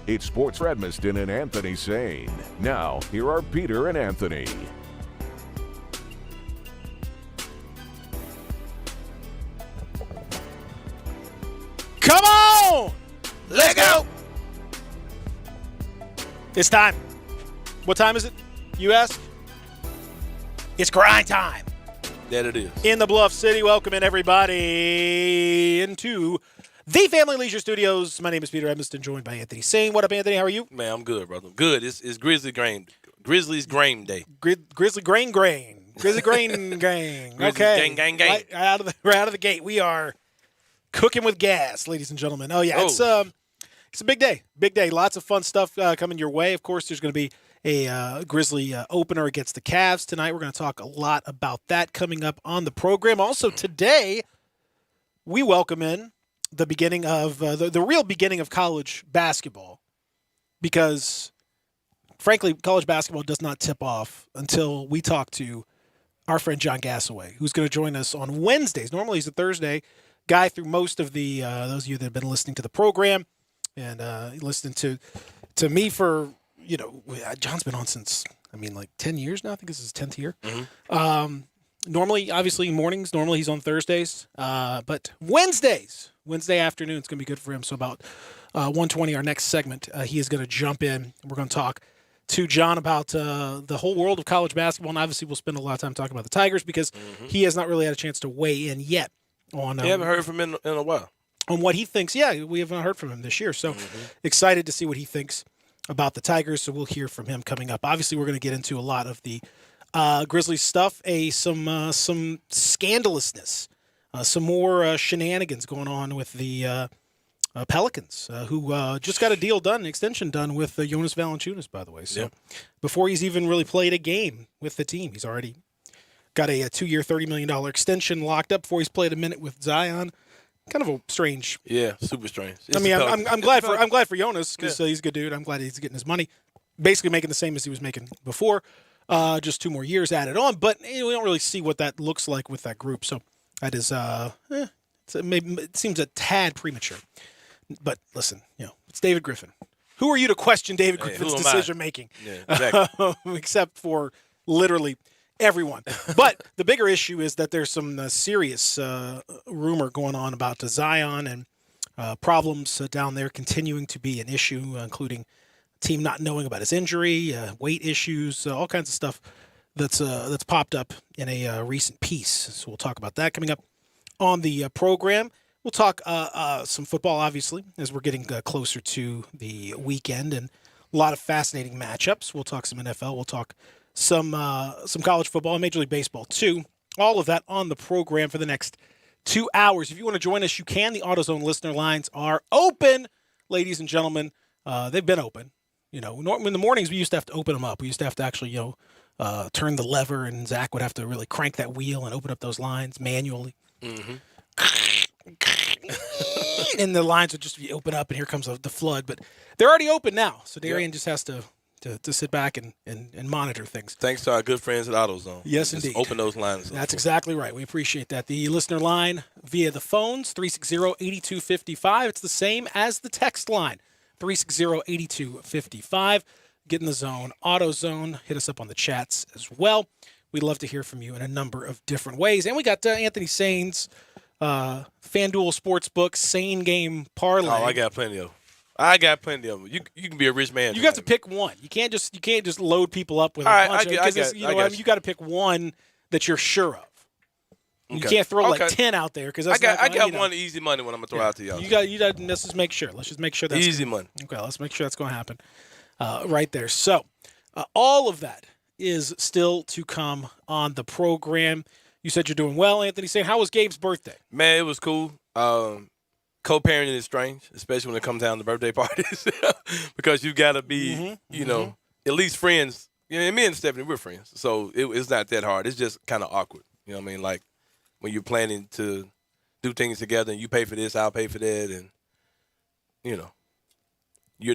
It's Sports for Edmiston and Anthony Sane. Now, here are Peter and Anthony. Come on! Let's go! It's time. What time is it, you ask? It's grind time. That it is. In the Bluff City, welcoming everybody into the Family Leisure Studios. My name is Peter Edmiston, joined by Anthony Sane. What up, Anthony? How are you? Man, I'm good, brother. Good. It's Grizzlies Grain Day. Grizzly Grain. Grizzly Grain Gang. Grizzlies Okay. gang. Right out of the gate. We are cooking with gas, ladies and gentlemen. Oh, yeah. It's a big day. Big day. Lots of fun stuff coming your way. Of course, there's going to be a Grizzly opener against the Cavs tonight. We're going to talk a lot about that coming up on the program. Also, today, we welcome in the beginning of the real beginning of college basketball, because, frankly, college basketball does not tip off until we talk to our friend John Gassaway, who's going to join us on Wednesdays. Normally, he's a Thursday guy through most of the those of you that have been listening to the program and listening to me for, John's been on since, 10 years now. I think this is his 10th year. Mm-hmm. Normally, obviously, mornings. Normally, he's on Thursdays. But Wednesday afternoon, it's going to be good for him. So about 1:20, our next segment, he is going to jump in. We're going to talk to John about the whole world of college basketball. And obviously, we'll spend a lot of time talking about the Tigers, because he has not really had a chance to weigh in yet on. You haven't heard from him in a while. On what he thinks. Yeah, we haven't heard from him this year. So excited to see what he thinks about the Tigers. So we'll hear from him coming up. Obviously, we're going to get into a lot of the Grizzlies stuff, some scandalousness, some more shenanigans going on with the Pelicans, who just got a deal done, an extension done with Jonas Valanciunas, by the way. So before he's even really played a game with the team, he's already got a 2-year, $30 million extension locked up before he's played a minute with Zion. Kind of a strange. Yeah, super strange. I'm glad for Jonas, because he's a good dude. I'm glad he's getting his money, basically making the same as he was making before. Just 2 more years added on, but we don't really see what that looks like with that group. So that is, it seems a tad premature. But listen, it's David Griffin. Who are you to question David Griffin's decision making? Yeah, exactly. Except for literally everyone. But the bigger issue is that there's some serious rumor going on about Zion, and problems down there continuing to be an issue, including team not knowing about his injury, weight issues, all kinds of stuff that's popped up in a recent piece. So we'll talk about that coming up on the program. We'll talk some football, obviously, as we're getting closer to the weekend, and a lot of fascinating matchups. We'll talk some NFL. We'll talk some college football and Major League Baseball, too. All of that on the program for the next 2 hours. If you want to join us, you can. The AutoZone listener lines are open, ladies and gentlemen. They've been open. In the mornings, we used to have to open them up. We used to have to actually, turn the lever, and Zach would have to really crank that wheel and open up those lines manually. Mm-hmm. And the lines would just be open up, and here comes the flood. But they're already open now, so Darian just has to sit back and monitor things. Thanks to our good friends at AutoZone. Yes, just indeed. Open those lines. That's exactly right. We appreciate that. The listener line via the phones, 360-8255. It's the same as the text line, 360-8255. Get in the zone. AutoZone. Hit us up on the chats as well. We'd love to hear from you in a number of different ways. And we got Anthony Sane's FanDuel Sportsbook Sane Game Parlay. Oh, I got plenty of them. You can be a rich man. You have to pick one. You can't just load people up with a bunch of, you got to pick one that you're sure of. You can't throw like 10 out there, because I got one easy money when I'm gonna throw out to y'all. You got. Let's just make sure. Let's make sure that's easy money. Okay, let's make sure that's going to happen right there. So all of that is still to come on the program. You said you're doing well, Anthony. Saying, how was Gabe's birthday? Man, it was cool. Co-parenting is strange, especially when it comes down to birthday parties, because you got to be, at least friends. And me and Stephanie, we're friends, so it's not that hard. It's just kind of awkward. You know what I mean? Like when you're planning to do things together, and you pay for this, I'll pay for that, and you're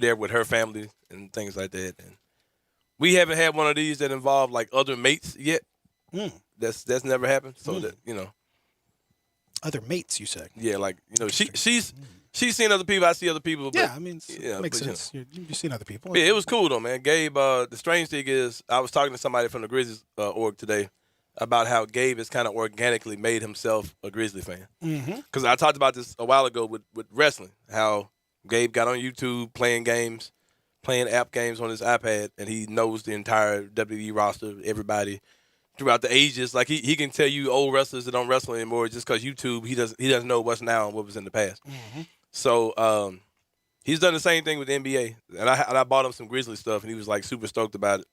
there with her family and things like that. And we haven't had one of these that involve like other mates yet. That's never happened. So that other mates, you say? Yeah, like she's She's seen other people. I see other people. But, Yeah, I mean, it makes but, sense. You've seen other people. Yeah, it was cool though, man. Gabe. The strange thing is, I was talking to somebody from the Grizzlies org today about how Gabe has kind of organically made himself a Grizzly fan. Because I talked about this a while ago with wrestling, how Gabe got on YouTube playing games, playing app games on his iPad, and he knows the entire WWE roster, everybody throughout the ages. Like he can tell you old wrestlers that don't wrestle anymore just because YouTube. He doesn't know what's now and what was in the past. So he's done the same thing with the NBA, and I bought him some Grizzly stuff, and he was like super stoked about it.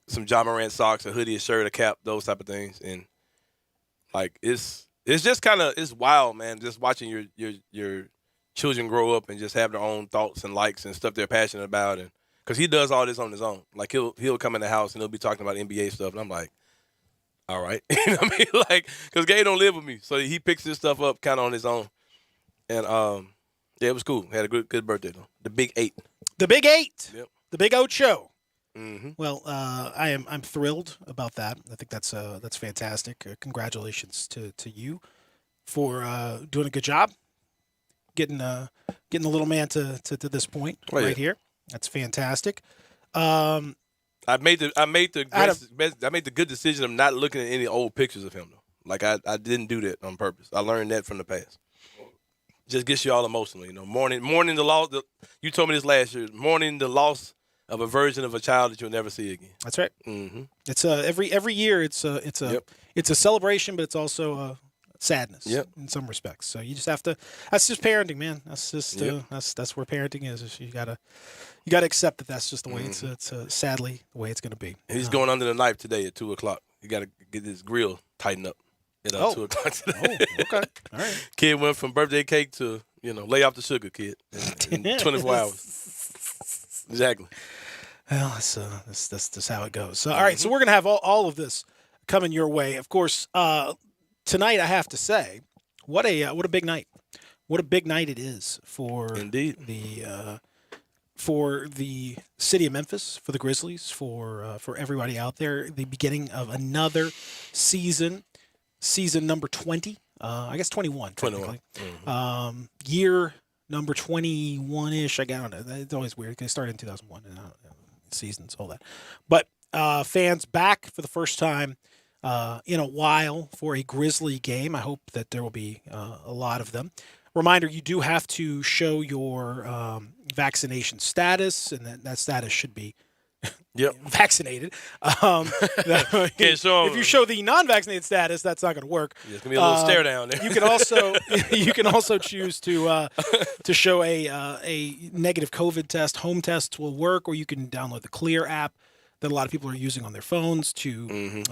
Some John Morant socks, a hoodie, a shirt, a cap, those type of things, and like it's just kind of it's wild, man. Just watching your children grow up and just have their own thoughts and likes and stuff they're passionate about, and because he does all this on his own. Like he'll come in the house and he'll be talking about NBA stuff, and I'm like, all right, you know what I mean, like because Gabe don't live with me, so he picks this stuff up kind of on his own, and yeah, it was cool. Had a good birthday though. The Big 8. The Big 8. Yep. The Big Ocho. Mm-hmm. Well, I'm thrilled about that. I think that's fantastic. Congratulations to you for doing a good job, getting the little man to this point right here. That's fantastic. I made the good decision of not looking at any old pictures of him though. Like I didn't do that on purpose. I learned that from the past. Just gets you all emotional, you know. Mourning the loss. You told me this last year. Mourning the loss of a version of a child that you'll never see again. That's right. Mm-hmm. It's every year. It's a celebration, but it's also a sadness in some respects. So you just have to. That's just parenting, man. That's just that's where parenting is. You gotta accept that that's just the way it's sadly the way it's gonna be. He's going under the knife today at 2:00. You gotta get his grill tightened up at 2:00 today. Oh, okay, all right. Kid went from birthday cake to lay off the sugar, kid, in 24 hours. Exactly. Well, that's how it goes. So, all right, so we're gonna have all of this coming your way. Of course, tonight I have to say, what a big night. What a big night it is for for the city of Memphis, for the Grizzlies, for everybody out there. The beginning of another season number 20. I guess 21. 21. Year number 21-ish. I don't know. It's always weird. They started in 2001 and seasons, all that. But fans back for the first time in a while for a Grizzly game. I hope that there will be a lot of them. Reminder, you do have to show your vaccination status, and that status should be vaccinated. If you show the non-vaccinated status, that's not going to work. Yeah, it's going to be a little stare down there. You can also choose to show a negative COVID test. Home tests will work, or you can download the Clear app that a lot of people are using on their phones to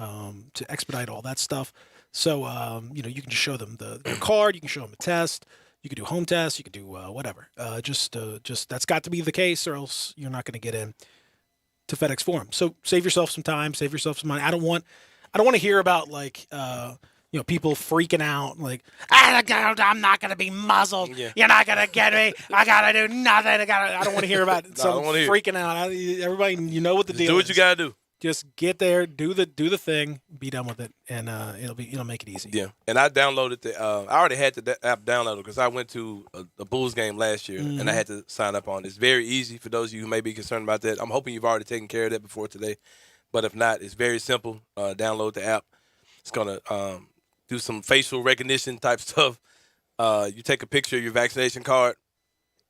expedite all that stuff. So you can just show them the card. You can show them a test. You could do home tests. You could do whatever. Just that's got to be the case, or else you're not going to get in to FedEx Forum. So save yourself some time, save yourself some money. I don't want to hear about people freaking out like I'm not going to be muzzled. Yeah. You're not going to get me. I got to do nothing. I don't want to hear about freaking out. Everybody, you know what the deal is. Do what you got to do. Just get there, do the thing, be done with it, and it'll make it easy. Yeah, and I downloaded I already had the app downloaded because I went to a Bulls game last year and I had to sign up on it. It's very easy for those of you who may be concerned about that. I'm hoping you've already taken care of that before today, but if not, it's very simple. Download the app. It's gonna do some facial recognition type stuff. You take a picture of your vaccination card.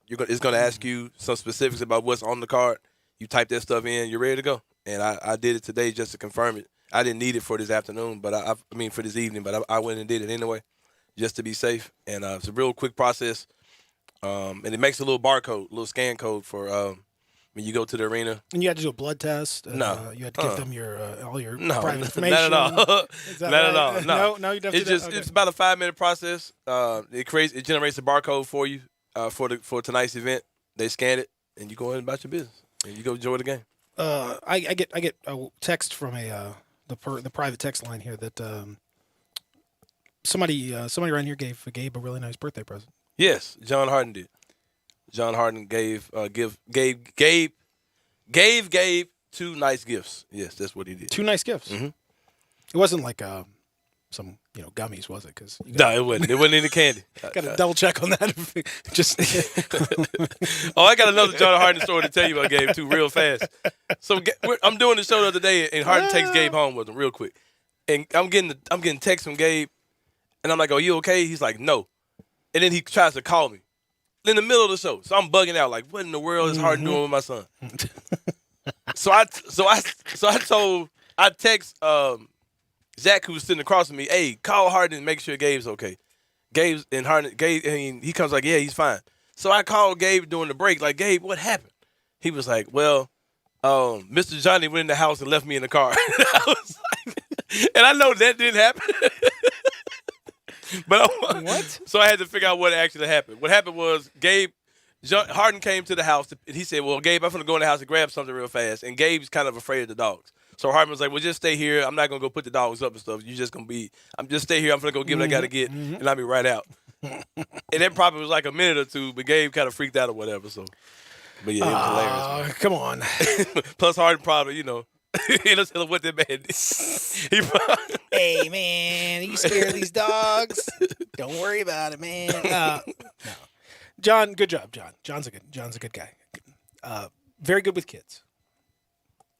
It's gonna ask you some specifics about what's on the card. You type that stuff in. You're ready to go. And I did it today just to confirm it. I didn't need it for this afternoon, but for this evening, but I went and did it anyway, just to be safe. And it's a real quick process. And it makes a little barcode, a little scan code for when you go to the arena. And you had to do a blood test. No, you had to give them your all your private not information. at all. Not at all. No, you definitely. It's about a 5-minute process. It generates a barcode for you for tonight's event. They scan it, and you go in about your business, and you go enjoy the game. I get a text from the private text line here that somebody around here gave Gabe a really nice birthday present. Yes, John Harden did. John Harden gave Gabe 2 nice gifts. Yes, that's what he did. 2 nice gifts. Mm-hmm. It wasn't like some gummies, was it? Because No, it wasn't. It wasn't any candy. got to double check on that. Just Oh, I got another John Harden story to tell you about Gabe too, real fast. So I'm doing the show the other day, and Harden takes Gabe home with him real quick, and I'm getting text from Gabe, and I'm like, "Oh, you okay?" He's like, "No," and then he tries to call me in the middle of the show. So I'm bugging out, like, "What in the world is Harden doing with my son?" So I text Zach, who was sitting across from me, "Hey, call Harden and make sure Gabe's okay." Gabe, he comes like, "Yeah, he's fine." So I called Gabe during the break, like, "Gabe, what happened?" He was like, "Well, Mr. Johnny went in the house and left me in the car." I was like, and I know that didn't happen. But What? So I had to figure out what actually happened. What happened was Harden came to the house. And he said, "Well, Gabe, I'm going to go in the house and grab something real fast." And Gabe's kind of afraid of the dogs. So Harden was like, "Well, just stay here. I'm not going to go put the dogs up and stuff. You're just going to just stay here. I'm going to go get what I got to get, and I'll be right out." And that probably was like a minute or two, but Gabe kind of freaked out or whatever. So, but yeah, it was hilarious. Come on. Plus, Harden probably, he'll tell him what that man did. He probably, Hey man, you scared of these dogs? Don't worry about it, man. No. John, good job, John. John's a good guy. Very good with kids.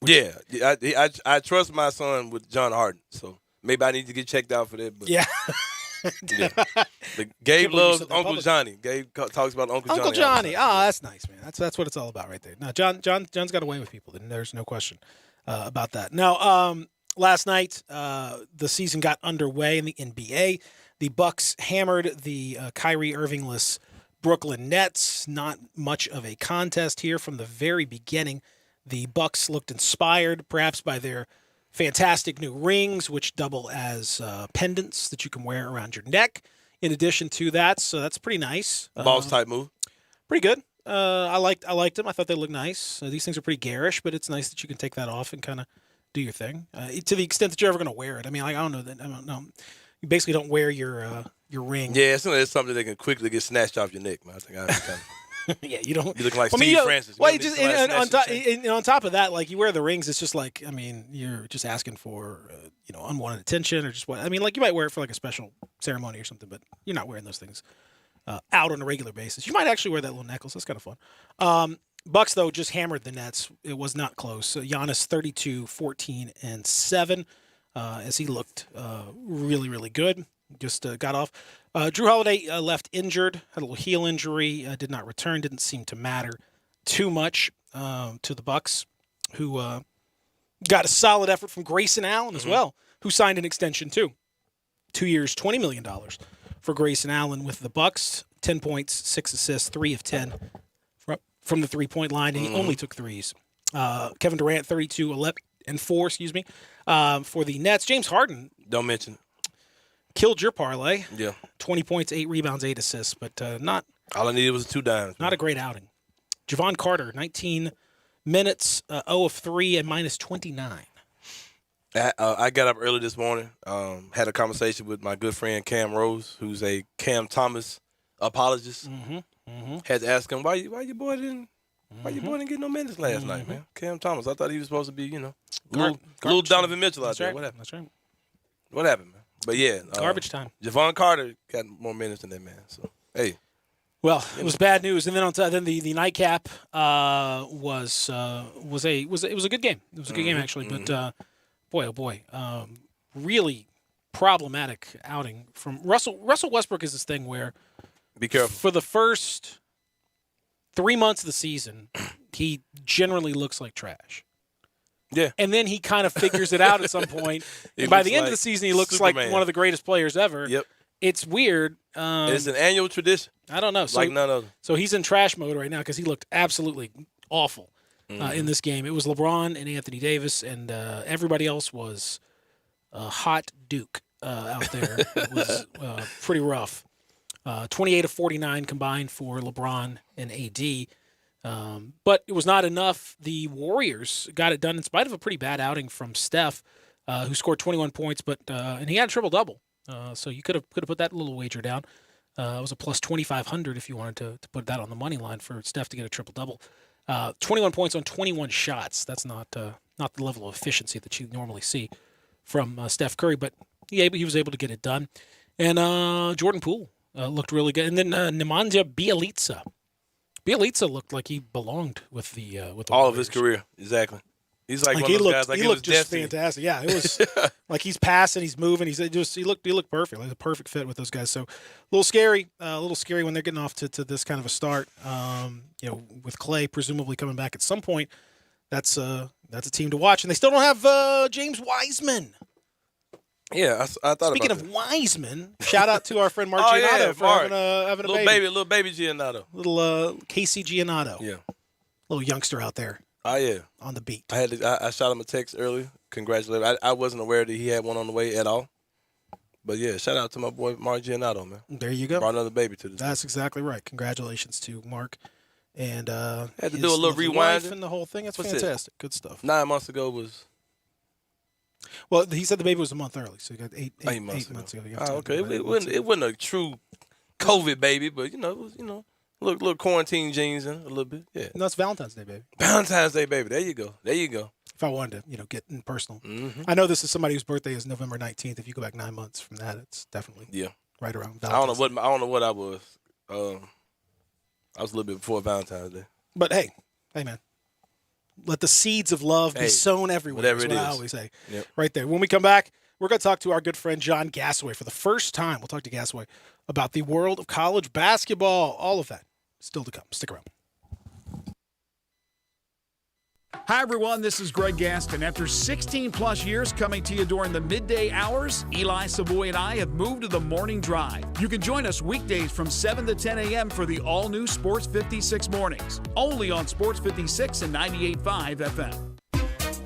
yeah, I trust my son with John Harden, so maybe I need to get checked out for that. But Yeah. yeah. But Can't Gabe believe you loves said that Uncle publicly. Johnny. Gabe talks about Uncle Johnny. Uncle all the Johnny. time. Oh, that's nice, man. That's what it's all about right there. No, John's got away with people, and there's no question about that. Now, last night, the season got underway in the NBA. The Bucks hammered the Kyrie Irving-less Brooklyn Nets. Not much of a contest here from the very beginning. The Bucks looked inspired, perhaps by their fantastic new rings, which double as pendants that you can wear around your neck. In addition to that, so that's pretty nice. Boss type move. Pretty good. I liked them. I thought they looked nice. These things are pretty garish, but it's nice that you can take that off and kind of do your thing to the extent that you're ever going to wear it. I mean, like, I don't know. You basically don't wear your ring. Yeah, it's something that can quickly get snatched off your neck, man. I think I understand. Yeah, you don't. You look like I mean, Steve Francis. Well, You just need somebody on, snatching your chain. on top of that, like you wear the rings, it's just like, I mean, you're just asking for unwanted attention or just what. I mean, like you might wear it for like a special ceremony or something, but you're not wearing those things out on a regular basis. You might actually wear that little necklace. That's kind of fun. Bucks though just hammered the Nets. It was not close. Giannis 32, 14, and 7 as he looked really, really good. Just got off. Drew Holiday left injured, had a little heel injury, did not return, didn't seem to matter too much to the Bucks, who got a solid effort from Grayson Allen as well, who signed an extension too. 2 years, $20 million for Grayson Allen with the Bucks. 10 points, 6 assists, 3 of 10 from the three-point line, and he only took threes. Kevin Durant, 32, 11, and 4, for the Nets. James Harden Don't mention it. killed your parlay. Yeah. 20 points, 8 rebounds, 8 assists, but not All I needed was 2 dimes. a great outing. Javon Carter, 19 minutes, 0 of 3, and minus 29. I got up early this morning, had a conversation with my good friend Cam Rose, who's a Cam Thomas apologist. Had to ask him, why your boy didn't get no minutes last night, man? Cam Thomas, I thought he was supposed to be, little Garbage Donovan Mitchell out That's there. right. What happened? That's right. What happened, man? But yeah, Garbage time. Javon Carter got more minutes than that man. So hey, Well, it was bad news, and then then the nightcap was a good game. It was a good game actually, but boy, oh boy, really problematic outing from Russell. Russell Westbrook is this thing where be careful. for the first 3 months of the season, he generally looks like trash. Yeah. And then he kind of figures it out at some point. He And by looks the end of like the season, he looks like Superman. one of the greatest players ever. Yep. It's weird. It's an annual tradition, I don't know. So, like none other. so he's in trash mode right now because he looked absolutely awful in this game. It was LeBron and Anthony Davis, and everybody else was hot Duke out there. It was pretty rough. 28 of 49 combined for LeBron and AD. But it was not enough. The Warriors got it done in spite of a pretty bad outing from Steph, who scored 21 points, but and he had a triple-double. So you could have put that little wager down. It was a plus 2,500 if you wanted to put that on the money line for Steph to get a triple-double. 21 points on 21 shots. That's not the level of efficiency that you normally see from Steph Curry. But he was able to get it done. And Jordan Poole looked really good. And then Nemanja Bjelica. Bjelica looked like he belonged with the all Warriors. of his career. Exactly. He's like one he of those looked, guys. Like he it was looked just destiny. fantastic. Yeah, it was like he's passing, he's moving. He looked perfect. Like a perfect fit with those guys. So a little scary when they're getting off to this kind of a start. With Clay presumably coming back at some point. That's a team to watch, and they still don't have James Wiseman. Yeah, I thought Speaking about of that. Wiseman, shout out to our friend Mark Oh, Giannotto yeah, for Mark. having a baby. Little baby Giannotto. Little Casey Giannotto. Yeah. Little youngster out there Oh yeah. on the beat. I shot him a text earlier. Congratulations. I wasn't aware that he had one on the way at all. But yeah, shout out to my boy Mark Giannotto, man. There you go. Brought another baby to this. That's exactly right. Congratulations to Mark. And Had to his do a little lovely rewind. wife and the whole thing. That's What's it? fantastic. Good stuff. 9 months ago was Well, he said the baby was a month early, so he got eight 8 months ago. You got Oh, time okay. to do It wasn't a true COVID baby, but it was little quarantine genes in it a little bit. Yeah. No, it's Valentine's Day, baby. Valentine's Day baby. There you go. If I wanted to, get in personal. Mm-hmm. I know this is somebody whose birthday is November 19th. If you go back 9 months from that, it's definitely right around Valentine's I don't know what I was. I was a little bit before Valentine's Day. But hey, man. Let the seeds of love be sown everywhere. Whatever is it what I is. always say. Yep. Right there. When we come back, we're going to talk to our good friend John Gasaway for the first time. We'll talk to Gasaway about the world of college basketball. All of that still to come. Stick around. Hi, everyone. This is Greg Gaston. After 16-plus years coming to you during the midday hours, Eli Savoy and I have moved to the morning drive. You can join us weekdays from 7 to 10 a.m. for the all-new Sports 56 mornings, only on Sports 56 and 98.5 FM.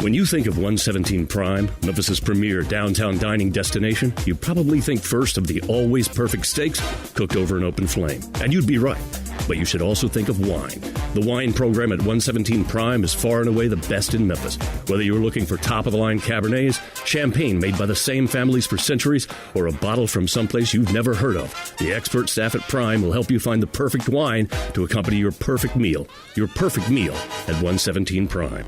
When you think of 117 Prime, Memphis's premier downtown dining destination, you probably think first of the always perfect steaks cooked over an open flame. And you'd be right. But you should also think of wine. The wine program at 117 Prime is far and away the best in Memphis. Whether you're looking for top-of-the-line Cabernets, champagne made by the same families for centuries, or a bottle from someplace you've never heard of, the expert staff at Prime will help you find the perfect wine to accompany your perfect meal. Your perfect meal at 117 Prime.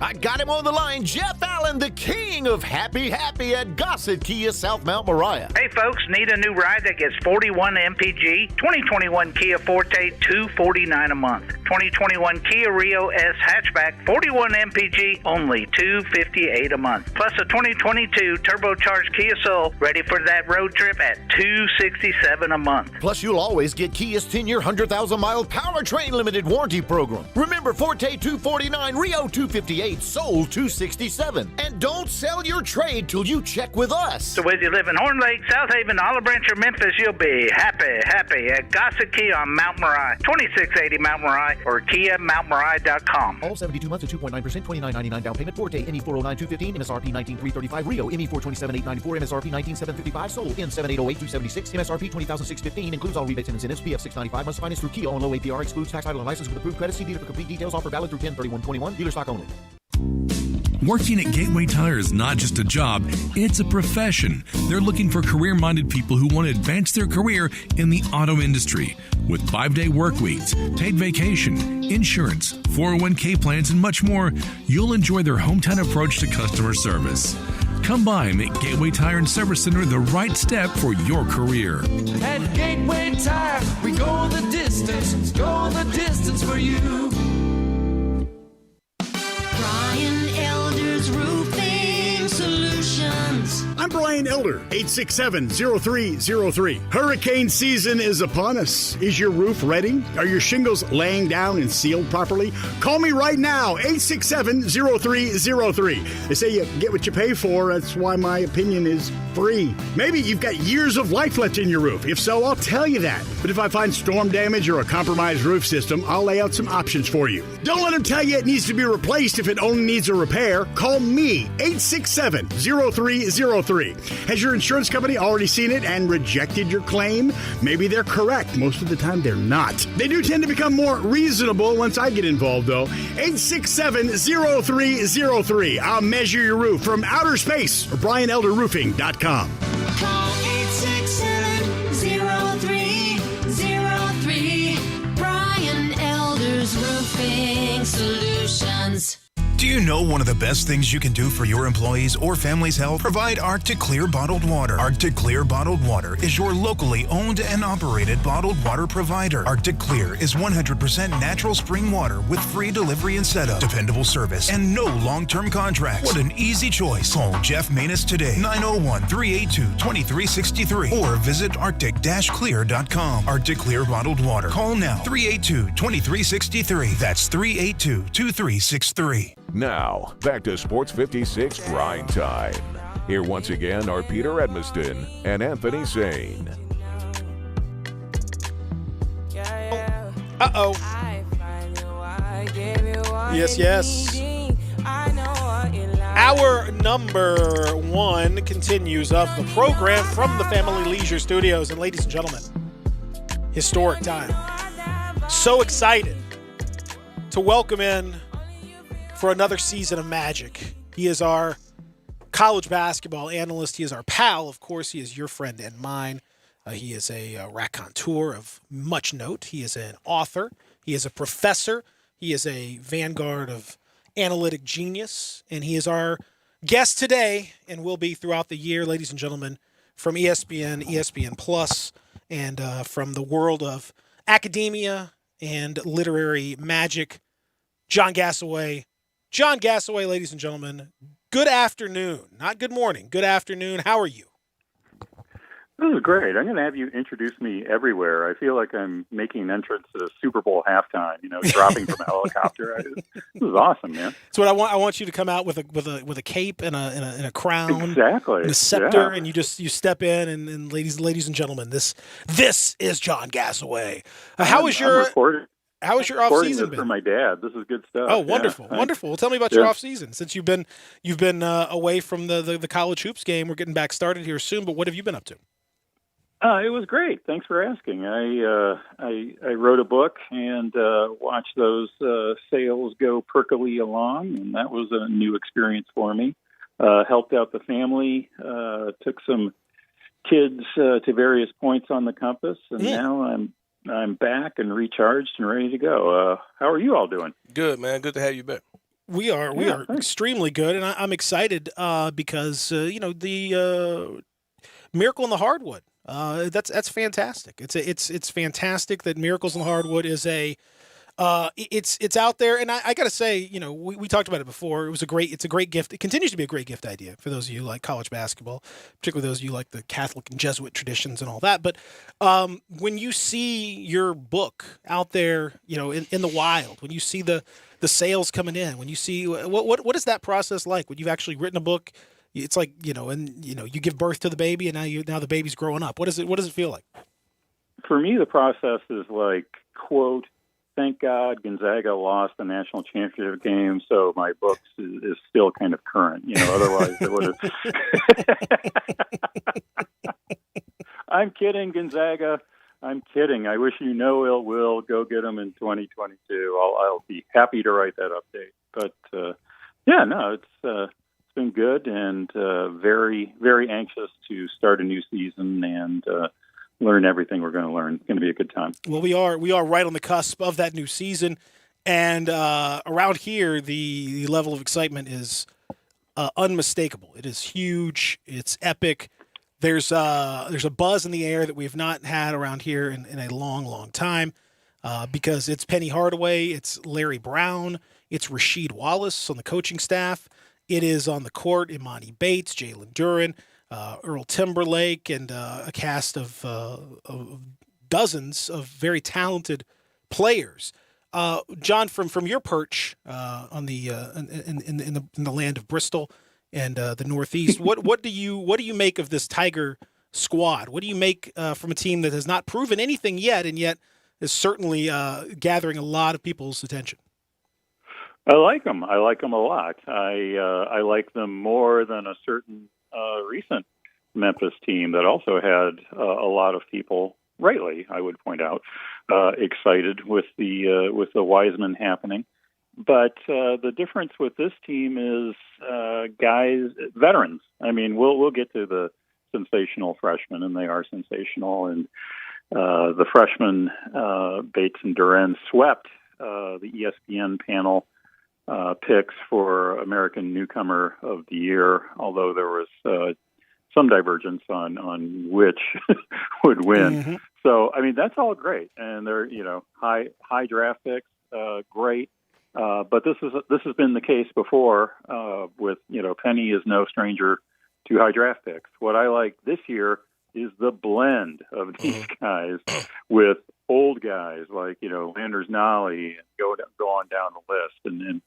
I got him on the line, Jeff Allen, the king of Happy at Gossett Kia South Mount Moriah. Hey folks, need a new ride that gets 41 MPG? 2021 Kia Forte, $249 a month. 2021 Kia Rio S hatchback, 41 MPG, only $258 a month. Plus a 2022 turbocharged Kia Soul, ready for that road trip at $267 a month. Plus, you'll always get Kia's 10-year, 100,000-mile powertrain limited warranty program. Remember, Forte $249, Rio $258, Soul $267. And don't sell your trade till you check with us. So whether you live in Horn Lake, South Haven, Olive Branch, or Memphis, you'll be happy at Gossett Kia on Mount Moriah, 2680 Mount Moriah, or KiaMountMoriah.com. All 72 months at 2.9%, $29.99 down payment. Forte, ME 409,215, MSRP 19,335. Rio, ME 427,894, MSRP 19,755. Sold, M 7808,276, MSRP 20,615. Includes all rebates and incentives. PF 695. Must finance through Kia on low APR. Excludes tax, title, and license with approved credit. See dealer for complete details. Offer valid through 10/31/21. Dealer stock only. Working at Gateway Tire is not just a job, it's a profession. They're looking for career-minded people who want to advance their career in the auto industry. With 5-day work weeks, paid vacation, insurance, 401k plans, and much more, you'll enjoy their hometown approach to customer service. Come by and make Gateway Tire and Service Center the right step for your career. At Gateway Tire, we go the distance for you. Brian Elder's Roofing Solutions. I'm Brian Elder, 867-0303. Hurricane season is upon us. Is your roof ready? Are your shingles laying down and sealed properly? Call me right now, 867-0303. They say you get what you pay for. That's why my opinion is free. Maybe you've got years of life left in your roof. If so, I'll tell you that. But if I find storm damage or a compromised roof system, I'll lay out some options for you. Don't let them tell you it needs to be replaced if it only needs a repair. Call me, 867-0303. Has your insurance company already seen it and rejected your claim? Maybe they're correct. Most of the time, they're not. They do tend to become more reasonable once I get involved, though. 867-0303. I'll measure your roof from outer space or BrianElderRoofing.com. Call 867-0303. Brian Elder's Roofing Solutions. Do you know one of the best things you can do for your employees or family's health? Provide Arctic Clear bottled water. Arctic Clear bottled water is your locally owned and operated bottled water provider. Arctic Clear is 100% natural spring water with free delivery and setup, dependable service, and no long-term contracts. What an easy choice. Call Jeff Manus today, 901-382-2363, or visit arctic-clear.com. Arctic Clear bottled water. Call now, 382-2363. That's 382-2363. Now, back to Sports 56 Grind Time. Here once again are Peter Edmiston and Anthony Sane. Uh-oh. Yes. Our number one continues of the program from the Family Leisure Studios. And ladies and gentlemen, historic time. So excited to welcome in for another season of Magic. He is our college basketball analyst. He is our pal. Of course, he is your friend and mine. He is a raconteur of much note. He is an author. He is a professor. He is a vanguard of analytic genius. And he is our guest today and will be throughout the year, ladies and gentlemen, from ESPN, ESPN Plus, and from the world of academia and literary magic, John Gassaway. John Gassaway, ladies and gentlemen, good afternoon. Not good morning. Good afternoon. How are you? This is great. I'm going to have you introduce me everywhere. I feel like I'm making an entrance to Super Bowl halftime, dropping from a helicopter. This is awesome, man. So what I want you to come out with a cape and a crown. Exactly. And a scepter, and you step in and ladies and gentlemen, this is John Gassaway. How was your off season been? For my dad. This is good stuff. Oh, wonderful, wonderful. Well, tell me about your off season. Since you've been away from the college hoops game. We're getting back started here soon. But what have you been up to? It was great. Thanks for asking. I wrote a book and watched those sales go perkily along, and that was a new experience for me. Helped out the family, took some kids to various points on the compass, and now I'm back and recharged and ready to go. How are you all doing? Good, man. Good to have you back. We are extremely good, and I'm excited because the Miracle in the Hardwood. That's fantastic. It's fantastic that Miracles in the Hardwood is it's out there, and I got to say, we talked about it before. It's a great gift. It continues to be a great gift idea for those of you who like college basketball, particularly those of you who like the Catholic and Jesuit traditions and all that. But when you see your book out there, in the wild, when you see the sales coming in, when you see what is that process like when you've actually written a book? It's like, you give birth to the baby, and now the baby's growing up. What does it feel like? For me, the process is like, quote, thank God Gonzaga lost the national championship game, so my book is still kind of current. Otherwise it would have. I'm kidding, Gonzaga. I'm kidding. I wish you no ill will. Go get them in 2022. I'll be happy to write that update. But it's been good, and very, very anxious to start a new season and learn everything we're going to learn. It's going to be a good time. Well, we are right on the cusp of that new season, and around here, the level of excitement is unmistakable. It is huge. It's epic. There's a buzz in the air that we've not had around here in a long, long time, because it's Penny Hardaway, it's Larry Brown, it's Rasheed Wallace on the coaching staff. It is on the court, Imani Bates, Jalen Duren, Earl Timberlake, and a cast of dozens of very talented players. John, from your perch on the in the land of Bristol and the Northeast, what do you make of this Tiger squad? What do you make from a team that has not proven anything yet, and yet is certainly gathering a lot of people's attention? I like them. I like them a lot. I like them more than a certain recent Memphis team that also had a lot of people, rightly, I would point out, excited with the Wiseman happening. But the difference with this team is veterans. I mean, we'll get to the sensational freshmen, and they are sensational. And the freshmen, Bates and Duren, swept the ESPN panel picks for American Newcomer of the Year, although there was some divergence on which would win. Mm-hmm. So, I mean, that's all great, and they're high draft picks, great. But this has been the case before. With Penny is no stranger to high draft picks. What I like this year is the blend of these guys with old guys like Landers Nolly, and go on down the list, and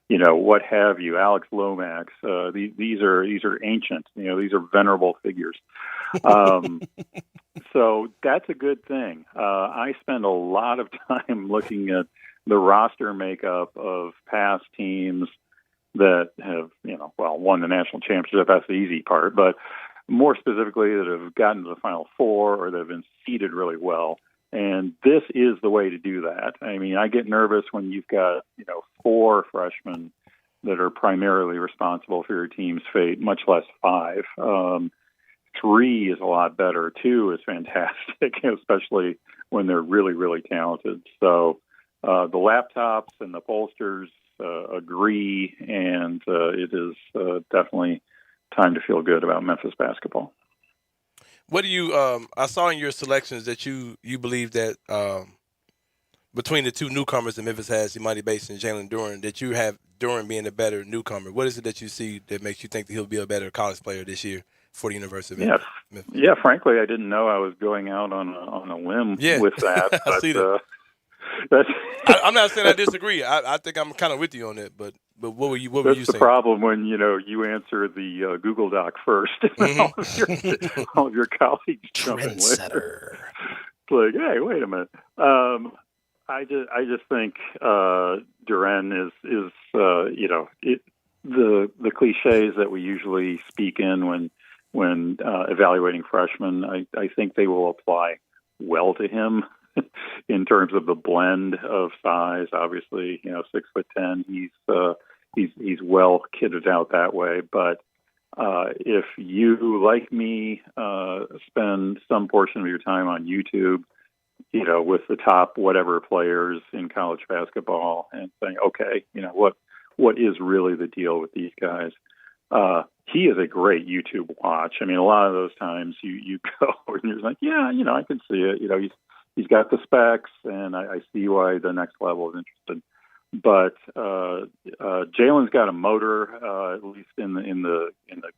what have you, Alex Lomax. These are ancient. These are venerable figures. So that's a good thing. I spend a lot of time looking at the roster makeup of past teams that have, won the national championship. That's the easy part. But more specifically, that have gotten to the Final Four or that have been seeded really well. And this is the way to do that. I mean, I get nervous when you've got, 4 freshmen that are primarily responsible for your team's fate, much less 5. 3 is a lot better. 2 is fantastic, especially when they're really, really talented. So the laptops and the pollsters agree, and it is definitely time to feel good about Memphis basketball. What do you? I saw in your selections that you believe that between the 2 newcomers that Memphis has, Imani Bates and Jalen Duren, that you have Duren being a better newcomer. What is it that you see that makes you think that he'll be a better college player this year for the University of Memphis? Yeah. Frankly, I didn't know I was going out on a limb with that. I see that. I'm not saying I disagree. I think I'm kind of with you on that. But what were you saying? That's the problem when you answer the Google Doc first, and all of your colleagues jump in later. It's like, hey, wait a minute. I just think Duren is the cliches that we usually speak in when evaluating freshmen. I think they will apply well to him. In terms of the blend of size, obviously, 6'10", he's well kitted out that way. But if you, like me, spend some portion of your time on YouTube, with the top whatever players in college basketball, and saying, okay, what is really the deal with these guys? He is a great YouTube watch. I mean, a lot of those times you go and you're like, yeah, I can see it. He's got the specs, and I see why the next level is interested. But Jalen's got a motor, at least in the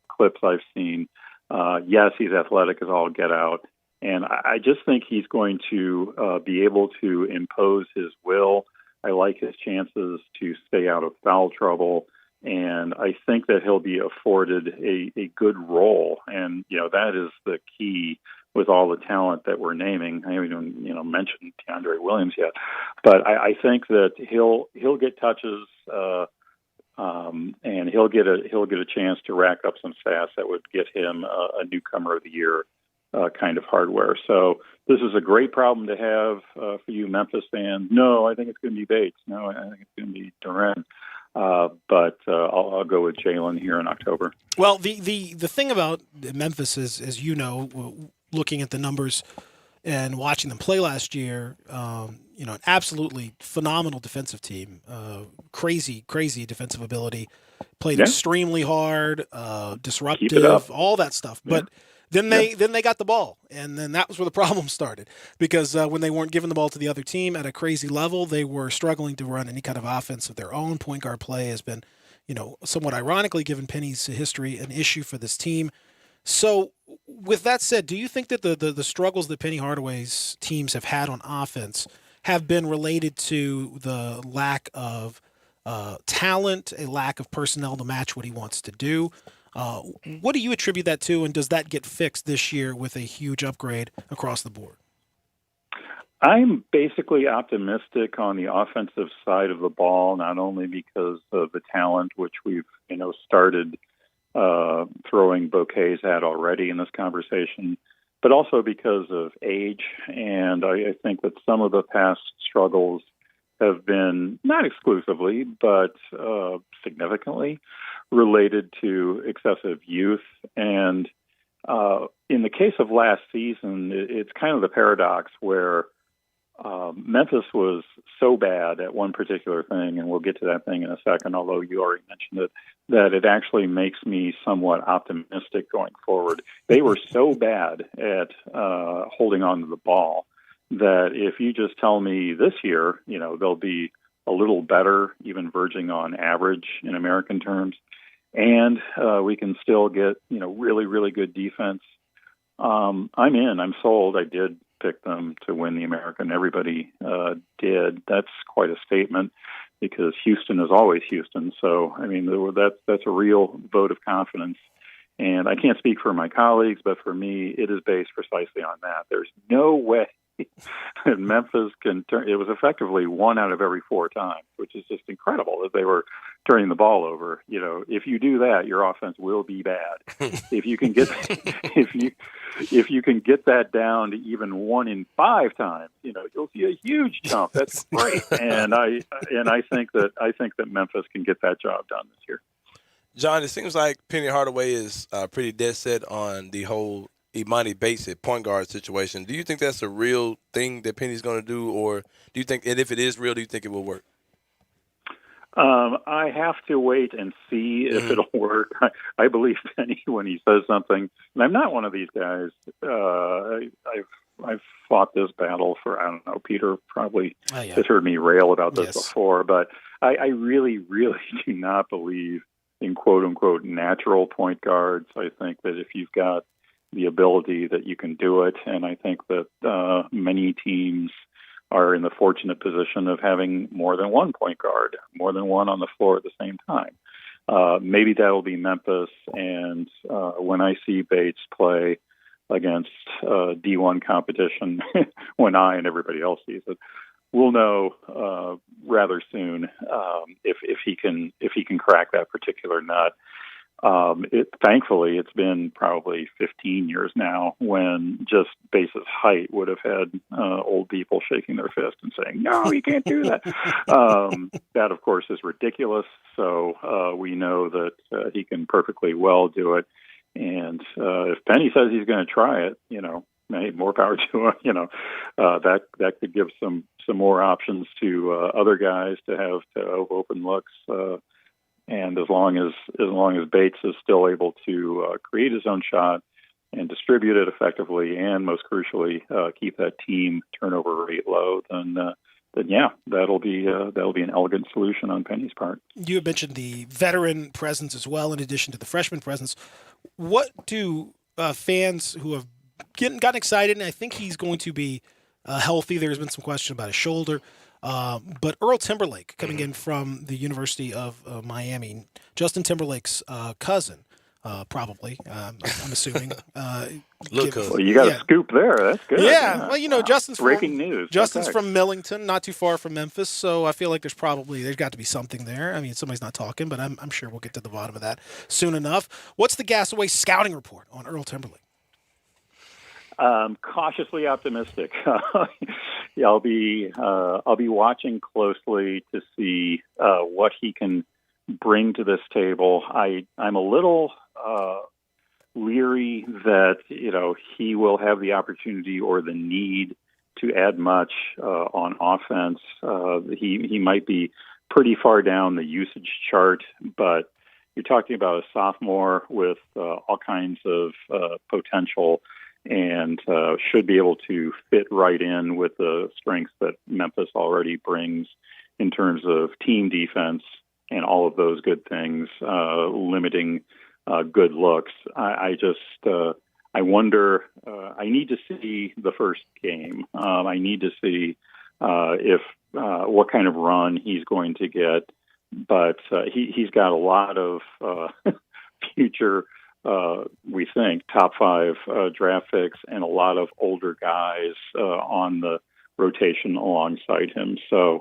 clips I've seen. Yes, he's athletic as all get out, and I just think he's going to be able to impose his will. I like his chances to stay out of foul trouble, and I think that he'll be afforded a good role, and that is the key. With all the talent that we're naming, I haven't even mentioned DeAndre Williams yet, but I think that he'll get touches, and he'll get a chance to rack up some stats that would get him a newcomer of the year kind of hardware. So this is a great problem to have for you Memphis fans. No, I think it's going to be Bates. No, I think it's going to be Duren. But I'll go with Jalen here in October. Well, the thing about Memphis is, as you know, looking at the numbers and watching them play last year, an absolutely phenomenal defensive team, crazy defensive ability, played extremely hard, disruptive, all that stuff. But then they got the ball, and then that was where the problem started, because when they weren't giving the ball to the other team at a crazy level, they were struggling to run any kind of offense of their own. Point guard play has been, somewhat ironically, given Penny's history, an issue for this team. So with that said, do you think that the struggles that Penny Hardaway's teams have had on offense have been related to the lack of talent, a lack of personnel to match what he wants to do? What do you attribute that to, and does that get fixed this year with a huge upgrade across the board? I'm basically optimistic on the offensive side of the ball, not only because of the talent, which we've started throwing bouquets at already in this conversation, but also because of age. And I think that some of the past struggles have been not exclusively, but significantly related to excessive youth. And in the case of last season, it's kind of the paradox where Memphis was so bad at one particular thing, and we'll get to that thing in a second, although you already mentioned it, that it actually makes me somewhat optimistic going forward. They were so bad at holding on to the ball that if you just tell me this year, they'll be a little better, even verging on average in American terms, and we can still get, really, really good defense. I'm in. I'm sold. I did pick them to win the American. Everybody did. That's quite a statement because Houston is always Houston. So, I mean, that's a real vote of confidence. And I can't speak for my colleagues, but for me, it is based precisely on that. There's no way that Memphis can turn. It was effectively 1 out of every 4 times, which is just incredible that they were turning the ball over. If you do that, your offense will be bad. If you can get if you can get that down to even 1 in 5 times, you'll see a huge jump. That's great. And I think that Memphis can get that job done this year. John, it seems like Penny Hardaway is pretty dead set on the whole Imani Bates at point guard situation. Do you think that's a real thing that Penny's going to do, or do you think, and if it is real, do you think it will work? I have to wait and see if it'll work. I believe Penny when he says something, and I'm not one of these guys. I've fought this battle for, I don't know, Peter probably has heard me rail about this before, but I really, really do not believe in quote-unquote natural point guards. I think that if you've got the ability that you can do it, and I think that many teams are in the fortunate position of having more than one point guard, more than one on the floor at the same time. Maybe that'll be Memphis, and when I see Bates play against D1 competition, when I and everybody else sees it, we'll know rather soon if he can crack that particular nut. Thankfully, it's been probably 15 years now when just Bates' height would have had old people shaking their fist and saying, no, you can't do that. That, of course, is ridiculous. So we know that he can perfectly well do it. And if Penny says he's going to try it, hey, more power to him. That could give some more options to other guys to have open looks. And as long as Bates is still able to create his own shot and distribute it effectively, and most crucially keep that team turnover rate low, then yeah, that'll be an elegant solution on Penny's part. You had mentioned the veteran presence as well, in addition to the freshman presence. What do fans who have gotten excited, and I think he's going to be healthy. There's been some question about his shoulder. But Earl Timberlake coming in from the University of Miami, Justin Timberlake's cousin, probably, I'm assuming. Well, you got a scoop there. That's good. Yeah. Well, Justin's breaking news. Justin's from Millington, not too far from Memphis, so I feel like there's got to be something there. I mean, somebody's not talking, but I'm sure we'll get to the bottom of that soon enough. What's the Gasaway scouting report on Earl Timberlake? Cautiously optimistic. Yeah, I'll be watching closely to see what he can bring to this table. I'm a little leery that he will have the opportunity or the need to add much on offense. He might be pretty far down the usage chart, but you're talking about a sophomore with all kinds of potential, and should be able to fit right in with the strengths that Memphis already brings in terms of team defense and all of those good things, limiting good looks. I wonder, I need to see the first game. I need to see if what kind of run he's going to get, but he's got a lot of future we think, top 5 draft picks and a lot of older guys on the rotation alongside him. So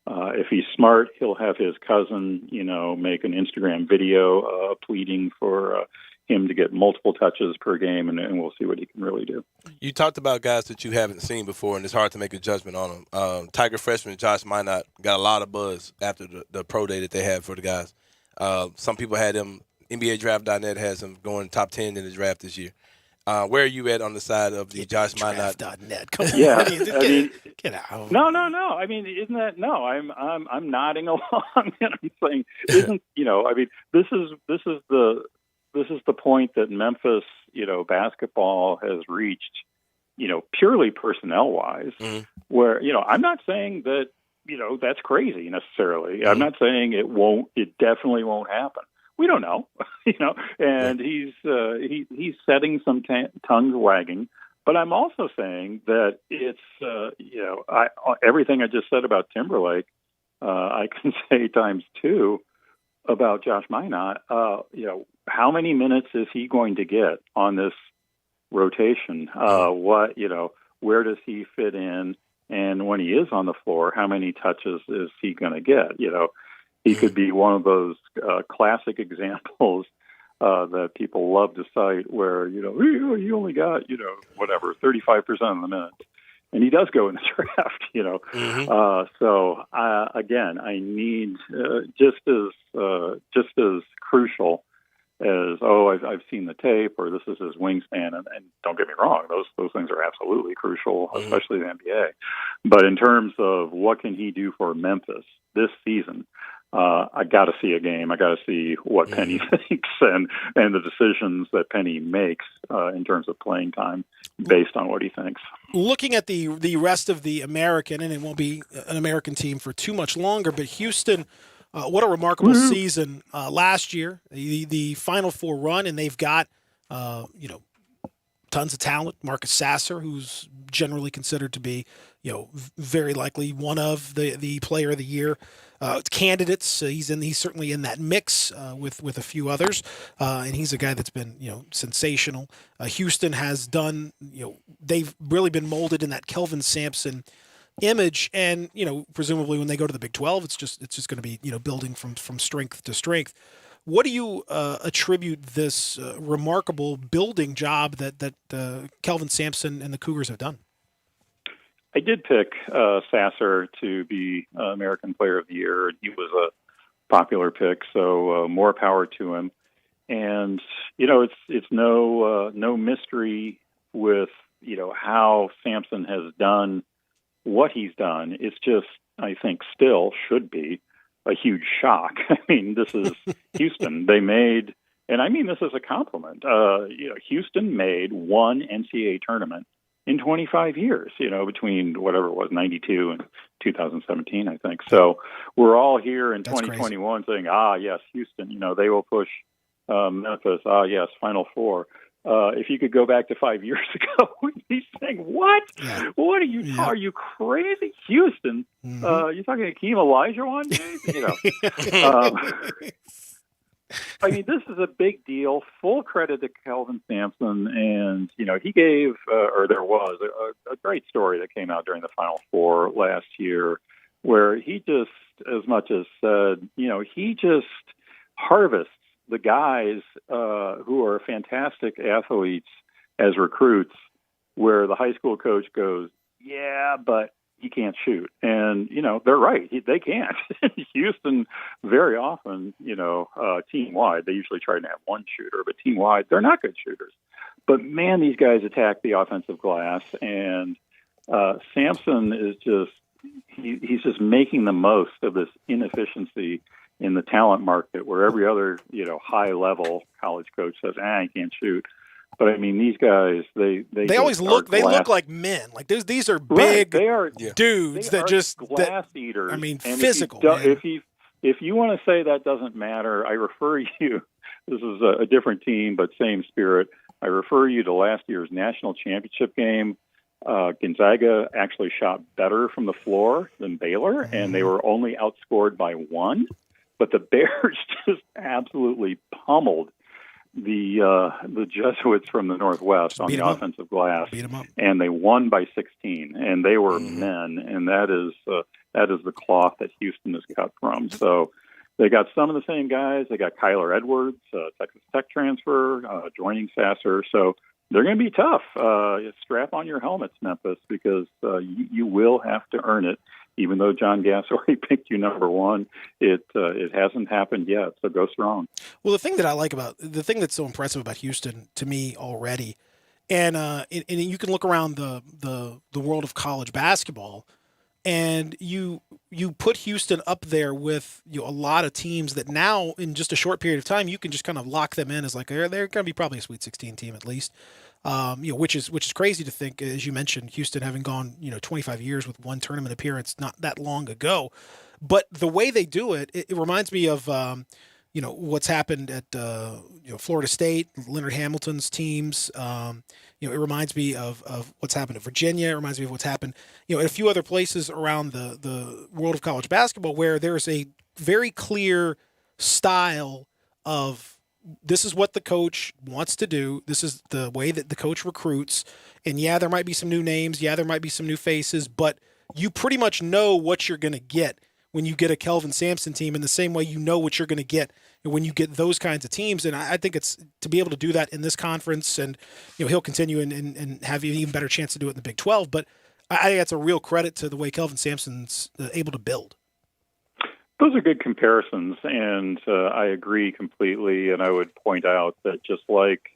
if he's smart, he'll have his cousin, make an Instagram video pleading for him to get multiple touches per game, and we'll see what he can really do. You talked about guys that you haven't seen before, and it's hard to make a judgment on them. Tiger freshman Josh Minot got a lot of buzz after the pro day that they had for the guys. Some people had him. NBA Draft.net has him going top 10 in the draft this year. Where are you at on the side of the Josh Minot? Draft.net. Come on. Yeah, get out. No. I mean, isn't that no? I'm nodding along, and I'm saying, isn't I mean, this is the point that Memphis, basketball has reached, purely personnel wise, where I'm not saying that that's crazy necessarily. I'm not saying it definitely won't happen. We don't know, and he's setting some tongues wagging. But I'm also saying that it's, everything I just said about Timberlake, I can say times two about Josh Minot. How many minutes is he going to get on this rotation? Where does he fit in? And when he is on the floor, how many touches is he going to get? He could be one of those classic examples that people love to cite where, he only got, 35% of the minutes. And he does go in the draft, So, again, I need just as crucial as, I've seen the tape or this is his wingspan. And don't get me wrong, those things are absolutely crucial, especially the NBA. But in terms of what can he do for Memphis this season, I got to see a game. I got to see what Penny thinks and the decisions that Penny makes in terms of playing time based on what he thinks. Looking at the rest of the American, and it won't be an American team for too much longer, but Houston, what a remarkable season last year, the Final Four run, and they've got, tons of talent. Marcus Sasser, who's generally considered to be, very likely one of the player of the year candidates. He's certainly in that mix with a few others, and he's a guy that's been sensational. Houston has done they've really been molded in that Kelvin Sampson image, and presumably when they go to the Big 12, it's just going to be building from strength to strength. What do you attribute this remarkable building job that Kelvin Sampson and the Cougars have done? I did pick Sasser to be American Player of the Year. He was a popular pick, so more power to him. And it's no mystery with how Sampson has done what he's done. It's just, I think, still should be a huge shock. I mean, this is Houston. They made, and I mean this as a compliment. Houston made one NCAA tournament in 25 years, between whatever it was, 92 and 2017, I think. So we're all here in 2021 saying, yes, Houston, they will push Memphis. Yes, Final Four. If you could go back to 5 years ago, we'd be saying, what? Yeah. What are you? Yeah. Are you crazy? Houston? You're talking Hakeem Olajuwon days? I mean, this is a big deal. Full credit to Kelvin Sampson. And, he gave, there was a great story that came out during the Final Four last year where he just, as much as said, he just harvests the guys who are fantastic athletes as recruits, where the high school coach goes, yeah, but he can't shoot. And, they're right. They can't. Houston, very often, team-wide, they usually try to have one shooter, but team-wide, they're not good shooters. But, man, these guys attack the offensive glass. And Sampson is just, he's just making the most of this inefficiency in the talent market where every other, high-level college coach says, he can't shoot. But I mean, these guys, they always look like men. Like these are big dudes that just glass eaters. I mean, and physical. If you want to say that doesn't matter, I refer you. This is a different team, but same spirit. I refer you to last year's national championship game. Gonzaga actually shot better from the floor than Baylor, and they were only outscored by 1. But the Bears just absolutely pummeled the Jesuits from the Northwest on the offensive glass, and they won by 16. And they were men, and that is the cloth that Houston is cut from. So they got some of the same guys. They got Kyler Edwards, Texas Tech transfer, joining Sasser. So they're going to be tough. Strap on your helmets, Memphis, because you will have to earn it. Even though John Gass already picked you number 1, it hasn't happened yet. So go strong. Well, the thing that's so impressive about Houston to me already And you can look around the world of college basketball, and you put Houston up there with a lot of teams that now in just a short period of time you can just kind of lock them in as like they're going to be probably a Sweet 16 team at least. Which is crazy to think, as you mentioned, Houston having gone 25 years with one tournament appearance not that long ago. But the way they do it, it reminds me of what's happened at Florida State, Leonard Hamilton's teams. It reminds me of what's happened at Virginia. It reminds me of what's happened at a few other places around the world of college basketball, where there's a very clear style of, this is what the coach wants to do. This is the way that the coach recruits. And yeah, there might be some new names. Yeah, there might be some new faces, but you pretty much know what you're going to get when you get a Kelvin Sampson team, in the same way you know what you're going to get when you get those kinds of teams. And I think it's to be able to do that in this conference, and he'll continue and have an even better chance to do it in the Big 12. But I think that's a real credit to the way Kelvin Sampson's able to build. Those are good comparisons, and I agree completely. And I would point out that just like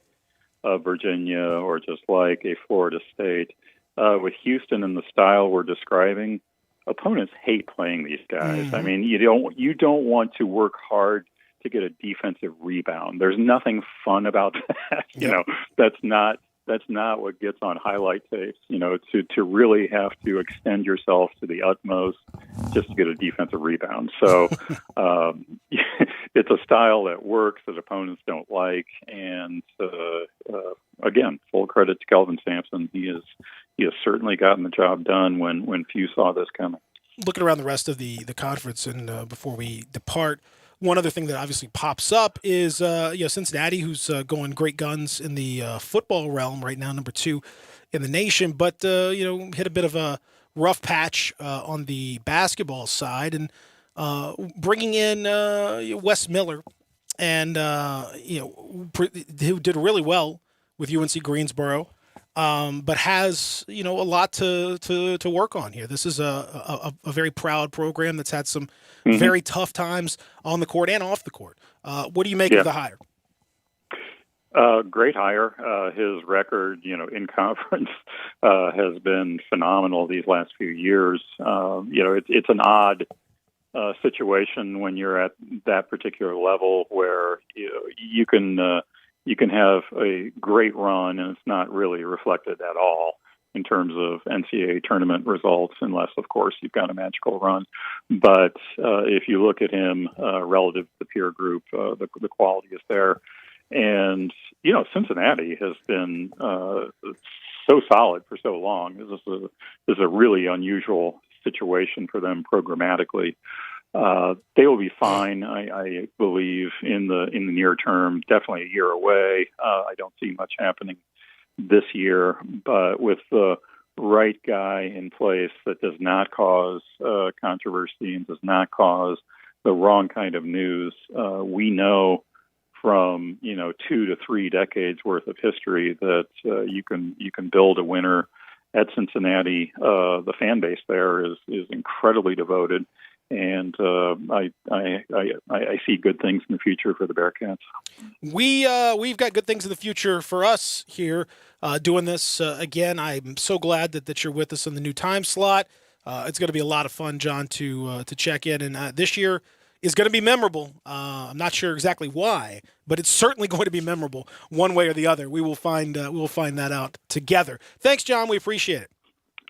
Virginia or just like a Florida State, with Houston and the style we're describing, opponents hate playing these guys. I mean, you don't want to work hard to get a defensive rebound. There's nothing fun about that. That's not what gets on highlight tapes. To really have to extend yourself to the utmost just to get a defensive rebound. So it's a style that works that opponents don't like. And again, full credit to Kelvin Sampson. He has certainly gotten the job done when few saw this coming. Looking around the rest of the conference, and before we depart, one other thing that obviously pops up is Cincinnati, who's going great guns in the football realm right now, number 2 in the nation, but hit a bit of a rough patch on the basketball side, and bringing in Wes Miller, and who did really well with UNC Greensboro. But has a lot to work on here. This is a very proud program that's had some very tough times on the court and off the court. What do you make of the hire? Great hire. His record, in conference, has been phenomenal these last few years. It's an odd situation when you're at that particular level where you can have a great run, and it's not really reflected at all in terms of NCAA tournament results, unless, of course, you've got a magical run. But if you look at him relative to the peer group, the quality is there. And, Cincinnati has been so solid for so long. This is a really unusual situation for them programmatically. They will be fine, I believe, in the near term. Definitely a year away. I don't see much happening this year, but with the right guy in place that does not cause controversy and does not cause the wrong kind of news, we know from 2 to 3 decades worth of history that you can build a winner at Cincinnati. The fan base there is incredibly devoted. And I see good things in the future for the Bearcats. We've got good things in the future for us here doing this. Again, I'm so glad that you're with us in the new time slot. It's going to be a lot of fun, John, to check in. And this year is going to be memorable. I'm not sure exactly why, but it's certainly going to be memorable one way or the other. We will find that out together. Thanks, John. We appreciate it.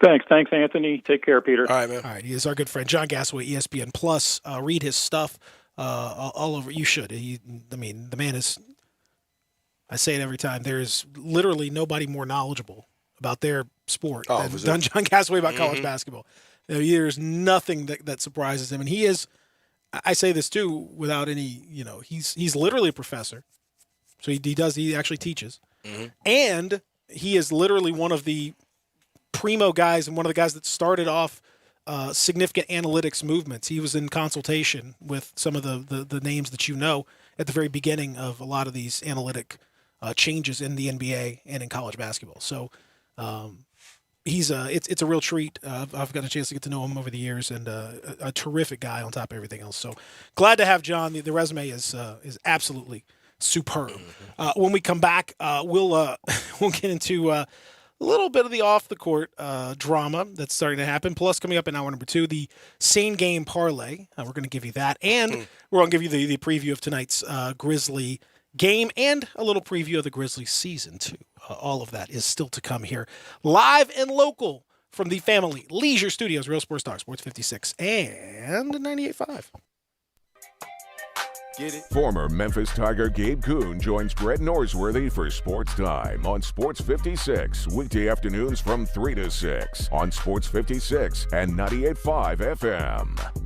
Thanks, Anthony. Take care, Peter. All right, man. All right, he is our good friend, John Gasaway, ESPN Plus. Read his stuff all over. You should. The man is, I say it every time, there is literally nobody more knowledgeable about their sport than John Gasaway about college basketball. There's nothing that surprises him. And he is, I say this too, without any, he's literally a professor. So he actually teaches. And he is literally one of the primo guys and one of the guys that started off significant analytics movements. He was in consultation with some of the names that at the very beginning of a lot of these analytic changes in the NBA and in college basketball. So it's a real treat. I've got a chance to get to know him over the years, and a terrific guy on top of everything else. So glad to have John. The resume is absolutely superb. When we come back, we'll get into a little bit of the off-the-court drama that's starting to happen. Plus, coming up in hour number 2, the same game parlay. We're going to give you that. And we're going to give you the preview of tonight's Grizzly game and a little preview of the Grizzlies season, too. All of that is still to come here. Live and local from the Family Leisure Studios, Real Sports Talk, Sports 56 and 98.5. Former Memphis Tiger Gabe Kuhn joins Brett Norsworthy for Sports Time on Sports 56, weekday afternoons from 3 to 6 on Sports 56 and 98.5 FM.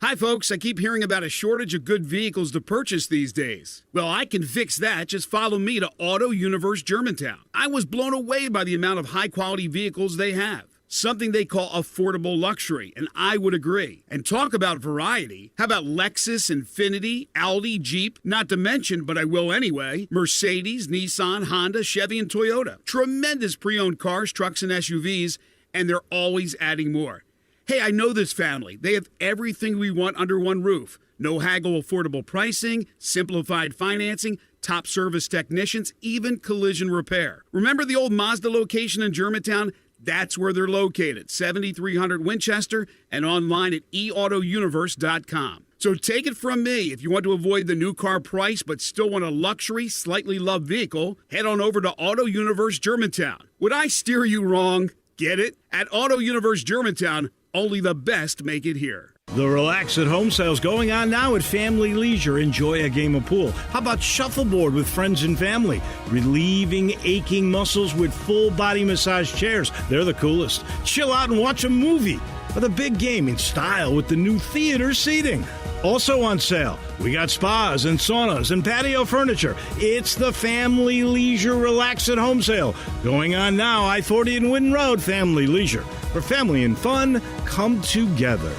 Hi, folks. I keep hearing about a shortage of good vehicles to purchase these days. Well, I can fix that. Just follow me to Auto Universe Germantown. I was blown away by the amount of high-quality vehicles they have. Something they call affordable luxury, and I would agree. And talk about variety. How about Lexus, Infiniti, Audi, Jeep, not to mention, but I will anyway, Mercedes, Nissan, Honda, Chevy, and Toyota. Tremendous pre-owned cars, trucks, and SUVs, and they're always adding more. Hey, I know this family. They have everything we want under one roof. No haggle affordable pricing, simplified financing, top service technicians, even collision repair. Remember the old Mazda location in Germantown? That's where they're located, 7300 Winchester, and online at eautouniverse.com. So take it from me, if you want to avoid the new car price but still want a luxury, slightly loved vehicle, head on over to Auto Universe Germantown. Would I steer you wrong? Get it? At Auto Universe Germantown, only the best make it here. The Relax at Home sale's going on now at Family Leisure. Enjoy a game of pool. How about shuffleboard with friends and family? Relieving aching muscles with full body massage chairs. They're the coolest. Chill out and watch a movie. Or the big game in style with the new theater seating. Also on sale, we got spas and saunas and patio furniture. It's the Family Leisure Relax at Home sale. Going on now, I-40 and Winton Road, Family Leisure. For family and fun, come together.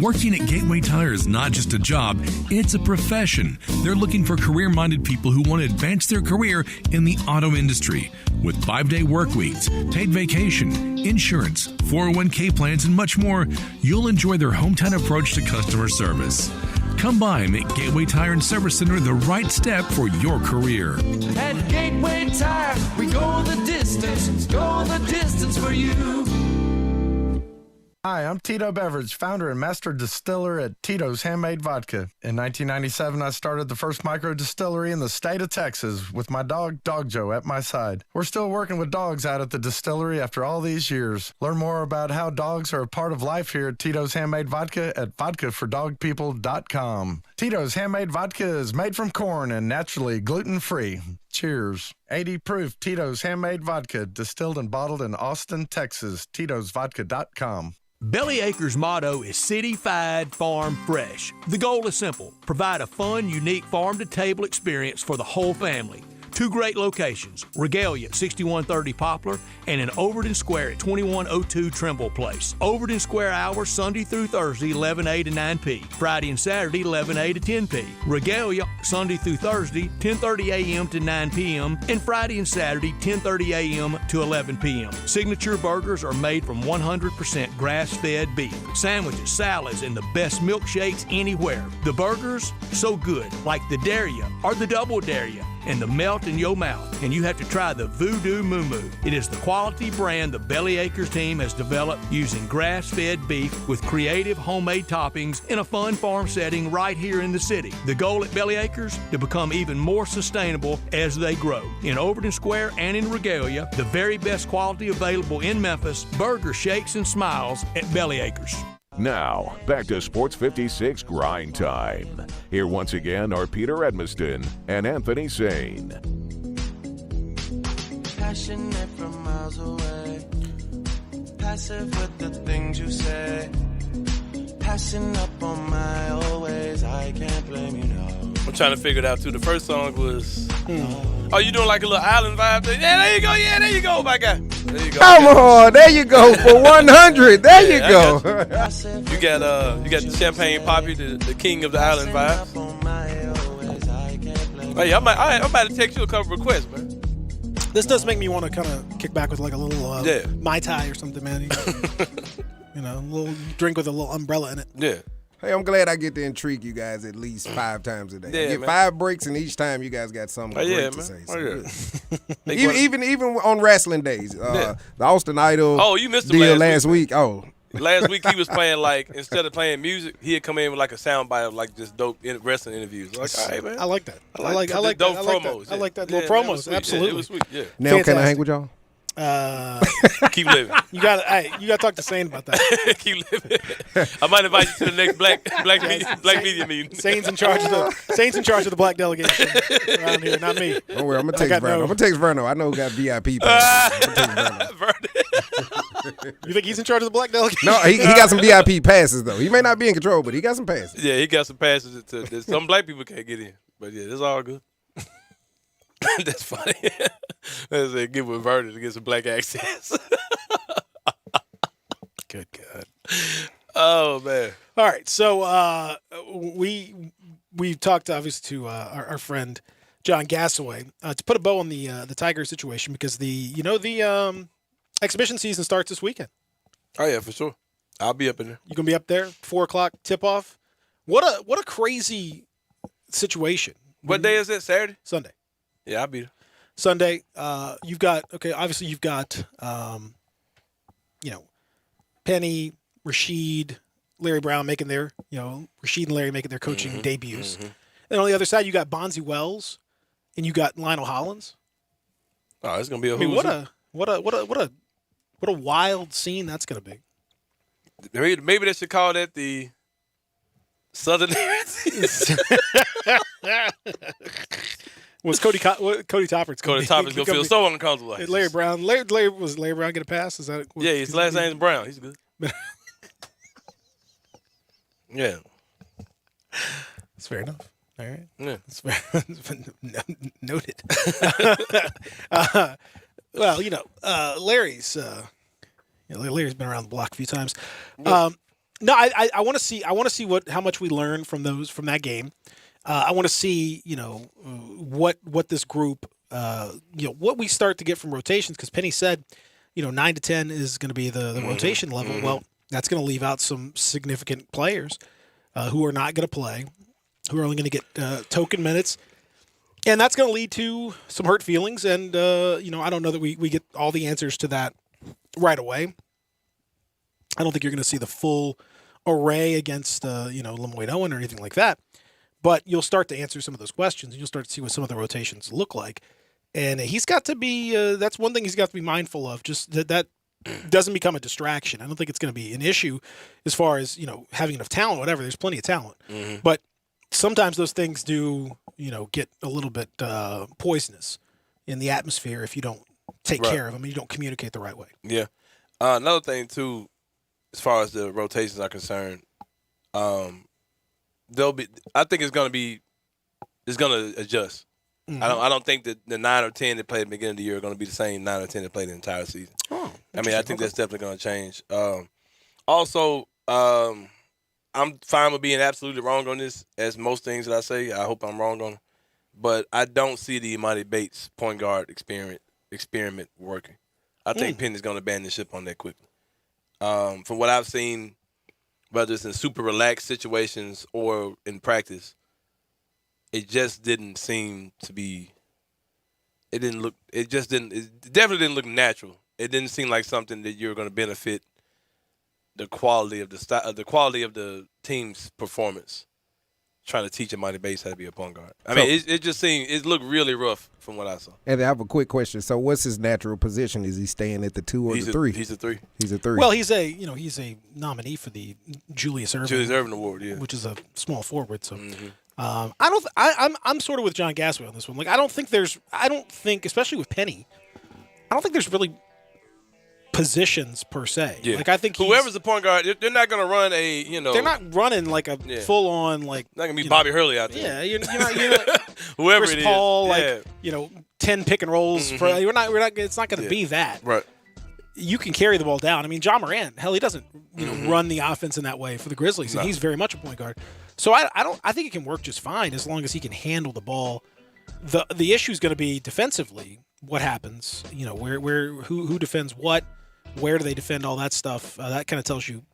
Working at Gateway Tire is not just a job, it's a profession. They're looking for career-minded people who want to advance their career in the auto industry. With 5-day work weeks, paid vacation, insurance, 401k plans, and much more, you'll enjoy their hometown approach to customer service. Come by and make Gateway Tire and Service Center the right step for your career. At Gateway Tire, we go the distance for you. Hi, I'm Tito Beverage, founder and master distiller at Tito's Handmade Vodka. In 1997, I started the first micro distillery in the state of Texas with my dog, Dog Joe, at my side. We're still working with dogs out at the distillery after all these years. Learn more about how dogs are a part of life here at Tito's Handmade Vodka at vodkafordogpeople.com. Tito's Handmade Vodka is made from corn and naturally gluten-free. Cheers. 80 proof Tito's Handmade Vodka, distilled and bottled in Austin, Texas. Tito'sVodka.com. Bellyacres' motto is City-Fied Farm Fresh. The goal is simple: provide a fun, unique farm-to-table experience for the whole family. 2 great locations, Regalia at 6130 Poplar and in Overton Square at 2102 Trimble Place. Overton Square hours Sunday through Thursday 11A to 9P, Friday and Saturday 11A to 10P. Regalia Sunday through Thursday 10:30 a.m. to 9 p.m. and Friday and Saturday 10:30 a.m. to 11 p.m. Signature burgers are made from 100% grass-fed beef. Sandwiches, salads, and the best milkshakes anywhere. The burgers, so good, like the Daria or the Double Daria, and the melt in your mouth. And you have to try the Voodoo Moo Moo. It is the quality brand the Bellyacres team has developed using grass-fed beef with creative homemade toppings in a fun farm setting right here in the city. The goal at Bellyacres, to become even more sustainable as they grow. In Overton Square and in Regalia, the very best quality available in Memphis, burger shakes and smiles at Bellyacres. Now, back to Sports 56 Grind Time. Here once again are Peter Edmiston and Anthony Sane. Passionate from miles away, passive with the things you say, passing up on my always, I can't blame you, no. I'm trying to figure it out too. The first song was, oh, you doing like a little island vibe? Yeah, there you go, my guy. There you go. Come on, there you go for 100. There you go. You got the Champagne Poppy, the king of the island vibe. Hey, I might text you a couple requests, man. This does make me want to kind of kick back with like a little Mai Tai or something, man. You know, a little drink with a little umbrella in it. Yeah. Hey, I'm glad I get to intrigue you guys at least 5 times a day. Yeah, I get man. 5 breaks, and each time you guys got something great to say. So yeah. even on wrestling days, the Austin Idol Oh, you missed him deal last week. Oh, Last week he was playing like instead of playing music, he'd come in with like a soundbite of like just dope wrestling interviews. Like, all right, man. I like that. I like dope that. promos. I like that. Yeah, Little man, it promos. was sweet. Absolutely. Yeah, it was sweet. Yeah. now can I hang with y'all? Keep living. You got to talk to Sane about that. Keep living. I might invite you to the next black media meeting. Sane's in charge of the black delegation around here, not me. Don't worry, I'm gonna text Verno. I'm gonna text Verno. I know who got VIP passes. I'm gonna text Verno. You think he's in charge of the black delegation? No, he got some VIP passes though. He may not be in control, but he got some passes. Yeah, he got some passes that some black people can't get in. But yeah, it's all good. That's funny. Let's say get with Vernon to get some black access. Good God. Oh man. All right, so we talked obviously to our friend John Gassaway to put a bow on the Tiger situation because the exhibition season starts this weekend. Oh yeah, for sure. I'll be up in there. You gonna be up there 4:00 tip off? What a crazy situation. What day is it? Saturday? Sunday. Yeah, I'll be there. Sunday. You've got Penny, Rashid, Larry Brown making their Rashid and Larry making their coaching debuts. Mm-hmm. And on the other side, you got Bonzi Wells, and you got Lionel Hollins. Oh, it's gonna be a. I mean, what a wild scene that's gonna be. Maybe they should call that the Southern. Was Cody Topper's Cody Topper's gonna feel so uncomfortable. Like Larry Brown. Larry Brown get a pass? Is that? Yeah, his last name's Brown. He's good. Yeah, that's fair enough. All right. Yeah, that's fair. Noted. Well, Larry's Larry's been around the block a few times. No, I want to see how much we learn from that game. I want to see what this group what we start to get from rotations because Penny said 9 to 10 is going to be the rotation level. Well, that's going to leave out some significant players who are not going to play, who are only going to get token minutes. And that's going to lead to some hurt feelings. And, I don't know that we get all the answers to that right away. I don't think you're going to see the full array against, Lemoyne Owen or anything like that. But you'll start to answer some of those questions, and you'll start to see what some of the rotations look like. And he's got to be that's one thing he's got to be mindful of, just that doesn't become a distraction. I don't think it's going to be an issue as far as, having enough talent, whatever. There's plenty of talent. Mm-hmm. But sometimes those things do, get a little bit poisonous in the atmosphere if you don't take care of them and you don't communicate the right way. Yeah. Another thing, too, as far as the rotations are concerned, I think it's going to adjust. Mm-hmm. I don't think that the 9 or 10 that played at the beginning of the year are going to be the same 9 or 10 that played the entire season. Oh, I think that's definitely going to change. Also, I'm fine with being absolutely wrong on this, as most things that I say. I hope I'm wrong on it. But I don't see the Imani Bates point guard experiment working. I think Penn is going to abandon the ship on that quickly. From what I've seen, whether it's in super relaxed situations or in practice, it just didn't seem to be. It definitely didn't look natural. It didn't seem like something that you're going to benefit the quality of the team's performance. Trying to teach Imani Bates how to be a point guard. It looked really rough from what I saw. And I have a quick question. So, what's his natural position? Is he staying at the 2 or the 3? He's a 3. He's a 3. Well, he's a nominee for the Julius Erving Award, yeah, which is a small forward. So, I'm sort of with John Gassaway on this one. Like, I don't think, especially with Penny, I don't think there's really positions per se. Yeah. Like, I think whoever's the point guard, they're not going to run they're not running like a full on like. Not going to be Bobby Hurley out there. Yeah, you're not whoever Chris it is. Paul, 10 pick and rolls. Mm-hmm. For we're not. It's not going to be that. Right. You can carry the ball down. I mean, John Morant, hell, he doesn't run the offense in that way for the Grizzlies, and he's very much a point guard. So I think it can work just fine as long as he can handle the ball. The issue is going to be defensively. What happens? Who defends what? Where do they defend all that stuff? That kind of tells you.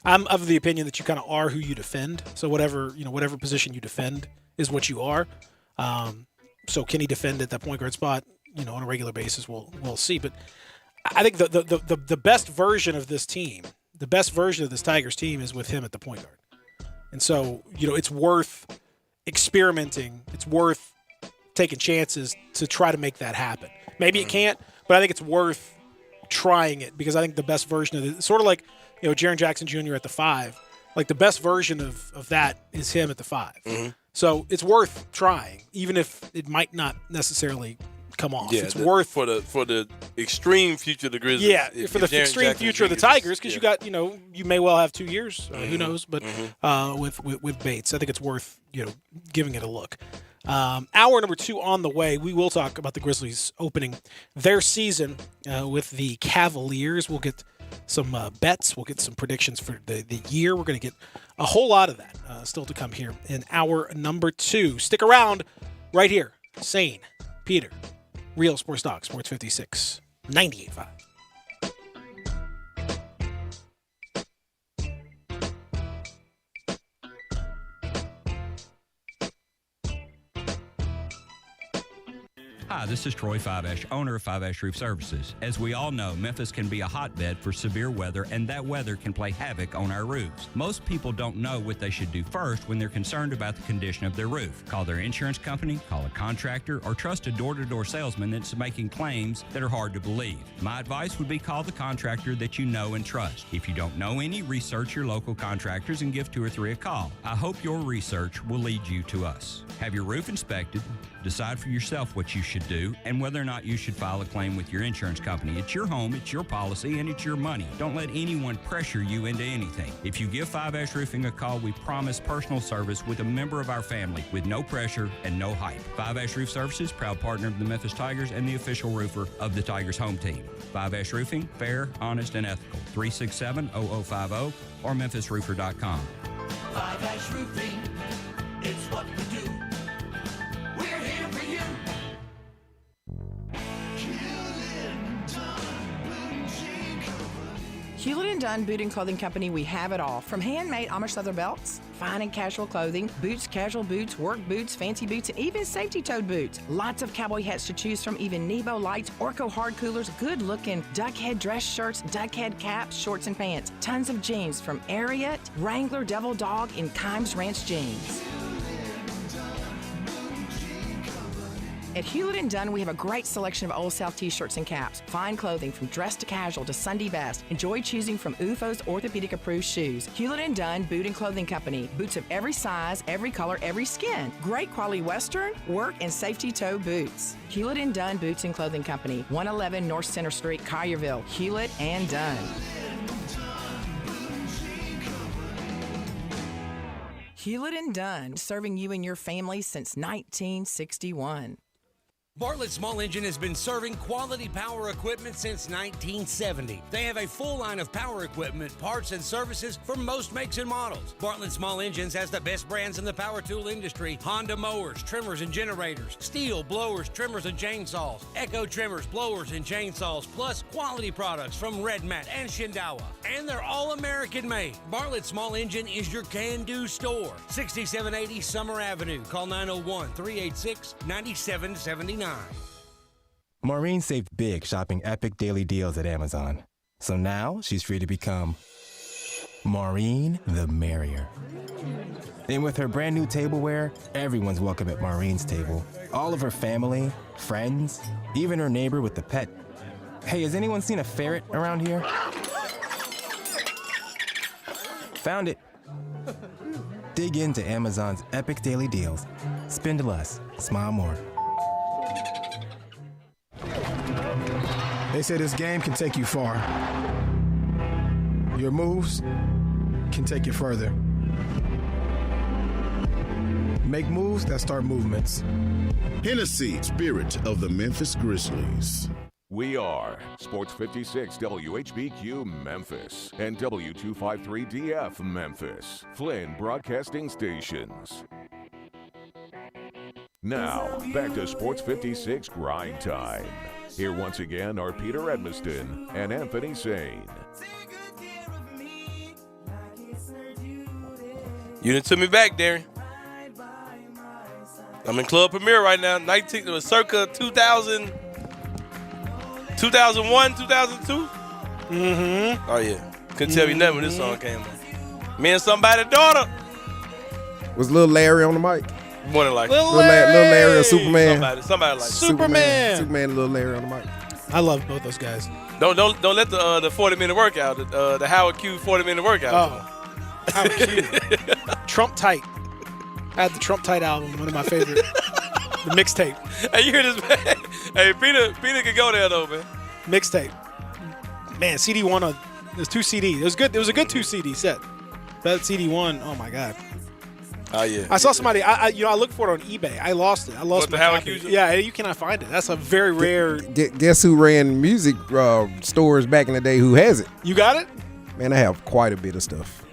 I'm of the opinion that you kind of are who you defend. So whatever position you defend is what you are. So can he defend at that point guard spot? On a regular basis, we'll see. But I think the best version of this team, the best version of this Tigers team, is with him at the point guard. And so it's worth experimenting. It's worth taking chances to try to make that happen. Maybe it can't, but I think it's worth trying it because I think the best version of it, sort of like Jaren Jackson Jr. at the 5, like the best version of that is him at the 5. Mm-hmm. So it's worth trying, even if it might not necessarily come off. Yeah, it's worth for the extreme future of the Grizzlies. Yeah, for the extreme future of the Tigers, because you got you may well have 2 years, who knows? But with Bates, I think it's worth giving it a look. Hour number 2 on the way. We will talk about the Grizzlies opening their season with the Cavaliers. We'll get some bets. We'll get some predictions for the year. We're going to get a whole lot of that still to come here in hour number 2. Stick around right here. Sane, Peter, Real Sports Talk, Sports 56, 98.5. Hi, this is Troy Fiveash, owner of Fiveash Roof Services. As we all know, Memphis can be a hotbed for severe weather, and that weather can play havoc on our roofs. Most people don't know what they should do first when they're concerned about the condition of their roof. Call their insurance company, call a contractor, or trust a door-to-door salesman that's making claims that are hard to believe. My advice would be call the contractor that you know and trust. If you don't know any, research your local contractors and give 2 or 3 a call. I hope your research will lead you to us. Have your roof inspected, decide for yourself what you should do and whether or not you should file a claim with your insurance company. It's your home, it's your policy, and it's your money. Don't let anyone pressure you into anything. If you give Fiveash Roofing a call, we promise personal service with a member of our family with no pressure and no hype. Fiveash Roof Services, proud partner of the Memphis Tigers and the official roofer of the Tigers home team. Fiveash Roofing, fair, honest, and ethical. 367-0050 or memphisroofer.com. Fiveash Roofing, it's what we do. We're here for you. Hewlett & Dunn Boot and Clothing Company, we have it all. From handmade Amish leather belts, fine and casual clothing, boots, casual boots, work boots, fancy boots, and even safety-toed boots. Lots of cowboy hats to choose from, even Nebo lights, Orco hard coolers, good-looking duck head dress shirts, duck head caps, shorts, and pants. Tons of jeans from Ariat, Wrangler, Devil Dog, and Kimes Ranch jeans. At Hewlett & Dunn, we have a great selection of Old South t-shirts and caps, fine clothing from dress to casual to Sunday best. Enjoy choosing from UFO's orthopedic-approved shoes. Hewlett & Dunn Boot and Clothing Company. Boots of every size, every color, every skin. Great quality Western, work, and safety toe boots. Hewlett & Dunn Boots and Clothing Company. 111 North Center Street, Collierville. Hewlett & Dunn. Hewlett & Dunn, serving you and your family since 1961. Bartlett Small Engine has been serving quality power equipment since 1970. They have a full line of power equipment, parts, and services for most makes and models. Bartlett Small Engines has the best brands in the power tool industry: Honda mowers, trimmers, and generators, Steel blowers, trimmers, and chainsaws, Echo trimmers, blowers, and chainsaws, plus quality products from Red Mat and Shindawa. And they're all American made. Bartlett Small Engine is your can-do store. 6780 Summer Avenue. Call 901-386-9779. Maureen saved big shopping epic daily deals at Amazon. So now she's free to become Maureen the Merrier. And with her brand new tableware, everyone's welcome at Maureen's table. All of her family, friends, even her neighbor with the pet. Hey, has anyone seen a ferret around here? Found it. Dig into Amazon's epic daily deals. Spend less, smile more. They say this game can take you far. Your moves can take you further. Make moves that start movements. Hennessy, spirit of the Memphis Grizzlies. We are Sports 56 WHBQ Memphis and W253DF Memphis, Flynn Broadcasting Stations. Now, back to Sports 56 Grind Time. Here once again are Peter Edmiston and Anthony Sane. You done took me back, Darren. I'm in Club Premier right now. Circa 2000, 2001, 2002. Mm-hmm. Oh yeah, couldn't tell you nothing when this song came on. Me and somebody's daughter. Was Lil Larry on the mic? More than likely. Lil Larry or Superman? Somebody like Superman. Superman and Lil Larry on the mic. I love both those guys. Don't let the 40-minute workout, the Howard Q 40-minute workout. Oh, Howard Q. Trump Tight. I had the Trump Tight album, one of my favorite. The mixtape. Hey, you hear this, man? Hey, Peter could go there though, man. Mixtape. Man, CD one. There's 2 CDs. It was good. It was a good 2 CD set. That CD one. Oh my God. Oh yeah. I saw somebody. I looked for it on eBay. I lost it. I lost the my Howard copy. Q? Yeah, you cannot find it. That's a very rare. Guess who ran music stores back in the day? Who has it? You got it? Man, I have quite a bit of stuff.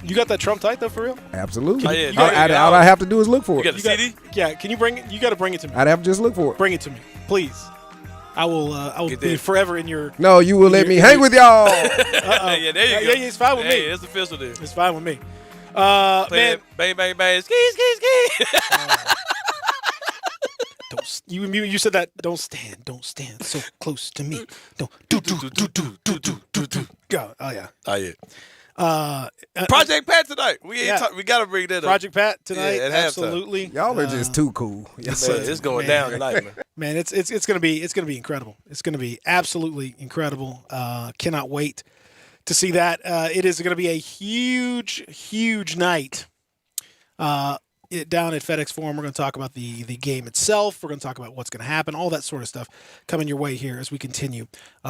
You got that Trump Tight though, for real? Absolutely. Oh, yeah. All I have to do is look for it. You got the CD? Yeah. Can you bring it? You got to bring it to me. I'd have to just look for it. Bring it to me, please. I will. I will be forever in your. No, you will let me hang with y'all. Yeah, there you go. Yeah, it's fine with me. It's official there. It's fine with me. Man, bang, bang, bang, ski, ski, ski. You said that. Don't stand so close to me. Don't do. Go. Oh yeah. Oh yeah. Project Pat tonight. We got to bring that up. Project Pat tonight. Yeah, at halftime. Absolutely. Y'all are just too cool. Yes, man, it's going down tonight, man. Man, it's gonna be incredible. It's gonna be absolutely incredible. Cannot wait to see that. It is going to be a huge night down at FedEx Forum. We're going to talk about the game itself. We're going to talk about what's going to happen, all that sort of stuff coming your way here as we continue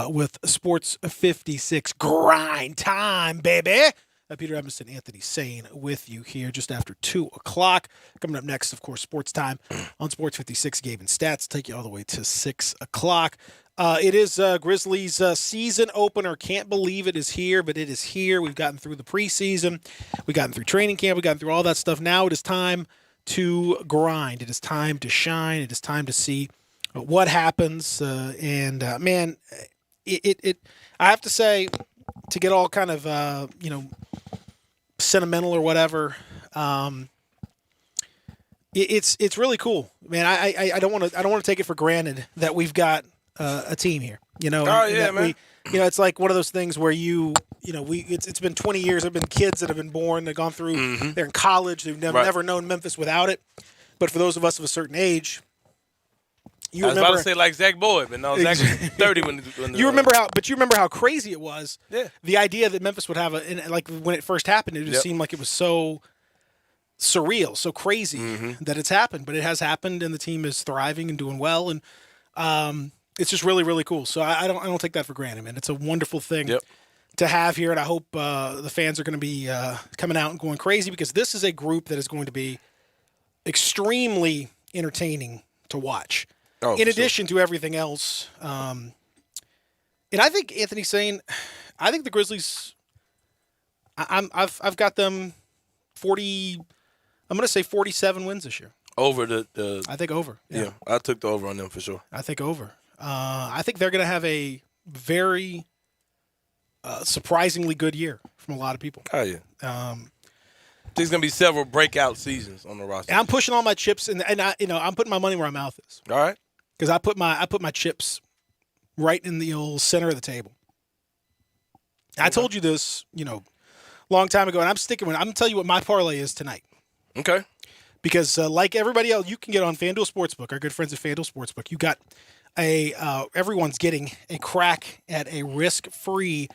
with Sports 56 grind time, baby. Peter Evanston, Anthony Sane with you here just after 2 o'clock. Coming up next, of course, Sports Time on Sports 56. Gabe and Stats take you all the way to 6 o'clock. It is Grizzlies' season opener. Can't believe it is here, but it is here. We've gotten through the preseason. We've gotten through training camp. We've gotten through all that stuff. Now it is time to grind. It is time to shine. It is time to see what happens. Man, I have to say, to get all kind of, sentimental or whatever, it's really cool, man. I don't want to take it for granted that we've got a team here, man. It's like one of those things where it's been 20 years. There've been kids that have been born, they've gone through, they're in college, they've never known Memphis without it. But for those of us of a certain age, I was about to say like Zach Boyd, but no, Zach was 30 when you remember how crazy it was. Yeah. The idea that Memphis would have like when it first happened, it just seemed like it was so surreal, so crazy that it's happened. But it has happened, and the team is thriving and doing well, and it's just really, really cool. So I don't take that for granted, man. It's a wonderful thing to have here, and I hope the fans are going to be coming out and going crazy, because this is a group that is going to be extremely entertaining to watch. In addition to everything else, and I think Anthony's saying, I think the Grizzlies, I've got them 40. I'm going to say 47 wins this year. Over the I think over. Yeah, I took the over on them for sure. I think over. I think they're going to have a very surprisingly good year from a lot of people. Oh yeah. There's gonna be several breakout seasons on the roster. And I'm pushing all my chips, and I'm putting my money where my mouth is. All right. Because I put my chips right in the old center of the table. I told you this, long time ago, and I'm sticking with it. I'm gonna tell you what my parlay is tonight. Okay. Because like everybody else, you can get on FanDuel Sportsbook. Our good friends at FanDuel Sportsbook. You got everyone's getting a crack at a risk-free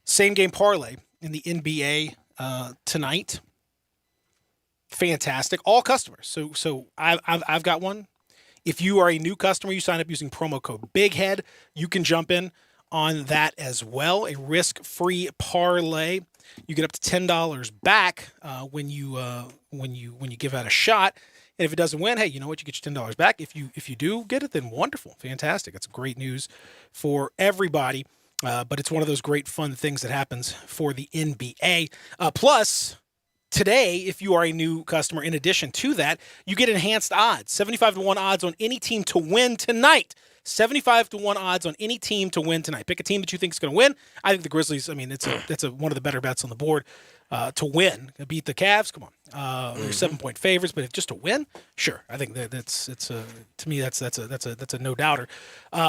same-game parlay in the NBA tonight. Fantastic. All customers. So I've got one. If you are a new customer, you sign up using promo code BIGHEAD. You can jump in on that as well. A risk-free parlay. You get up to $10 back when you give that a shot. And if it doesn't win, hey, you know what? You get your $10 back. If you do get it, then wonderful, fantastic. That's great news for everybody. But it's one of those great fun things that happens for the NBA. Plus, today, if you are a new customer, in addition to that, you get enhanced odds. 75-1 odds on any team to win tonight. 75-1 odds on any team to win tonight. Pick a team that you think is going to win. I think the Grizzlies, it's one of the better bets on the board to win. Beat the Cavs. Come on. They're 7-point favorites, but if just to win, sure. I think that's to me that's a no doubter.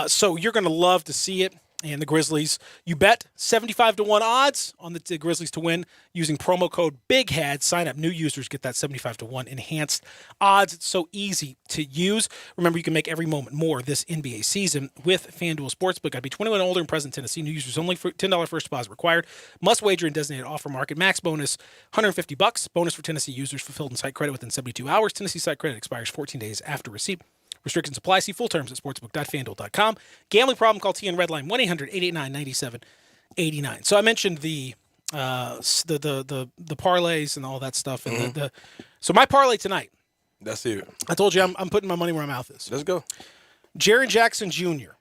So you're going to love to see it. And the Grizzlies, you bet 75-1 odds on the Grizzlies to win using promo code BIGHEAD. Sign up. New users get that 75-1 enhanced odds. It's so easy to use. Remember, you can make every moment more this NBA season with FanDuel Sportsbook. Got to be 21 and older in present Tennessee. New users only. For $10 first deposit required. Must wager in designated offer market. Max bonus $150. Bonus for Tennessee users fulfilled in site credit within 72 hours. Tennessee site credit expires 14 days after receipt. Restrictions apply. See full terms at sportsbook.fanduel.com. Gambling problem? Call TN Redline 1-800-889-9789. So I mentioned the parlays and all that stuff. And so my parlay tonight. That's it. I told you I'm putting my money where my mouth is. Let's go. Jaren Jackson Jr.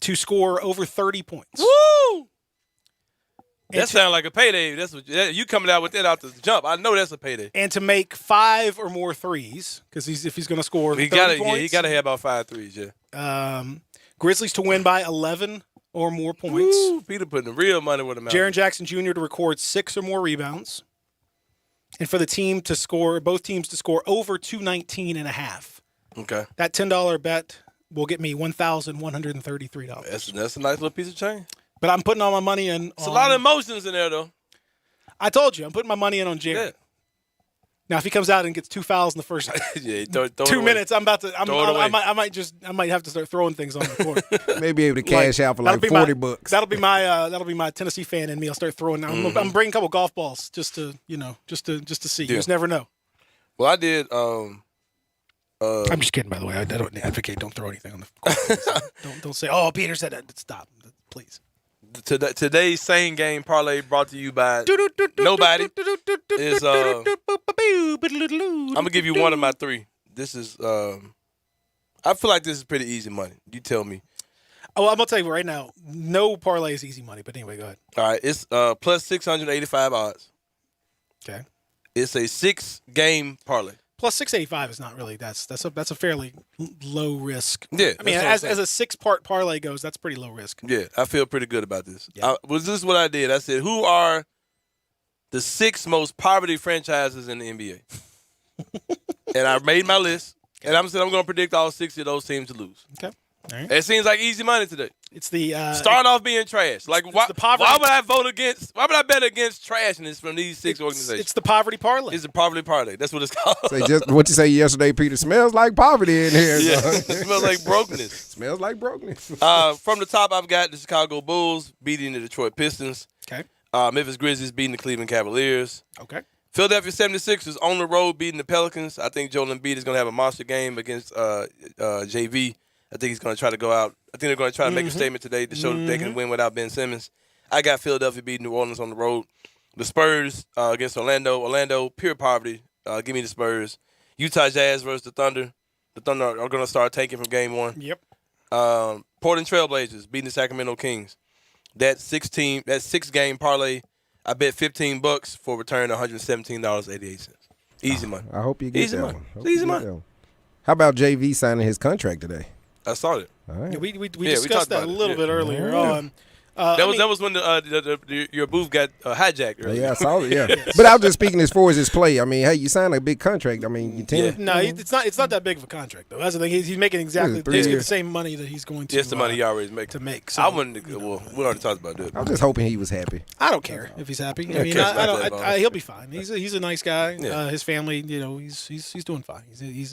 to score over 30 points. Woo! That sounds like a payday. That's what you coming out with that out the jump. I know that's a payday. And to make 5 or more threes, because if he's going to score 30 points. Yeah, he got to have about 5 threes, yeah. Grizzlies to win by 11 or more points. Woo, Peter putting the real money with him out. Jaren Jackson Jr. to record 6 or more rebounds. And for the team to score, both teams to score over 219.5. Okay. That $10 bet will get me $1,133. That's a nice little piece of change. But I'm putting all my money in. It's a lot of emotions in there, though. I told you, I'm putting my money in on Jaren. Yeah. Now, if he comes out and gets 2 fouls in the first 2 minutes, I might have to start throwing things on the court. Maybe able to cash out for like $40. That'll be my Tennessee fan in me. I'll start throwing. I'm bringing a couple golf balls just to see. Yeah. You just never know. Well, I did. I'm just kidding, by the way. I don't advocate. Don't throw anything on the court. don't say, "Oh, Peter said that." Stop, please. Today's same game parlay brought to you by nobody. Is I'm gonna give you one of my 3. This is I feel like this is pretty easy money. You tell me. Oh, I'm gonna tell you right now. No parlay is easy money. But anyway, go ahead. All right, it's plus 685 odds. Okay. It's a 6-game parlay. Plus 685 is not really that's a fairly low risk. Yeah, I mean, as a 6-part parlay goes, that's pretty low risk. Yeah, I feel pretty good about this. Yeah. This is what I did. I said, who are the 6 most poverty franchises in the NBA? And I made my list, and I'm going to predict all 6 of those teams to lose. Okay. All right. It seems like easy money today. It's the start off being trash. Like why would I vote against? Why would I bet against trashness from these 6 organizations? It's the poverty parlay. It's the poverty parlay. That's what it's called. So just what you say yesterday, Peter, smells like poverty in here. Yeah, it smells like brokenness. Smells like brokenness. From the top, I've got the Chicago Bulls beating the Detroit Pistons. Okay. Memphis Grizzlies beating the Cleveland Cavaliers. Okay. Philadelphia 76ers on the road beating the Pelicans. I think Joel Embiid is going to have a monster game against JV. I think he's going to try to go out. I think they're going to try to make a statement today to show that they can win without Ben Simmons. I got Philadelphia beating New Orleans on the road. The Spurs against Orlando. Orlando, pure poverty. Give me the Spurs. Utah Jazz versus the Thunder. The Thunder are going to start tanking from game 1. Yep. Portland Trailblazers beating the Sacramento Kings. That 6-game parlay, I bet $15 for a return of $117.88. Easy money. I hope you get easy that money. one. Easy money. How about JV signing his contract today? I saw it. All right. Yeah, we discussed that a little bit earlier on. That was when your booth got hijacked earlier. Yeah, I saw it. Yeah, but I was just speaking as far as his play. I mean, hey, you signed a big contract. I mean, you tend. No, it's not that big of a contract though. That's the thing. He's making exactly basically the same money that he's going to. It's the money he already makes. To make. So, I wouldn't. Well, we already talked about that. I was just hoping he was happy. I don't care if he's happy. I mean, he'll be fine. He's a nice guy. Yeah. His family, he's doing fine. He's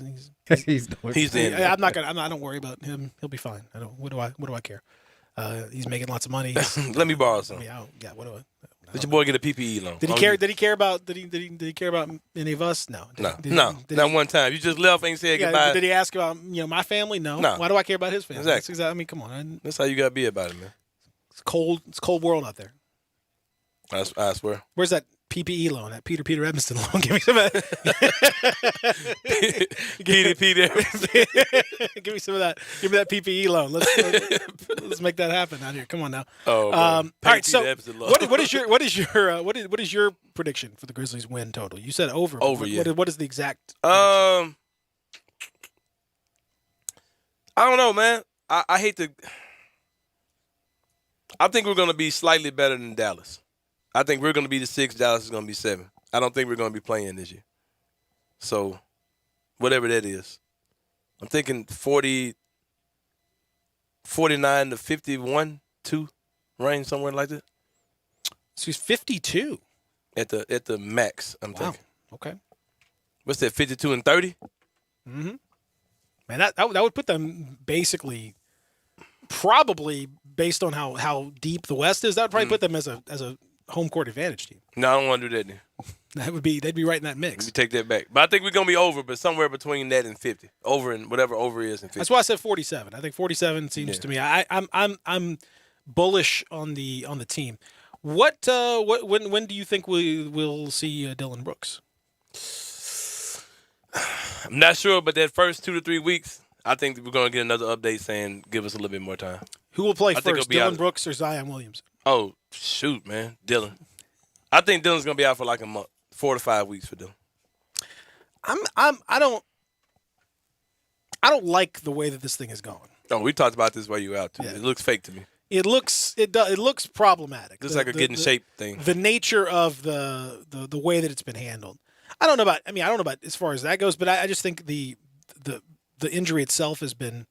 doing. I'm not gonna. I don't worry about him. He'll be fine. I don't. What do I care? He's making lots of money. Let me borrow some. What do I? Did your boy get a PPE loan? Did he care? Did he care about? Did he care about any of us? No. Not one time. You just left and said goodbye. Did he ask about my family? No. Why do I care about his family? Exactly. I mean, come on. That's how you gotta be about it, man. It's cold. It's a cold world out there. I swear. Where's that PPE loan? That Peter Evanston loan? Give me some of that. Peter Evanston. Give me some of that. Give me that PPE loan. Let's make that happen out here. Come on now. All right. So, what is your prediction for the Grizzlies win total? You said over. Over. Yeah. What is the exact? I don't know, man. I hate to. I think we're going to be slightly better than Dallas. I think we're going to be the 6. Dallas is going to be 7. I don't think we're going to be playing this year. So whatever that is. I'm thinking 49 to 51, 2 range, somewhere like that. So he's 52. At the max, I'm thinking. Okay. What's that, 52 and 30? Mm-hmm. Man, that would put them basically, probably based on how deep the West is, that would probably put them as a home court advantage team. No, I don't want to do that then. They'd be right in that mix. Let me take that back. But I think we're gonna be over, but somewhere between that and 50. Over and whatever over is and 50. That's why I said 47. I think 47 seems to me. I'm bullish on the team. When do you think we'll see Dylan Brooks? I'm not sure, but that first 2 to 3 weeks, I think we're gonna get another update saying give us a little bit more time. Who will play I think first, it'll be Dylan out. Brooks or Zion Williamson? Oh shoot, man, Dylan. I think Dylan's gonna be out for like a month, 4 to 5 weeks for Dylan. I don't like the way that this thing is going. Oh, we talked about this while you were out too. Yeah. It looks fake to me. It looks problematic. It's like a get in shape thing. The nature of the way that it's been handled. I don't know about as far as that goes, but I just think the injury itself has been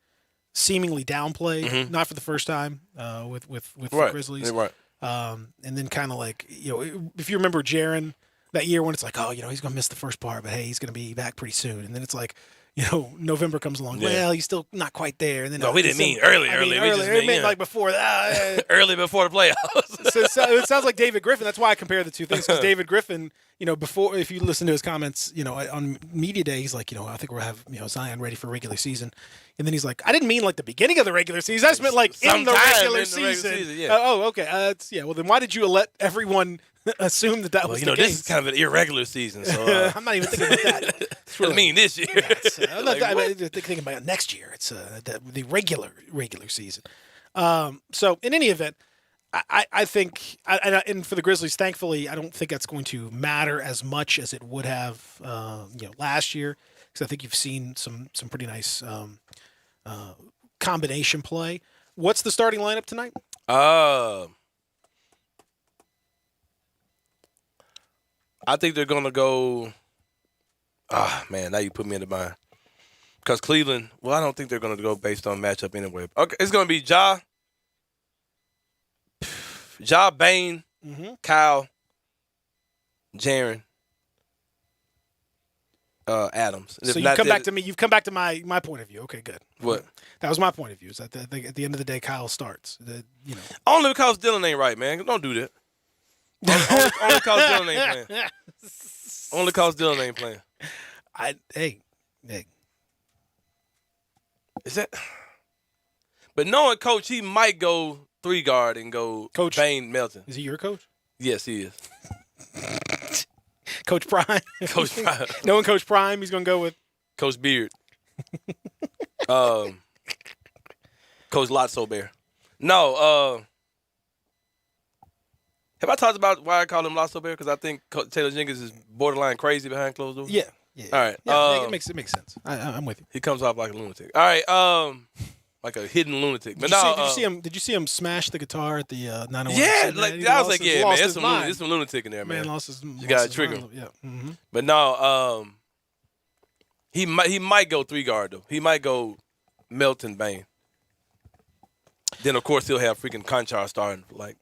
seemingly downplayed, not for the first time with the Grizzlies. Right. And then kind of like, if you remember Jaren that year when it's like, oh, he's going to miss the first part, but hey, he's going to be back pretty soon. And then it's like, November comes along. Yeah. Well, he's still not quite there. And then no, we didn't mean early. We just meant like before that. Early before the playoffs. So it sounds like David Griffin. That's why I compare the two things. Because David Griffin, before, if you listen to his comments, on media day, he's like, I think we'll have Zion ready for regular season. And then he's like, I didn't mean like the beginning of the regular season. I just meant like in the regular season. Yeah. Okay. Well, then why did you let everyone assume that was the case? This is kind of an irregular season. So I'm not even thinking about that. I mean this year. I'm not thinking about next year. It's the regular season. So in any event, I think, and for the Grizzlies, thankfully, I don't think that's going to matter as much as it would have, last year, because I think you've seen some pretty nice combination play. What's the starting lineup tonight? I think they're gonna go. Man, now you put me in the bind. Because Cleveland, I don't think they're gonna go based on matchup anyway. Okay, it's gonna be Ja, Bane, Kyle, Jaren, Adams. So you've come back to me. You've come back to my point of view. Okay, good. What? That was my point of view. Is that at the end of the day, Kyle starts. Only because Dylan ain't right, man. Don't do that. Only because Dylan ain't playing. Only because Dylan ain't playing. Hey. Is that? But knowing Coach, he might go 3 guard and go Coach Bane Melton. Is he your coach? Yes, he is. Coach Prime. Coach Prime. Knowing Coach Prime, he's going to go with Coach Beard. Coach Lotso Bear. No. Have I talked about why I call him Lotso Bear? Because I think Taylor Jenkins is borderline crazy behind closed doors. Yeah. All right. Yeah, it makes sense. I'm with you. He comes off like a lunatic. All right. Like a hidden lunatic. But did you see him smash the guitar at the 901? Yeah, I was like, yeah, man, there's some lunatic in there, man. Lost his. You got to trigger him. Yeah. Mm-hmm. But no, he might go 3 guard though. He might go Melton Bane. Then of course he'll have freaking Conchar starting like.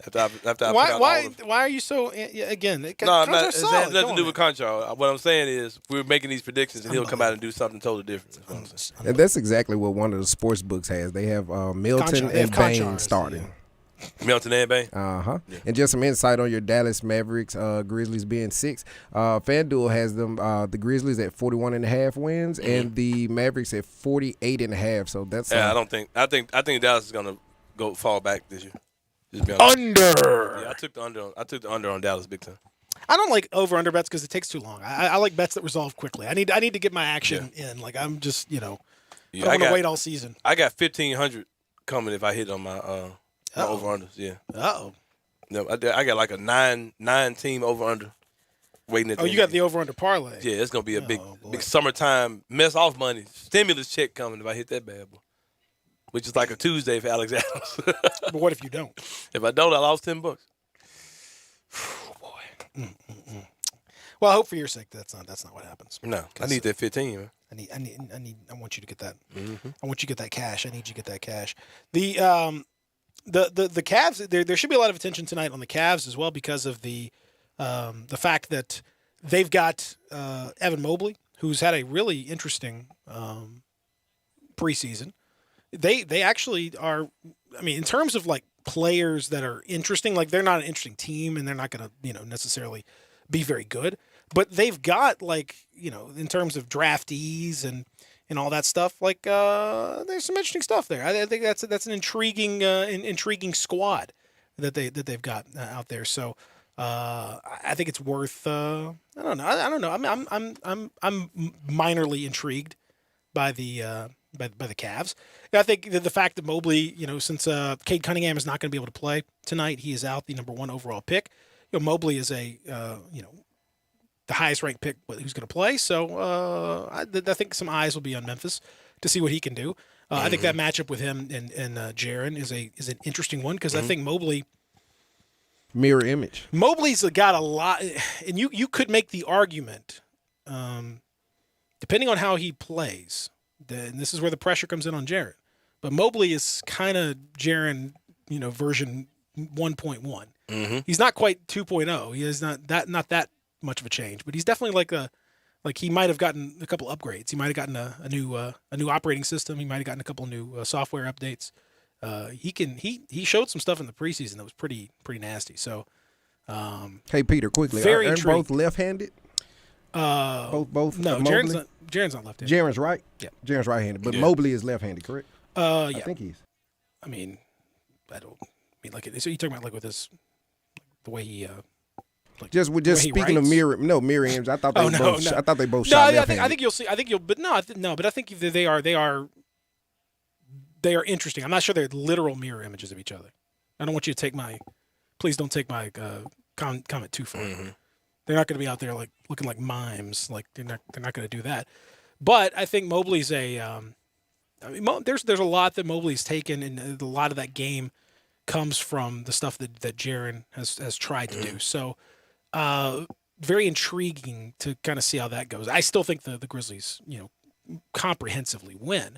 After why are you so again? No, it has nothing to do with Conchar. What I'm saying is we're making these predictions and he'll come out and do something totally different. And that's exactly what one of the sports books has. They have Milton and Bane starting. Melton and Bane. Yeah. And just some insight on your Dallas Mavericks, Grizzlies being 6. FanDuel has them the Grizzlies at 41.5 wins and the Mavericks at 48.5. So that's I think Dallas is gonna fall back this year. Under. Yeah, I took the under on Dallas big time. I don't like over-under bets because it takes too long. I like bets that resolve quickly. I need to get my action in. Like I'm just I don't want to wait all season. I got 1,500 coming if I hit on my over-unders. Yeah. No, I got like a nine team over-under waiting at. You got the over-under parlay. Yeah, it's gonna be a big summertime mess off money stimulus check coming if I hit that bad boy. Which is like a Tuesday for Alex Adams. But what if you don't? If I don't, I lost $10. Oh boy. Well, I hope for your sake that's not what happens. No, I need that 15, man. I want you to get that. Mm-hmm. I want you to get that cash. I need you to get that cash. The Cavs. There should be a lot of attention tonight on the Cavs as well because of the fact that they've got Evan Mobley, who's had a really interesting preseason. They actually are. I mean, in terms of like players that are interesting, like they're not an interesting team, and they're not going to necessarily be very good. But they've got like in terms of draftees and all that stuff. Like there's some interesting stuff there. I think that's an intriguing squad that they've got out there. So I think it's worth. I don't know. I'm minorly intrigued by the Cavs. And I think the fact that Mobley, since Cade Cunningham is not going to be able to play tonight, he is out, the number 1 overall pick. Mobley is a the highest ranked pick who's going to play. So I think some eyes will be on Memphis to see what he can do. I think that matchup with him and Jaren is an interesting one because I think Mobley. Mirror image. Mobley's got a lot, and you could make the argument, depending on how he plays, and this is where the pressure comes in on Jaren. But Mobley is kind of Jaren, version 1.1. Mm-hmm. He's not quite 2.0. He is not that much of a change, but he's definitely like he might have gotten a couple upgrades. He might have gotten a new operating system. He might have gotten a couple new software updates. He showed some stuff in the preseason that was pretty nasty. So, hey Peter, quickly, very are both left-handed? Both. No, Jaren's not left-handed. Jaren's right. Yeah, Jaren's right-handed, but Mobley is left-handed, correct? Yeah, I think he's. I mean, so you talking about like with his the way he. Just speaking of mirror image. I thought they both. I thought they both shot left-handed. I think you'll see. But I think they are interesting. I'm not sure they're literal mirror images of each other. I don't want you to take please don't take my comment too far. Mm-hmm. They're not going to be out there like looking like mimes. Like they're not going to do that. But I think Mobley's there's a lot that Mobley's taken, and a lot of that game comes from the stuff that Jaren has tried to do. So very intriguing to kind of see how that goes. I still think the Grizzlies, comprehensively win.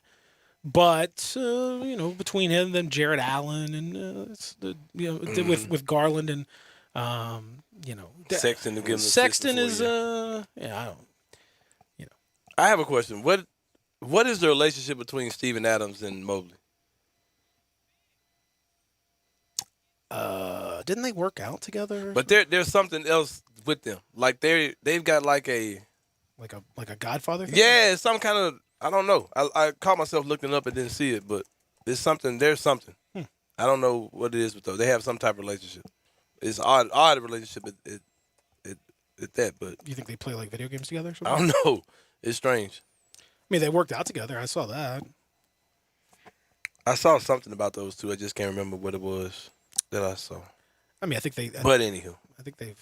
But between him and Jared Allen and with Garland and Sexton to give him Sexton is I don't I have a question. What is the relationship between Steven Adams and Mobley? Didn't they work out together? But there's something else with them. Like they've got like a Godfather thing? Yeah, some kind of I don't know. I caught myself looking up and didn't see it, but there's something. I don't know what it is with those. They have some type of relationship. It's odd relationship at that, but you think they play like video games together? Or something? I don't know. It's strange. I mean, they worked out together. I saw that. I saw something about those two. I just can't remember what it was that I saw. I mean, I think they. But anywho, I think they've.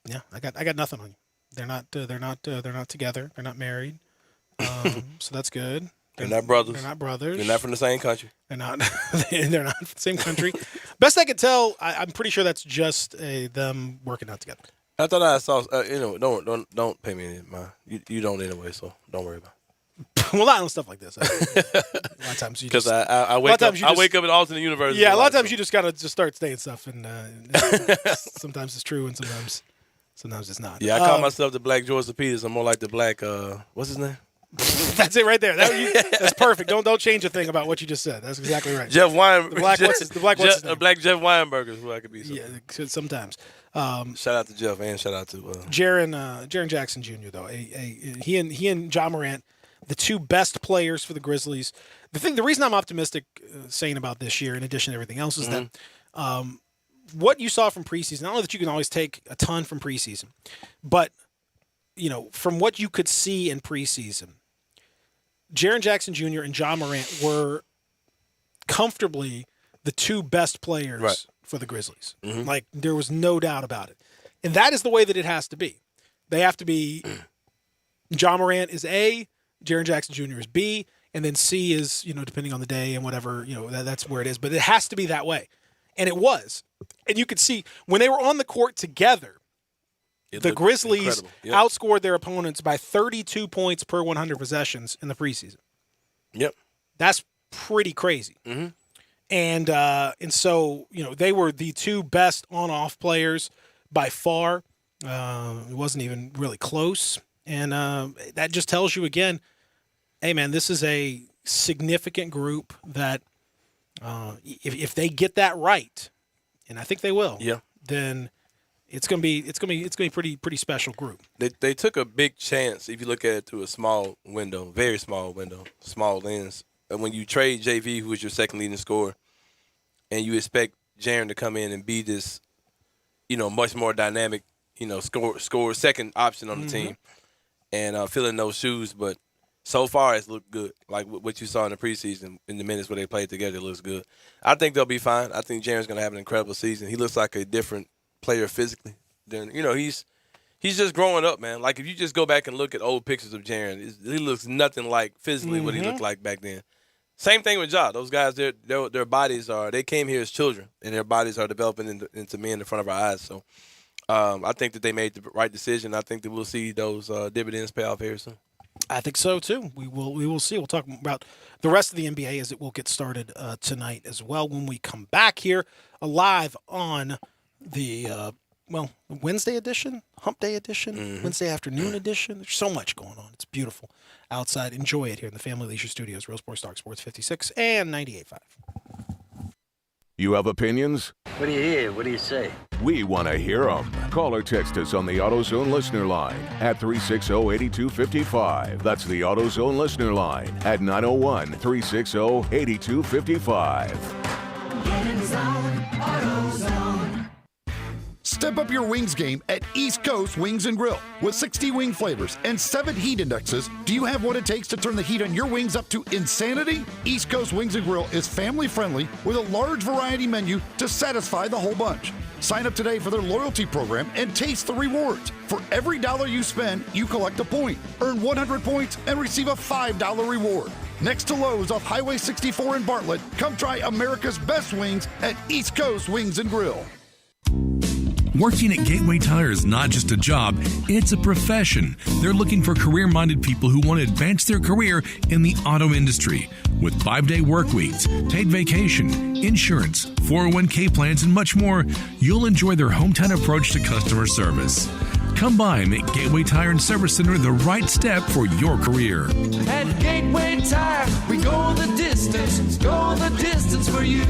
Yeah, I got nothing on you. They're not together. They're not married. So that's good. They're not brothers. They're not brothers. They're not from the same country. They're not. They're not from the same country. Best I could tell, I'm pretty sure that's just them working out together. I thought I saw. Don't pay me any mind. You don't anyway, so don't worry about it. Well, not on stuff like this. A lot of times you because I wake up in alternate universes. Yeah, a lot of times you just gotta just start saying stuff, and sometimes it's true, and sometimes it's not. Yeah, I call myself the Black George Peters. I'm more like the Black. What's his name? That's it right there. That's perfect. Don't change a thing about what you just said. That's exactly right. Jeff Weinberg. The Black Jeff Weinberger is who I could be. Yeah, sometimes. Shout out to Jeff and shout out to Jaren Jackson Jr. though. He and Ja Morant, the two best players for the Grizzlies. The reason I'm optimistic saying about this year, in addition to everything else, is that what you saw from preseason. I don't know that you can always take a ton from preseason, but from what you could see in preseason, Jaren Jackson Jr. and Ja Morant were comfortably the two best players for the Grizzlies. Mm-hmm. Like, there was no doubt about it. And that is the way that it has to be. They have to be Ja Morant is A, Jaren Jackson Jr. is B, and then C is, depending on the day and whatever, that's where it is. But it has to be that way. And it was. And you could see when they were on the court together, the Grizzlies outscored their opponents by 32 points per 100 possessions in the preseason. Yep. That's pretty crazy. Mm-hmm. And so, they were the two best on-off players by far. It wasn't even really close. And that just tells you again, hey, man, this is a significant group that if they get that right, and I think they will, then it's gonna be pretty special group. They took a big chance if you look at it through a small window, very small window, small lens. And when you trade JV, who is your second leading scorer, and you expect Jaren to come in and be this, much more dynamic, score second option on the team, and fill in those shoes. But so far, it's looked good. Like what you saw in the preseason, in the minutes where they played together, it looks good. I think they'll be fine. I think Jaren's going to have an incredible season. He looks like a different player physically. Then he's just growing up, man. Like if you just go back and look at old pictures of Jaren, he looks nothing like physically what he looked like back then. Same thing with Ja. Those guys, their bodies they came here as children, and their bodies are developing into men in front of our eyes. So I think that they made the right decision. I think that we'll see those dividends pay off very soon. I think so too. We will see. We'll talk about the rest of the NBA as it will get started tonight as well when we come back here live on the Wednesday edition, Hump Day edition, Wednesday afternoon edition. There's so much going on. It's beautiful outside. Enjoy it here in the Family Leisure Studios, Real Sports Talk Sports 56 and 98.5. You have opinions? What do you hear? What do you say? We want to hear them. Call or text us on the AutoZone listener line at 360-8255. That's the AutoZone listener line at 901-360-8255. Get in the zone, AutoZone. Step up your wings game at East Coast Wings and Grill. With 60 wing flavors and 7 heat indexes, do you have what it takes to turn the heat on your wings up to insanity? East Coast Wings and Grill is family friendly with a large variety menu to satisfy the whole bunch. Sign up today for their loyalty program and taste the rewards. For every $1 you spend, you collect a point. Earn 100 points and receive a $5 reward. Next to Lowe's off Highway 64 in Bartlett, come try America's best wings at East Coast Wings and Grill. Working at Gateway Tire is not just a job, it's a profession. They're looking for career-minded people who want to advance their career in the auto industry. With 5-day work weeks, paid vacation, insurance, 401k plans, and much more, you'll enjoy their hometown approach to customer service. Come by and make Gateway Tire and Service Center the right step for your career. At Gateway Tire, we go the distance for you.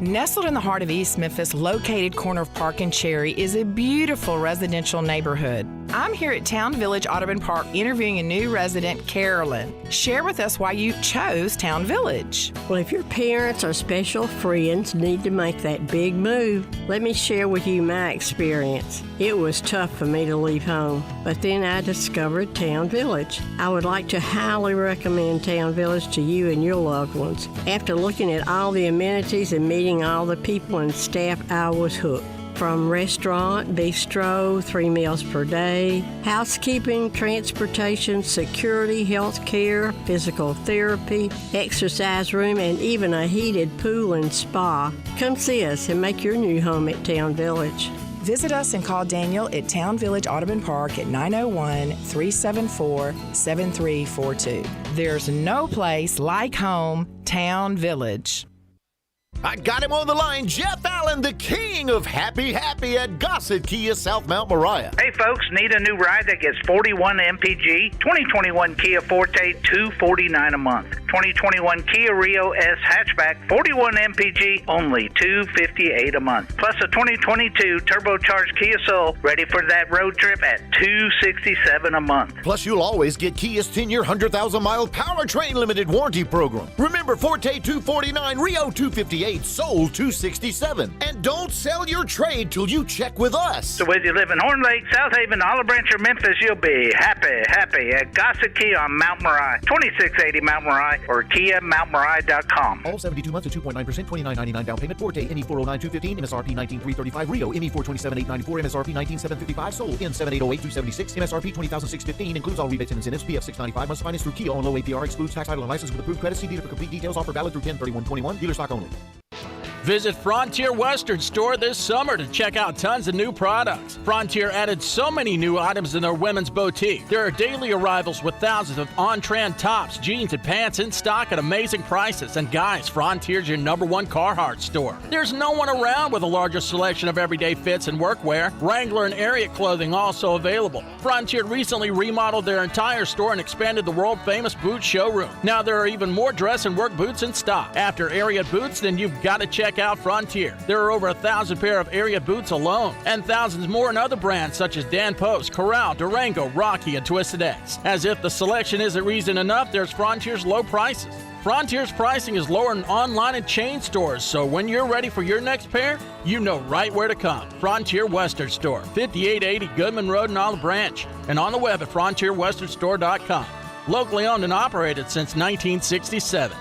Nestled in the heart of East Memphis, located corner of Park and Cherry, is a beautiful residential neighborhood. I'm here at Town Village Audubon Park interviewing a new resident, Carolyn. Share with us why you chose Town Village. Well, if your parents or special friends need to make that big move, let me share with you my experience. It was tough for me to leave home, but then I discovered Town Village. I would like to highly recommend Town Village to you and your loved ones. After looking at all the amenities and meeting all the people and staff, I was hooked. From restaurant, bistro, 3 meals per day, housekeeping, transportation, security, health care, physical therapy, exercise room, and even a heated pool and spa. Come see us and make your new home at Town Village. Visit us and call Daniel at Town Village Audubon Park at 901-374-7342. There's no place like home, Town Village. I got him on the line, Jeff Allen, the king of Happy at Gossett Kia South Mount Moriah. Hey folks, need a new ride that gets 41 MPG? 2021 Kia Forte, $249 a month. 2021 Kia Rio S hatchback, 41 MPG, only $258 a month. Plus a 2022 turbocharged Kia Soul, ready for that road trip at $267 a month. Plus, you'll always get Kia's 10-year, 100,000-mile powertrain limited warranty program. Remember, Forte $249, Rio $258, Soul $267. And don't sell your trade till you check with us. So whether you live in Horn Lake, South Haven, Olive Branch, or Memphis, you'll be happy at Gossett Kia on Mount Moriah, 2680 Mount Moriah, or KiaMountMoriah.com. All 72 months at 2.9%, $29.99 down payment, Forte, any 404 409-215, MSRP 19335. Rio, ME 427894, MSRP 19755. Sold in 7808276, MSRP 20615. Includes all rebates and incentives. PF 695. Must finance through Kia on low APR. Excludes tax, title, and license with approved credit. See dealer for complete details. Offer valid through 10/31/21. Dealer stock only. Visit Frontier Western Store this summer to check out tons of new products. Frontier added so many new items in their women's boutique. There are daily arrivals with thousands of on-trend tops, jeans, and pants in stock at amazing prices. And guys, Frontier's your #1 Carhartt store. There's no one around with a larger selection of everyday fits and workwear. Wrangler and Ariat clothing also available. Frontier recently remodeled their entire store and expanded the world-famous boot showroom. Now there are even more dress and work boots in stock. After Ariat boots, then you've got to check out Frontier. There are over 1,000 pair of Ariat boots alone, and thousands more in other brands such as Dan Post, Corral, Durango, Rocky, and Twisted X. As if the selection isn't reason enough, there's Frontier's low prices. Frontier's pricing is lower than online and chain stores, so when you're ready for your next pair, you know right where to come. Frontier Western Store, 5880 Goodman Road in Olive Branch, and on the web at frontierwesternstore.com. Locally owned and operated since 1967.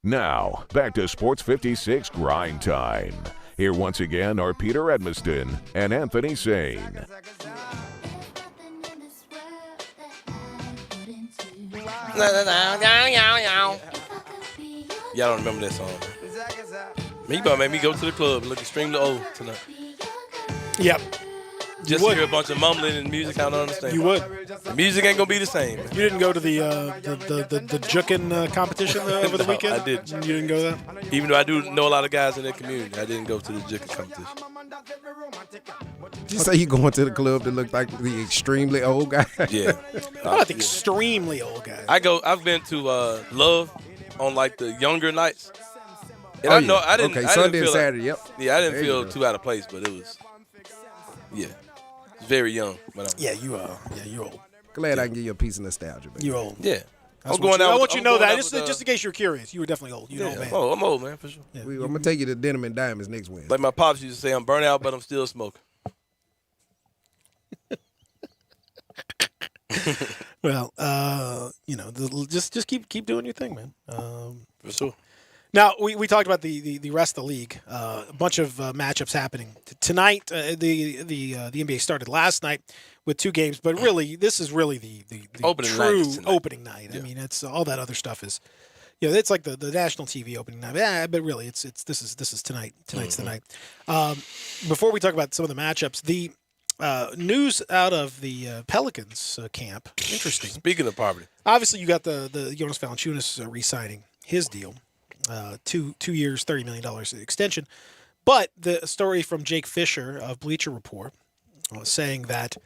Now, back to Sports 56 Grind Time. Here once again are Peter Edmiston and Anthony Sane. Y'all don't remember that song. Man, you about to make me go to the club and look extremely old tonight. Yep. Just to hear a bunch of mumbling and music, I don't understand. You would. The music ain't gonna be the same. You didn't go to the jukin competition over the weekend? I did. You didn't go there? Even though I do know a lot of guys in that community, I didn't go to the jukin competition. Did you say you going to the club to look like the extremely old guy? Yeah. Not the extremely old guy. I've been to Love on like the younger nights. And Oh, I know yeah. I didn't. Okay, I Sunday didn't feel and Saturday, like, yep. Yeah, I didn't There you feel go. too out of place, but it was. Yeah, it's very young. But Yeah, you're old. Glad I can give you a piece of nostalgia, baby. You're old. Yeah. I I'm going out. I want I'm you to know going that, out just, with, just in case you're curious. You were definitely old. You know, man. Oh, I'm old, man, for sure. I'm going to take you to Denim and Diamonds next Wednesday. Like my pops used to say, I'm burnt out, but I'm still smoking. Well, just keep doing your thing, man. For sure. Now we talked about the rest of the league. A bunch of matchups happening tonight. The NBA started last night with 2 games, but really this is really the Opening night true is tonight. opening night. I mean, it's all that other stuff is. It's like the national TV opening night. Yeah, but really, it's this is tonight. Tonight's the night. Before we talk about some of the matchups, the news out of the Pelicans camp. Interesting. Speaking of poverty, obviously you got the Jonas Valanciunas re-signing his deal, 2 years, $30 million extension. But the story from Jake Fisher of Bleacher Report saying that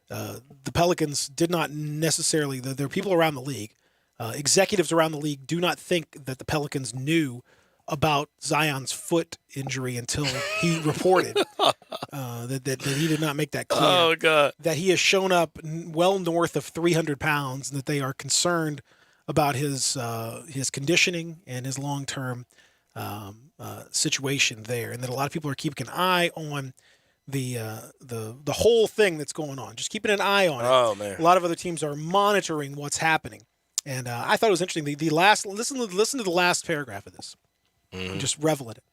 the Pelicans did not necessarily. There are people around the league, executives around the league, do not think that the Pelicans knew about Zion's foot injury until he reported that he did not make that clear. Oh, God. That he has shown up well north of 300 pounds and that they are concerned about his conditioning and his long-term situation there, and that a lot of people are keeping an eye on the whole thing that's going on. Just keeping an eye on it. Oh, man. A lot of other teams are monitoring what's happening. And I thought it was interesting. The last listen to the last paragraph of this. And just revel in it.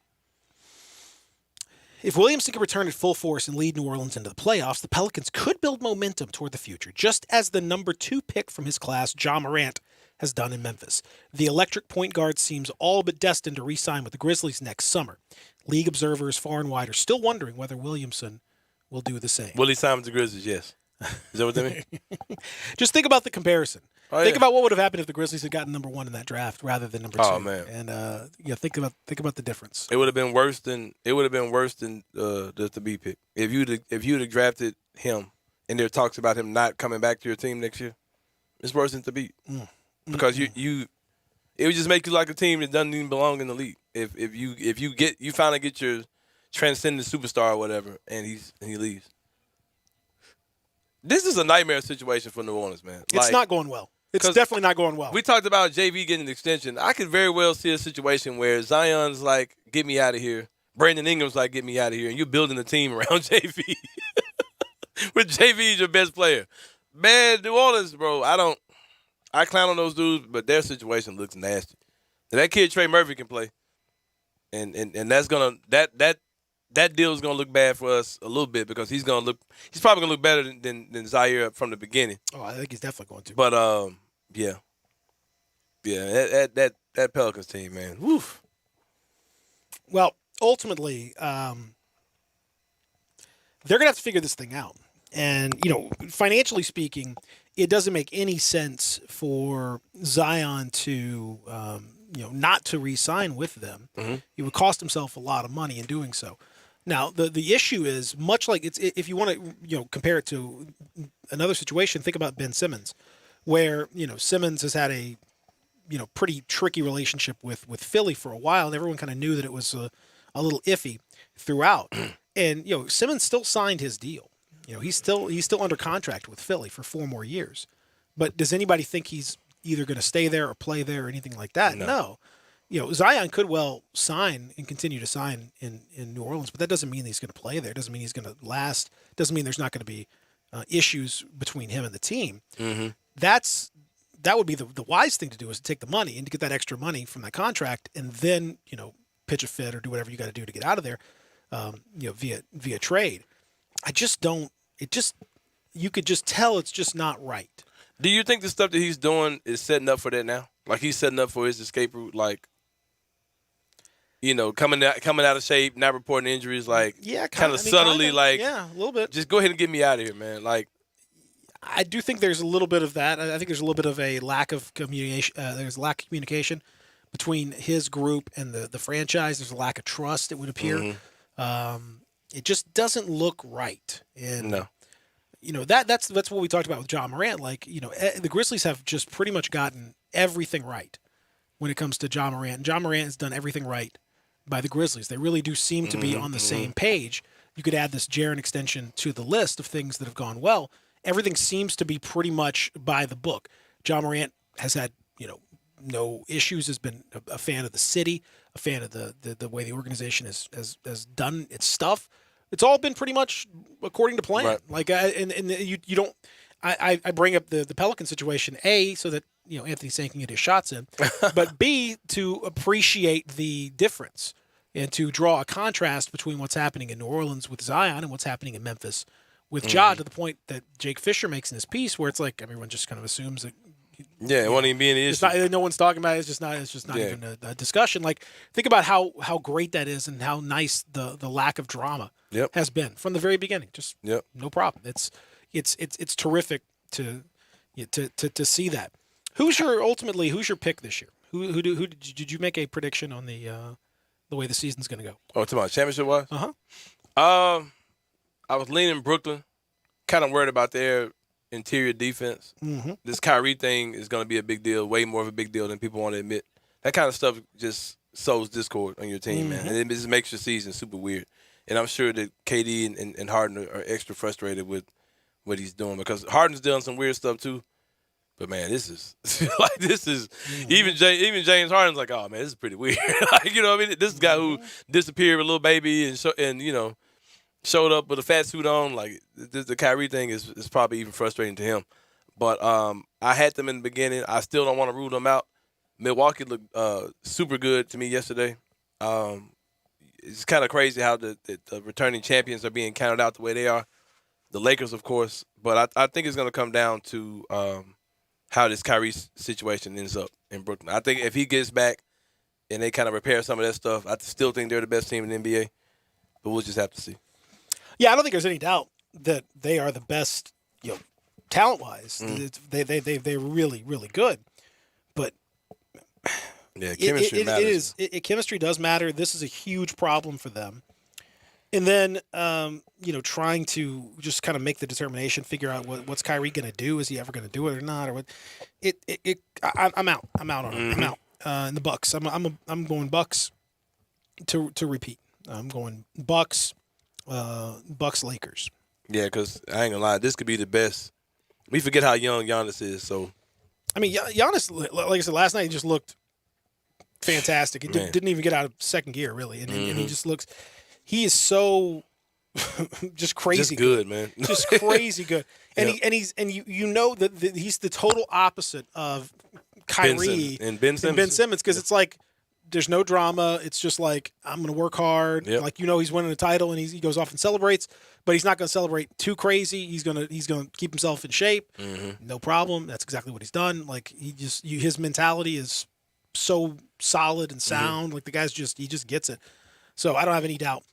If Williamson can return at full force and lead New Orleans into the playoffs, the Pelicans could build momentum toward the future, just as the number 2 pick from his class, Ja Morant, has done in Memphis. The electric point guard seems all but destined to re-sign with the Grizzlies next summer. League observers far and wide are still wondering whether Williamson will do the same. Will he sign with the Grizzlies? Yes. Is that what they mean? Just think about the comparison. Oh, think yeah. about what would have happened if the Grizzlies had gotten number 1 in that draft rather than number 2. Oh, man. And think about the difference. It would have been worse than the B pick. If you'd have drafted him, and there talks about him not coming back to your team next year, it's worse than to beat. Because it would just make you like a team that doesn't even belong in the league. If you finally get your transcendent superstar or whatever, and he leaves. This is a nightmare situation for New Orleans, man. It's not going well. It's definitely not going well. We talked about JV getting an extension. I could very well see a situation where Zion's like, get me out of here. Brandon Ingram's like, get me out of here. And you're building a team around JV. With JV as your best player. Man, New Orleans, bro, I clown on those dudes, but their situation looks nasty. Now, that kid Trey Murphy can play. and that's gonna that deal is gonna look bad for us a little bit because he's probably gonna look better than Zaire from the beginning. Oh, I think he's definitely going to. But that Pelicans team, man, woof. Well, ultimately, they're gonna have to figure this thing out, and financially speaking, it doesn't make any sense for Zion to not to re-sign with them. Mm-hmm. He would cost himself a lot of money in doing so. Now, the issue is much like if you want to compare it to another situation, think about Ben Simmons, where Simmons has had a pretty tricky relationship with Philly for a while, and everyone kind of knew that it was a little iffy throughout. And Simmons still signed his deal. He's still under contract with Philly for 4 more years. But does anybody think he's either going to stay there or play there or anything like that? No. Zion could well sign and continue to sign in New Orleans, but that doesn't mean he's going to play there. It doesn't mean he's going to last. It doesn't mean there's not going to be issues between him and the team. Mm-hmm. That would be the wise thing to do, is to take the money and to get that extra money from that contract, and then pitch a fit or do whatever you got to do to get out of there, via trade. I just don't. You could just tell it's just not right. Do you think the stuff that he's doing is setting up for that now? Like he's setting up for his escape route, like coming out of shape, not reporting injuries, like kind of subtly, like a little bit. Just go ahead and get me out of here, man. Like I do think there's a little bit of that. I think there's a little bit of a lack of communication. There's a lack of communication between his group and the franchise. There's a lack of trust, it would appear. Mm-hmm. It just doesn't look right. And no. That's what we talked about with John Morant. Like, the Grizzlies have just pretty much gotten everything right when it comes to John Morant. And John Morant has done everything right by the Grizzlies. They really do seem to be on the same page. You could add this Jaren extension to the list of things that have gone well. Everything seems to be pretty much by the book. John Morant has had, no issues, has been a fan of the city, a fan of the way the organization has done its stuff. It's all been pretty much according to plan. Right. Like, you don't. I bring up the Pelican situation, A, so that Anthony Sain can get his shots in, but B, to appreciate the difference and to draw a contrast between what's happening in New Orleans with Zion and what's happening in Memphis with Ja, to the point that Jake Fisher makes in his piece, where it's like everyone just kind of assumes that. Yeah, it won't even be an issue. No one's talking about it. It's just not even a discussion. Like, think about how great that is and how nice the lack of drama has been from the very beginning. Just no problem. It's terrific to see that. Who's your pick this year? Who did you make a prediction on the way the season's going to go? Oh, talking about championship wise? I was leaning Brooklyn. Kind of worried about their interior defense. Mm-hmm. This Kyrie thing is going to be a big deal, way more of a big deal than people want to admit. That kind of stuff just sows discord on your team, man. And it just makes your season super weird. And I'm sure that KD and Harden are extra frustrated with what he's doing, because Harden's doing some weird stuff too. But man, this is even James Harden's like, oh man, this is pretty weird. Like, I mean, this is a guy who disappeared with a little baby and showed up with a fat suit on. Like, the Kyrie thing is probably even frustrating to him. But I had them in the beginning. I still don't want to rule them out. Milwaukee looked super good to me yesterday. It's kind of crazy how the returning champions are being counted out the way they are. The Lakers, of course. But I think it's going to come down to how this Kyrie situation ends up in Brooklyn. I think if he gets back and they kind of repair some of that stuff, I still think they're the best team in the NBA. But we'll just have to see. Yeah, I don't think there's any doubt that they are the best, talent-wise. They're really, really good. But yeah, chemistry matters. Chemistry does matter. This is a huge problem for them. And then, trying to just kind of make the determination, figure out what's Kyrie going to do. Is he ever going to do it or not? Or what? I'm out. I'm out on it. I'm out. In the Bucks. I'm going Bucks to repeat. I'm going Bucks. Bucks Lakers. Yeah, because I ain't gonna lie, this could be the best. We forget how young Giannis is. So, I mean, Giannis, like I said last night, he just looked fantastic. He didn't even get out of second gear really, and he just looks. He is so just crazy. Just good, man. Just crazy good. And he's the total opposite of Kyrie and Ben Simmons, because it's like there's no drama. It's just like, I'm going to work hard. Yep. Like, he's winning a title, and he goes off and celebrates, but he's not going to celebrate too crazy. He's going to keep himself in shape. No problem. That's exactly what he's done. Like, his mentality is so solid and sound. Like, the guy's he just gets it. So I don't have any doubt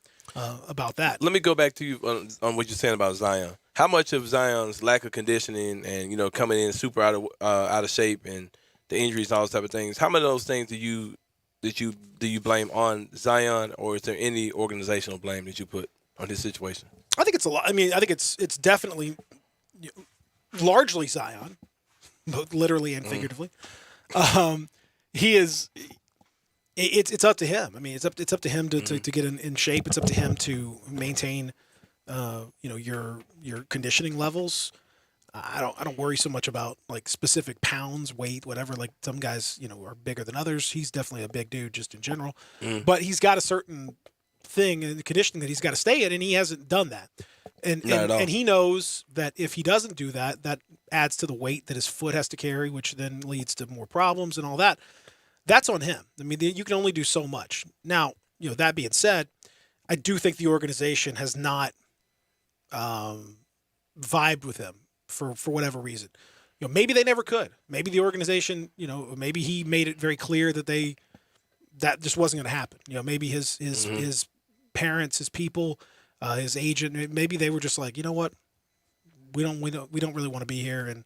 about that. Let me go back to you on what you're saying about Zion. How much of Zion's lack of conditioning and coming in super out of shape and the injuries and all those type of things? How many of those things do you blame on Zion, or is there any organizational blame that you put on his situation? I think it's a lot. I mean, I think it's definitely largely Zion, both literally and figuratively. He is. It's up to him. I mean, it's up to him to get in shape. It's up to him to maintain, your conditioning levels. I don't worry so much about like specific pounds, weight, whatever. Like some guys, are bigger than others. He's definitely a big dude just in general, but he's got a certain thing in the conditioning that he's got to stay in, and he hasn't done that. And he knows that if he doesn't do that, that adds to the weight that his foot has to carry, which then leads to more problems and all that. That's on him. I mean, you can only do so much. Now, that being said, I do think the organization has not vibed with him for whatever reason. Maybe they never could. Maybe the organization, maybe he made it very clear that that just wasn't going to happen. Maybe his parents, his people, his agent, maybe they were just like, you know what, we don't really want to be here, and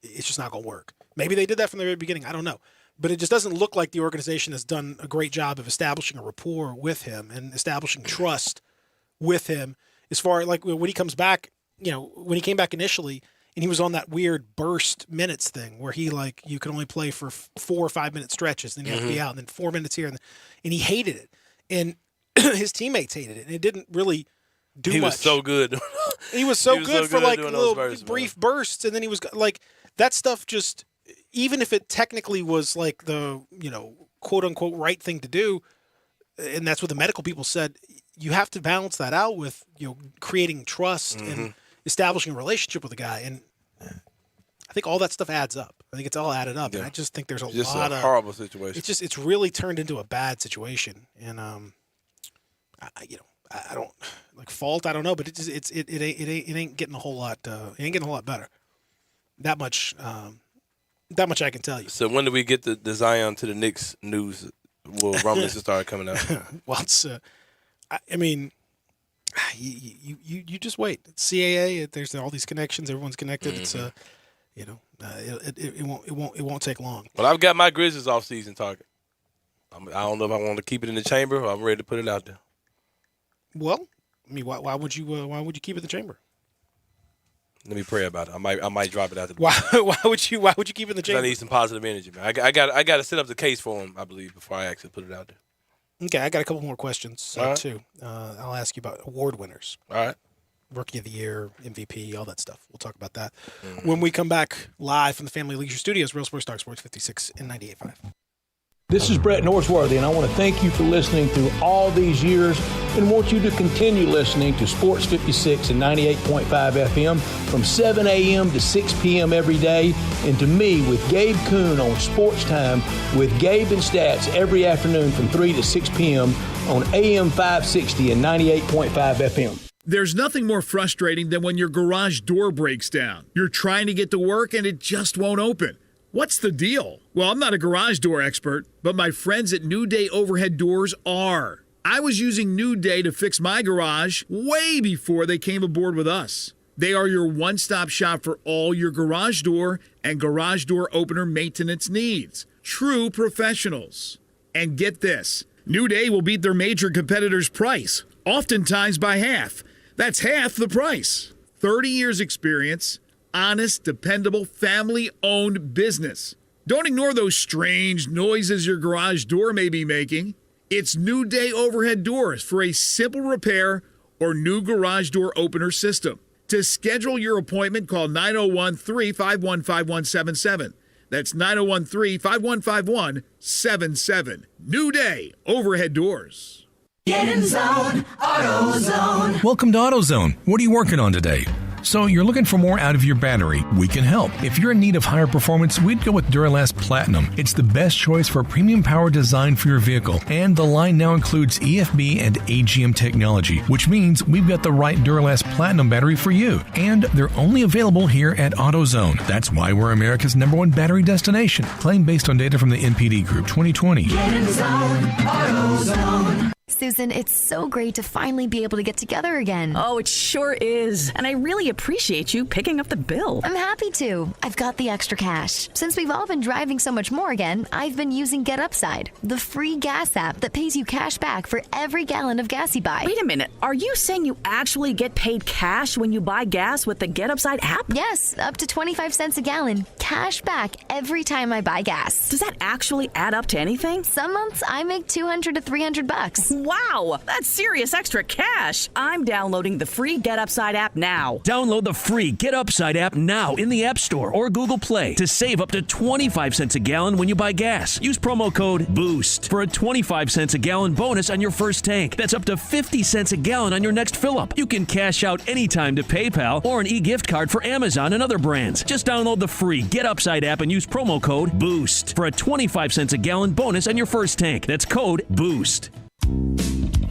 it's just not going to work. Maybe they did that from the very beginning. I don't know. But it just doesn't look like the organization has done a great job of establishing a rapport with him and establishing trust with him. As far as like when he comes back, when he came back initially and he was on that weird burst minutes thing where he you can only play for 4 or 5 minute stretches, then you have to be out, and then 4 minutes here, and he hated it, and his teammates hated it, and it didn't really do much. He was so good. He was so good for like little brief bursts, and then he was like that stuff just. Even if it technically was like the, quote unquote right thing to do, and that's what the medical people said, you have to balance that out with, creating trust and establishing a relationship with a guy. And I think all that stuff adds up. I think it's all added up. Yeah. And I just think there's a lot of horrible situation. It's really turned into a bad situation. And, I don't like fault. I don't know, but it ain't getting a whole lot, it ain't getting a whole lot better. That much I can tell you. So when do we get the Zion to the Knicks news? Will rumblings start coming out? Well, it's, I mean, you just wait. It's CAA. There's all these connections. Everyone's connected. It's it won't take long. Well, I've got my Grizzlies off-season target. I don't know if I want to keep it in the chamber or I'm ready to put it out there. Well, I mean, why would you keep it in the chamber? Let me pray about it. I might drop it out the door. Why would you keep it in the chamber? I need some positive energy, man. I got to set up the case for him, I believe, before I actually put it out there. Okay, I got a couple more questions too. I'll ask you about award winners. All right. Rookie of the Year, MVP, all that stuff. We'll talk about that when we come back live from the Family Leisure Studios, Real Sports Talk Sports 56 and 98.5. This is Brett Norsworthy, and I want to thank you for listening through all these years and want you to continue listening to Sports 56 and 98.5 FM from 7 a.m. to 6 p.m. every day, and to me with Gabe Kuhn on Sports Time with Gabe and Stats every afternoon from 3 to 6 p.m. on AM 560 and 98.5 FM. There's nothing more frustrating than when your garage door breaks down. You're trying to get to work and it just won't open. What's the deal? Well, I'm not a garage door expert, but my friends at New Day Overhead Doors are. I was using New Day to fix my garage way before they came aboard with us. They are your one-stop shop for all your garage door and garage door opener maintenance needs. True professionals. And get this, New Day will beat their major competitors' price, oftentimes by half. That's half the price. 30 years experience. Honest, dependable, family-owned business. Don't ignore those strange noises your garage door may be making. It's New Day Overhead Doors for a simple repair or new garage door opener system. To schedule your appointment, call 901-351-5177. That's 901-351-5177. New Day Overhead Doors. Get in zone, AutoZone. Welcome to AutoZone. What are you working on today? So you're looking for more out of your battery? We can help. If you're in need of higher performance, we'd go with Duralast Platinum. It's the best choice for premium power design for your vehicle, and the line now includes EFB and AGM technology, which means we've got the right Duralast Platinum battery for you, and they're only available here at AutoZone. That's why we're America's #1 battery destination. Claim based on data from the NPD Group 2020. Get in the zone, AutoZone. Susan, it's so great to finally be able to get together again. Oh, it sure is. And I really appreciate you picking up the bill. I'm happy to. I've got the extra cash. Since we've all been driving so much more again, I've been using Get Upside, the free gas app that pays you cash back for every gallon of gas you buy. Wait a minute. Are you saying you actually get paid cash when you buy gas with the Get Upside app? Yes, up to 25 cents a gallon. Cash back every time I buy gas. Does that actually add up to anything? Some months I make $200 to $300. Wow, that's serious extra cash. I'm downloading the free Get Upside app now. Download the free Get Upside app now in the App Store or Google Play to save up to 25 cents a gallon when you buy gas. Use promo code BOOST for a 25 cents a gallon bonus on your first tank. That's up to 50 cents a gallon on your next fill up. You can cash out anytime to PayPal or an e-gift card for Amazon and other brands. Just download the free Get Upside app and use promo code BOOST for a 25 cents a gallon bonus on your first tank. That's code BOOST.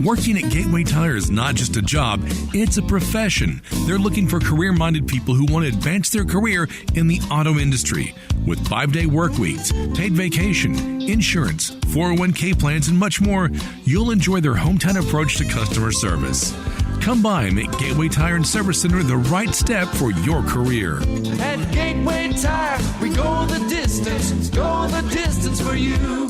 Working at Gateway Tire is not just a job, it's a profession. They're looking for career-minded people who want to advance their career in the auto industry. With 5-day work weeks, paid vacation, insurance, 401k plans, and much more, you'll enjoy their hometown approach to customer service. Come by and make Gateway Tire and Service Center the right step for your career. At Gateway Tire, we go the distance for you.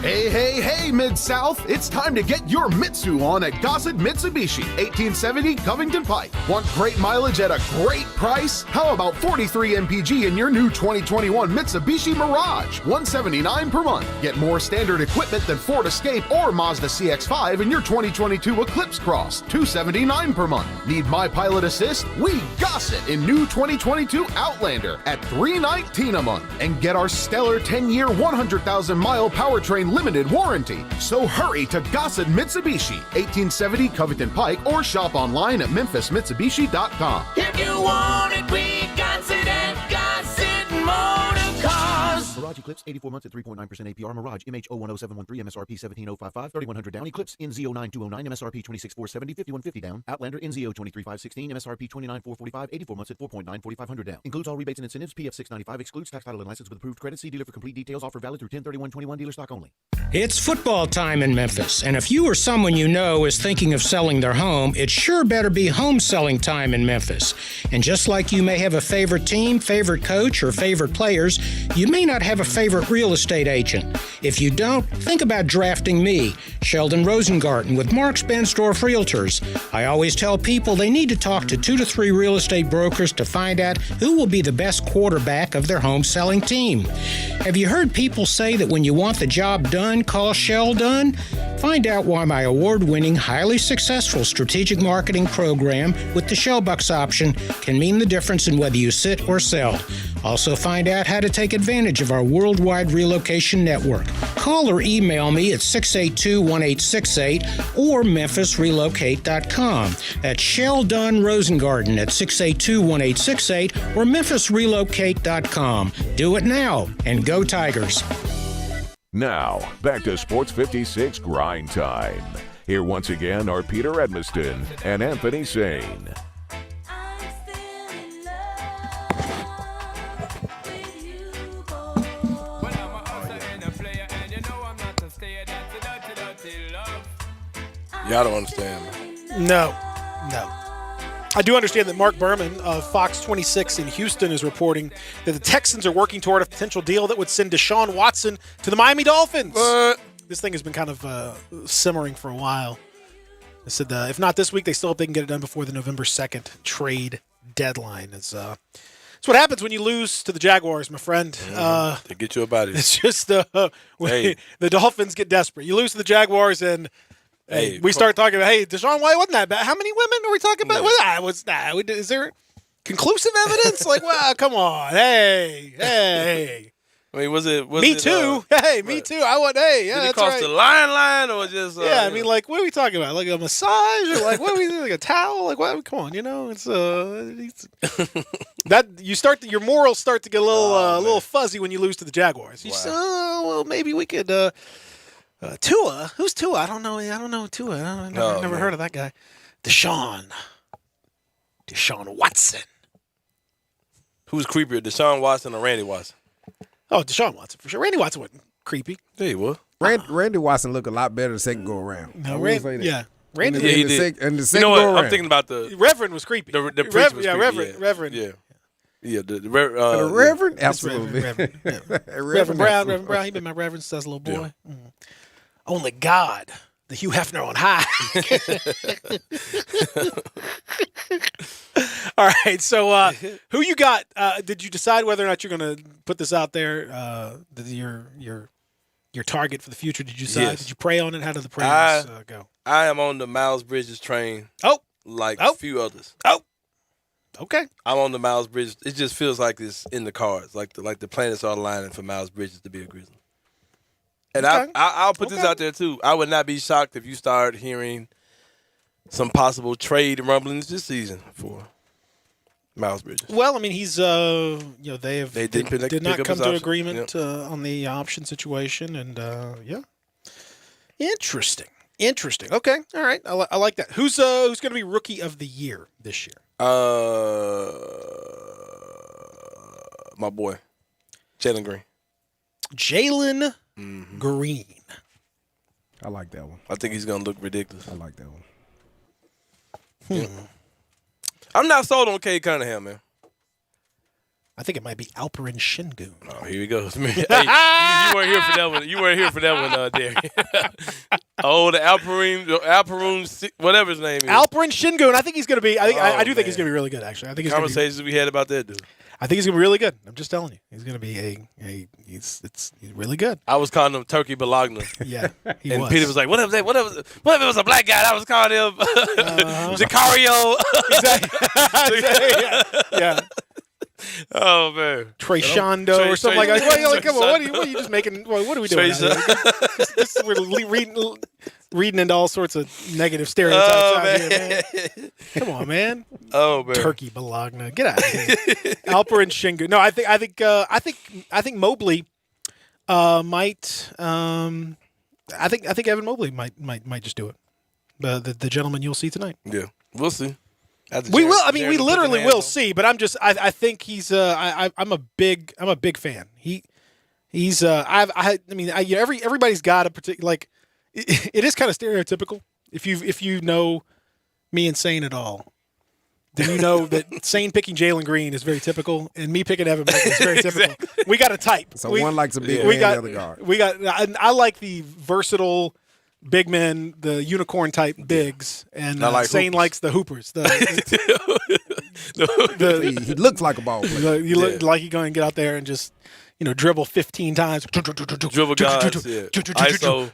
Hey, hey, hey, Mid-South. It's time to get your Mitsu on at Gossett Mitsubishi, 1870 Covington Pike. Want great mileage at a great price? How about 43 MPG in your new 2021 Mitsubishi Mirage, $179 per month. Get more standard equipment than Ford Escape or Mazda CX-5 in your 2022 Eclipse Cross, $279 per month. Need My Pilot Assist? We Gossett in new 2022 Outlander at $319 a month. And get our stellar 10-year, 100,000-mile powertrain limited warranty. So hurry to Gossett Mitsubishi, 1870 Covington Pike, or shop online at memphismitsubishi.com. If you want it, we got it at Gossett Motor Cars. Mirage Eclipse, 84 months at 3.9% APR. Mirage MH010713 MSRP 17055, 3100 down. Eclipse NZ09209 MSRP 26470, 5150 down. Outlander NZ023516 MSRP 29445, 84 months at 4.9, 4500 down. Includes all rebates and incentives. PF 695 excludes tax, title, and license with approved credit. See dealer for complete details. Offer valid through 10/31/21. Dealer stock only. It's football time in Memphis, and if you or someone you know is thinking of selling their home, it sure better be home selling time in Memphis. And just like you may have a favorite team, favorite coach, or favorite players, you may not have a favorite real estate agent. If you don't, think about drafting me, Sheldon Rosengarten, with Marks Bensdorf Realtors. I always tell people they need to talk to 2 to 3 real estate brokers to find out who will be the best quarterback of their home selling team. Have you heard people say that when you want the job done, call Sheldon? Find out why my award-winning, highly successful strategic marketing program with the Shellbucks option can mean the difference in whether you sit or sell. Also find out how to take advantage of our worldwide relocation network. Call or email me at 682-1868 or memphisrelocate.com. That's Sheldon Rosengarten at 682-1868 or memphisrelocate.com. Do it now, and go Tigers. Now, back to Sports 56 Grind Time. Here once again are Peter Edmiston and Anthony Sane. Y'all don't understand, man. No. I do understand that Mark Berman of Fox 26 in Houston is reporting that the Texans are working toward a potential deal that would send Deshaun Watson to the Miami Dolphins. This thing has been kind of simmering for a while. I said if not this week, they still hope they can get it done before the November 2nd trade deadline. It's what happens when you lose to the Jaguars, my friend. They get you up out of here. It's just the Dolphins get desperate. You lose to the Jaguars and we start talking about, Deshaun White wasn't that bad. How many women are we talking about? Is there conclusive evidence? Like, well, come on. Hey. I mean, was it? Me too. Hey, me too. I want. Hey, yeah, did it that's cost right. the line or just? Yeah, I mean, like, what are we talking about? Like a massage, or like what are we doing? Like a towel? Like what? Come on, it's that you start your morals start to get a little fuzzy when you lose to the Jaguars. You say, oh, well, maybe we could. Tua, who's Tua? I don't know Tua. I've never heard of that guy. Deshaun Watson. Who's creepier, Deshaun Watson or Randy Watson? Oh, Deshaun Watson for sure. Randy Watson wasn't creepy. Yeah, he was. Randy Watson looked a lot better the second go around. No, Randy. Yeah, Randy. Yeah, he in the did. second You know what? go around. I'm thinking about the Reverend was creepy. The priest was creepy. Reverend. Yeah. Yeah, the Reverend? Absolutely. Reverend Brown. Reverend Brown. He been my Reverend since I was a little boy. Yeah. Only God, the Hugh Hefner on high. All right. So, who you got? Did you decide whether or not you're going to put this out there? Your target for the future? Did you decide? Yes. Did you pray on it? How did the prayers go? I am on the Miles Bridges train. Like a few others. Okay. I'm on the Miles Bridges. It just feels like it's in the cards. Like the planets are aligning for Miles Bridges to be a Grizzly. And I'll put this out there too. I would not be shocked if you start hearing some possible trade rumblings this season for Miles Bridges. Well, I mean, he's they did not come to option. agreement on the option situation, and interesting. Okay, all right, I like that. Who's going to be Rookie of the Year this year? My boy, Jalen Green. Jalen Green. I like that one. I think he's going to look ridiculous. I like that one. Yeah. I'm not sold on Cade Cunningham, man. I think it might be Alperen Şengün. Oh, here he goes. Hey, you weren't here for that one. You weren't here for that one, Derek. The Alperen, whatever his name is. Alperen Şengün. I think he's going to be. I do think he's going to be really good. Actually, I think he's conversations we had about that dude. I think he's going to be really good. I'm just telling you, he's going to be he's really good. I was calling him Turkey Bologna. Yeah, he and was. Peter was like, "What if it was a black guy?" I was calling him Sicario. Exactly. Yeah. Oh man, Trey Shondo or something like that. Come on, what are you just making? What are we doing? We're reading into all sorts of negative stereotypes out here, man. Come on, man. Oh man, Turkey Bologna, get out of here. Alperen Şengün. No, I think Mobley might. I think Evan Mobley might just do it. The gentleman you'll see tonight. Yeah, we'll see. We will. I mean, we literally will see. But I'm just. I think he's. I'm a big fan. He's. Everybody's got a particular like. It is kind of stereotypical. If you know me and Sane at all, then you know that Sane picking Jalen Green is very typical, and me picking Evan Mobley is very typical. Exactly. We got a type. So one likes a big man, the other guard. We got. I like the versatile big men, the unicorn type bigs, and Sane likes the hoopers. He looks like a ball player. You look like he's going to get out there and just dribble 15 times. Dribble guys, yeah. ISO.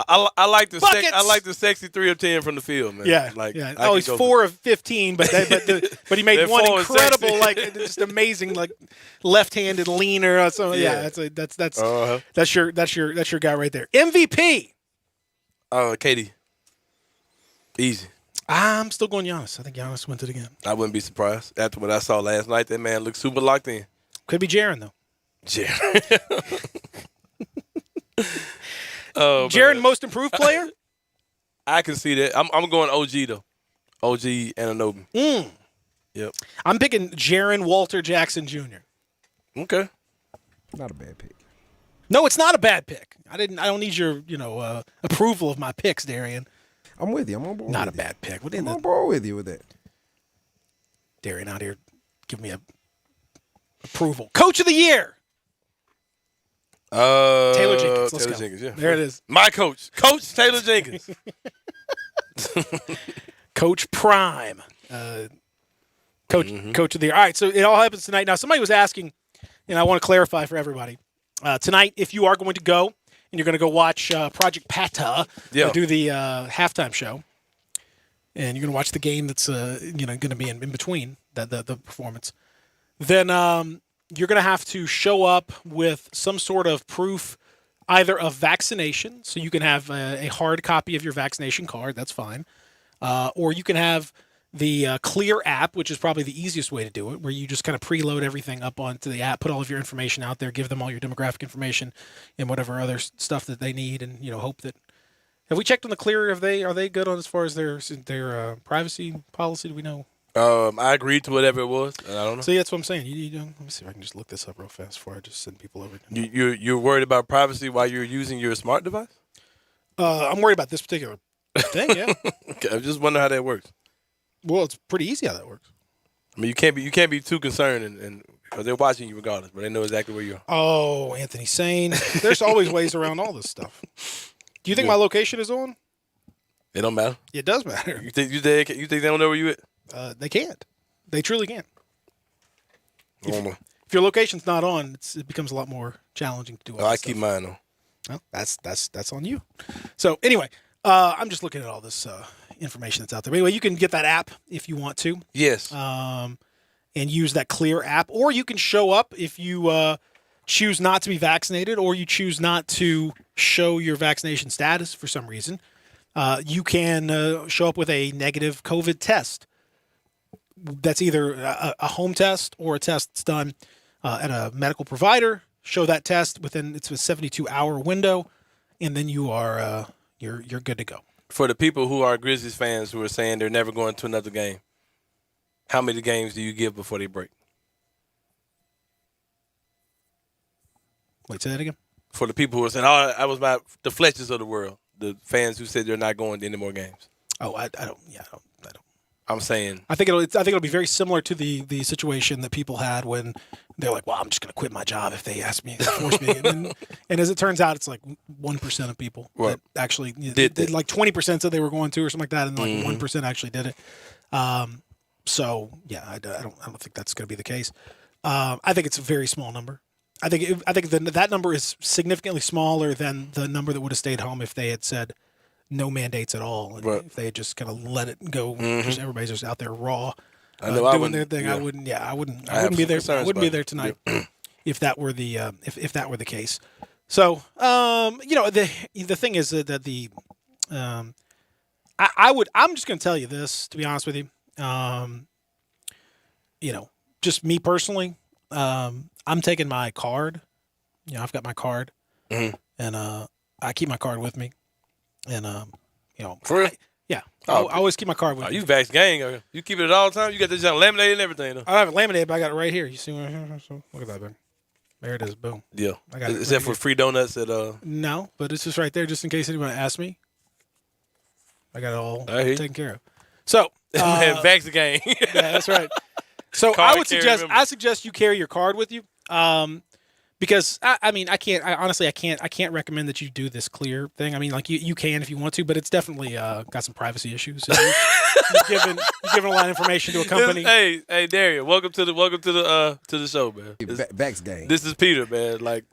I like the sexy 3 of 10 from the field, man. Yeah, yeah. Oh, he's 4 of 15, but he made one incredible, like just amazing, like left-handed leaner. So yeah, that's your guy right there. MVP. Katie. Easy. I'm still going Giannis. I think Giannis wins it again. I wouldn't be surprised after what I saw last night. That man looked super locked in. Could be Jaren though. Jaren. Jaren, most improved player? I can see that. I'm going OG though. OG Anunoby. Yep. I'm picking Jaren Walter Jackson Jr. Okay. Not a bad pick. No, it's not a bad pick. I don't need your approval of my picks, Darian. I'm with you. I'm on board. Not a bad pick. I'm on board with you with that. Darian out here, give me a approval. Coach of the year. Taylor Jenkins. Let's go. Jenkins, yeah. There it is. My coach, Coach Taylor Jenkins. Coach Prime. Coach of the year. All right, so it all happens tonight. Now, somebody was asking, and I want to clarify for everybody. Tonight, if you are going to go, and you're going to go watch Project Pata do the halftime show, and you're going to watch the game that's going to be in between the performance, then you're going to have to show up with some sort of proof, either of vaccination, so you can have a hard copy of your vaccination card, that's fine, or you can have the Clear app, which is probably the easiest way to do it, where you just kind of preload everything up onto the app, put all of your information out there, give them all your demographic information and whatever other stuff that they need, and hope that. Have we checked on the Clear? Are they good on as far as their privacy policy? Do we know? I agreed to whatever it was, and I don't know. See, that's what I'm saying. Let me see if I can just look this up real fast before I just send people over. You're worried about privacy while you're using your smart device? I'm worried about this particular thing. Yeah. Okay, I just wonder how that works. Well, it's pretty easy how that works. I mean, you can't be too concerned, and because they're watching you regardless, but they know exactly where you are. Oh, Anthony Sane. There's always ways around all this stuff. Do you think my location is on? It don't matter. It does matter. You think they don't know where you at? They can't. They truly can't. If your location's not on, it becomes a lot more challenging to do all I this keep stuff. mine on. Well, that's on you. So anyway, I'm just looking at all this information that's out there. But anyway, you can get that app if you want to. Yes. And use that Clear app, or you can show up if you choose not to be vaccinated, or you choose not to show your vaccination status for some reason. You can show up with a negative COVID test. That's either a home test or a test that's done at a medical provider. Show that test within it's a 72-hour window, and then you are you're good to go. For the people who are Grizzlies fans who are saying they're never going to another game, how many games do you give before they break? Wait, say that again. For the people who are saying, I was the Fletchers of the world, the fans who said they're not going to any more games. Oh, I don't. Yeah, I don't. I'm saying. I think it'll be very similar to the situation that people had when they're like, "Well, I'm just going to quit my job if they ask me, force me." And as it turns out, it's like 1% of people that actually did like 20% said they were going to or something like that, and like 1% actually did it. So yeah, I don't think that's going to be the case. I think it's a very small number. I think that number is significantly smaller than the number that would have stayed home if they had said no mandates at all, and if they had just kind of let it go. Just everybody's just out there raw, doing their thing. Yeah. I wouldn't be there. I wouldn't be there tonight if that were the if that were the case. So the thing is that I'm just going to tell you this, to be honest with you. Just me personally, I'm taking my card. I've got my card, and I keep my card with me. And for real? I always keep my card with me. You vax gang? You keep it all the time? You got this laminated and everything, though. I don't have it laminated, but I got it right here. You see right here? So look at that thing. There it is. Boom. Yeah. I got Is that for free donuts at No, but it's just right there, just in case anyone asks me. I got it all taken care of. So man, vax gang. Yeah, that's right. So I suggest you carry your card with you. Because I can't recommend that you do this Clear thing. I mean, like you can if you want to, but it's definitely got some privacy issues. So you're giving a lot of information to a company. Hey, Darian, welcome to the show, man. Vax game. This is Peter, man. Like,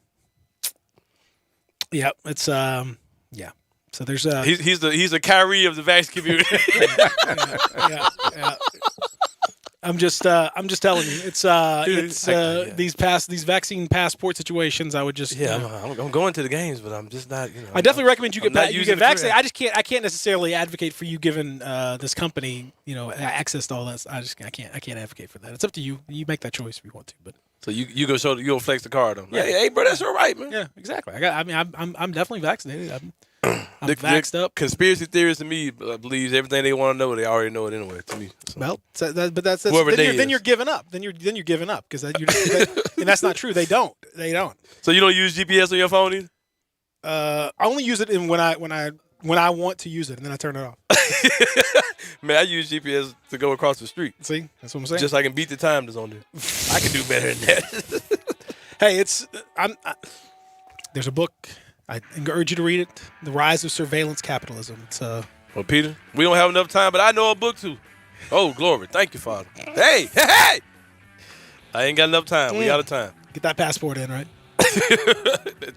yeah, it's yeah. So there's he's the Kyrie of the vax community. yeah. I'm just telling you, it's these vaccine passport situations. I would just I'm going to the games, but I'm just not. I definitely recommend you get vaccinated. I can't necessarily advocate for you giving this company access to all that. I can't advocate for that. It's up to you. You make that choice if you want to. But so you'll flex the card on. Yeah, hey, bro, that's all right, man. Yeah, exactly. I'm definitely vaccinated. I'm vaxxed up. Conspiracy theorists to me believes everything they want to know. They already know it anyway. To me, so. Well, then you're giving up. Then you're giving up because and that's not true. They don't. So you don't use GPS on your phone either? I only use it when I want to use it, and then I turn it off. Man, I use GPS to go across the street. See, that's what I'm saying. Just so I can beat the time that's on there. I can do better than that. Hey, there's a book. I urge you to read it. The Rise of Surveillance Capitalism. It's Well, Peter, we don't have enough time, but I know a book too. Oh, glory. Thank you, Father. Hey! I ain't got enough time. We out of time. Get that passport in, right?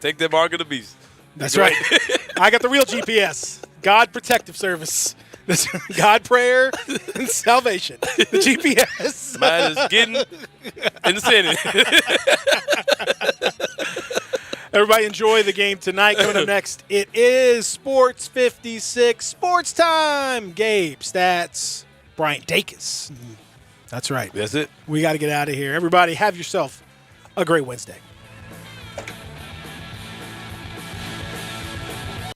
Take that mark of the beast. That's right. I got the real GPS. God Protective Service. God, prayer, and salvation. The GPS. Mine is getting in the Senate. Everybody enjoy the game tonight. Coming up next, it is Sports 56 Sports Time. Gabe, Stats, Brian Dacus. That's right. That's it. We got to get out of here. Everybody, have yourself a great Wednesday.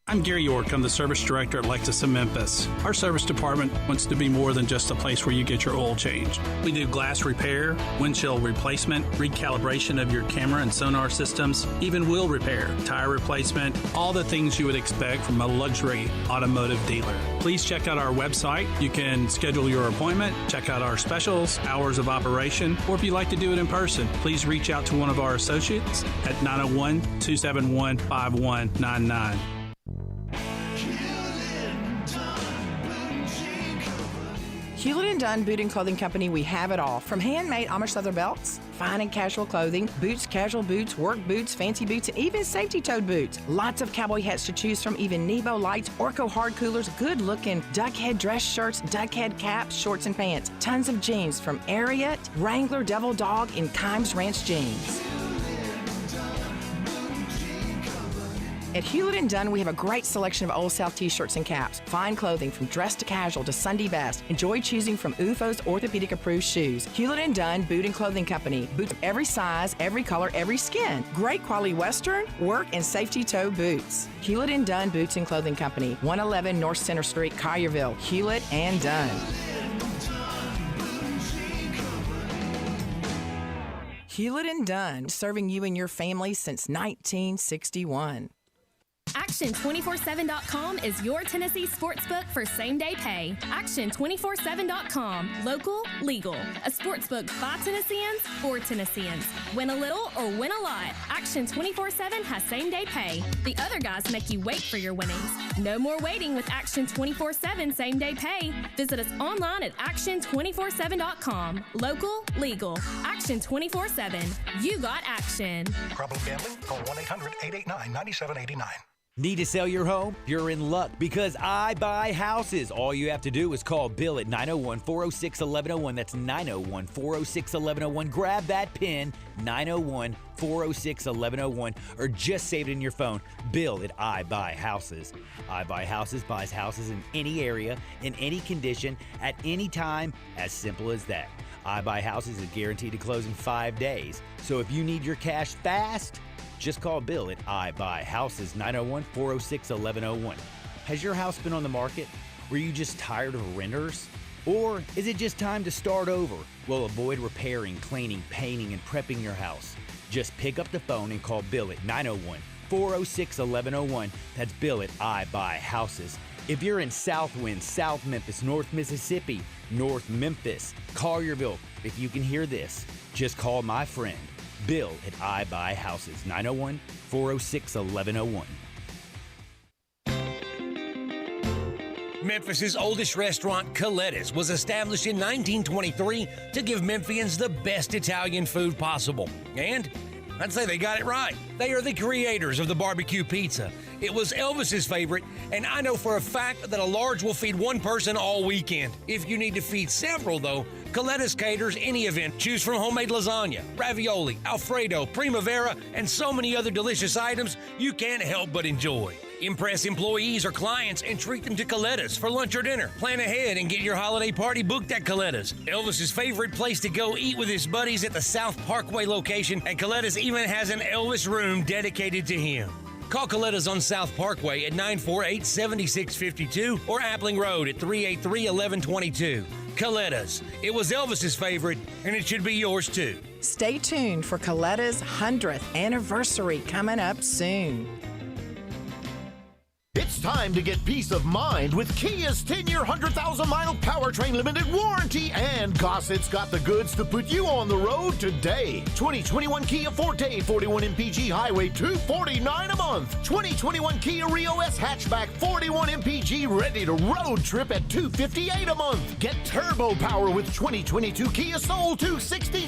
I'm Gary York. I'm the service director at Lexus of Memphis. Our service department wants to be more than just a place where you get your oil changed. We do glass repair, windshield replacement, recalibration of your camera and sonar systems, even wheel repair, tire replacement, all the things you would expect from a luxury automotive dealer. Please check out our website. You can schedule your appointment, check out our specials, hours of operation, or if you'd like to do it in person, please reach out to one of our associates at 901-271-5199. Hewlett & Dunn Boot and Clothing Company, we have it all. From handmade Amish leather belts, fine and casual clothing, boots, casual boots, work boots, fancy boots, and even safety-toed boots. Lots of cowboy hats to choose from, even Nebo lights, Orco hard coolers, good-looking duck head dress shirts, duck head caps, shorts, and pants. Tons of jeans from Ariat, Wrangler, Devil Dog, and Kimes Ranch jeans. At Hewlett & Dunn, we have a great selection of Old South t-shirts and caps. Fine clothing from dress to casual to Sunday best. Enjoy choosing from UFO's orthopedic-approved shoes. Hewlett & Dunn Boot and Clothing Company. Boots of every size, every color, every skin. Great quality Western, work, and safety toe boots. Hewlett & Dunn Boots and Clothing Company. 111 North Center Street, Collierville. Hewlett & Dunn. Hewlett & Dunn, serving you and your family since 1961. Action247.com is your Tennessee sportsbook for same-day pay. Action247.com. Local, legal. A sportsbook by Tennesseans, for Tennesseans. Win a little or win a lot. Action247 has same-day pay. The other guys make you wait for your winnings. No more waiting with Action247 same-day pay. Visit us online at Action247.com. Local, legal. Action247. You got action. Problem gambling? Call 1-800-889-9789. Need to sell your home? You're in luck because I buy houses. All you have to do is call Bill at 901-406-1101. That's 901-406-1101. Grab that PIN, 901-406-1101, or just save it in your phone. Bill at I Buy Houses. I Buy Houses buys houses in any area, in any condition, at any time, as simple as that. I Buy Houses is guaranteed to close in 5 days. So if you need your cash fast, just call Bill at I Buy Houses, 901-406-1101. Has your house been on the market? Were you just tired of renters? Or is it just time to start over? Well, avoid repairing, cleaning, painting, and prepping your house. Just pick up the phone and call Bill at 901-406-1101. That's Bill at I Buy Houses. If you're in Southwind, South Memphis, North Mississippi, North Memphis, Collierville, if you can hear this, just call my friend Bill at I Buy Houses, 901-406-1101. Memphis' oldest restaurant, Coletta's, was established in 1923 to give Memphians the best Italian food possible. And I'd say they got it right. They are the creators of the barbecue pizza. It was Elvis's favorite, and I know for a fact that a large will feed one person all weekend. If you need to feed several, though, Coletta's caters any event. Choose from homemade lasagna, ravioli, Alfredo, primavera, and so many other delicious items you can't help but enjoy. Impress employees or clients and treat them to Coletta's for lunch or dinner. Plan ahead and get your holiday party booked at Coletta's. Elvis's favorite place to go eat with his buddies at the South Parkway location, and Coletta's even has an Elvis room dedicated to him. Call Coletta's on South Parkway at 948-7652 or Appling Road at 383-1122. Coletta's. It was Elvis's favorite, and it should be yours too. Stay tuned for Coletta's 100th anniversary coming up soon. It's time to get peace of mind with Kia's 10-year, 100,000-mile powertrain limited warranty, and Gossett's got the goods to put you on the road today. 2021 Kia Forte, 41 mpg highway, $249 a month. 2021 Kia Rio S hatchback, 41 mpg ready to road trip at $258 a month. Get turbo power with 2022 Kia Soul, $267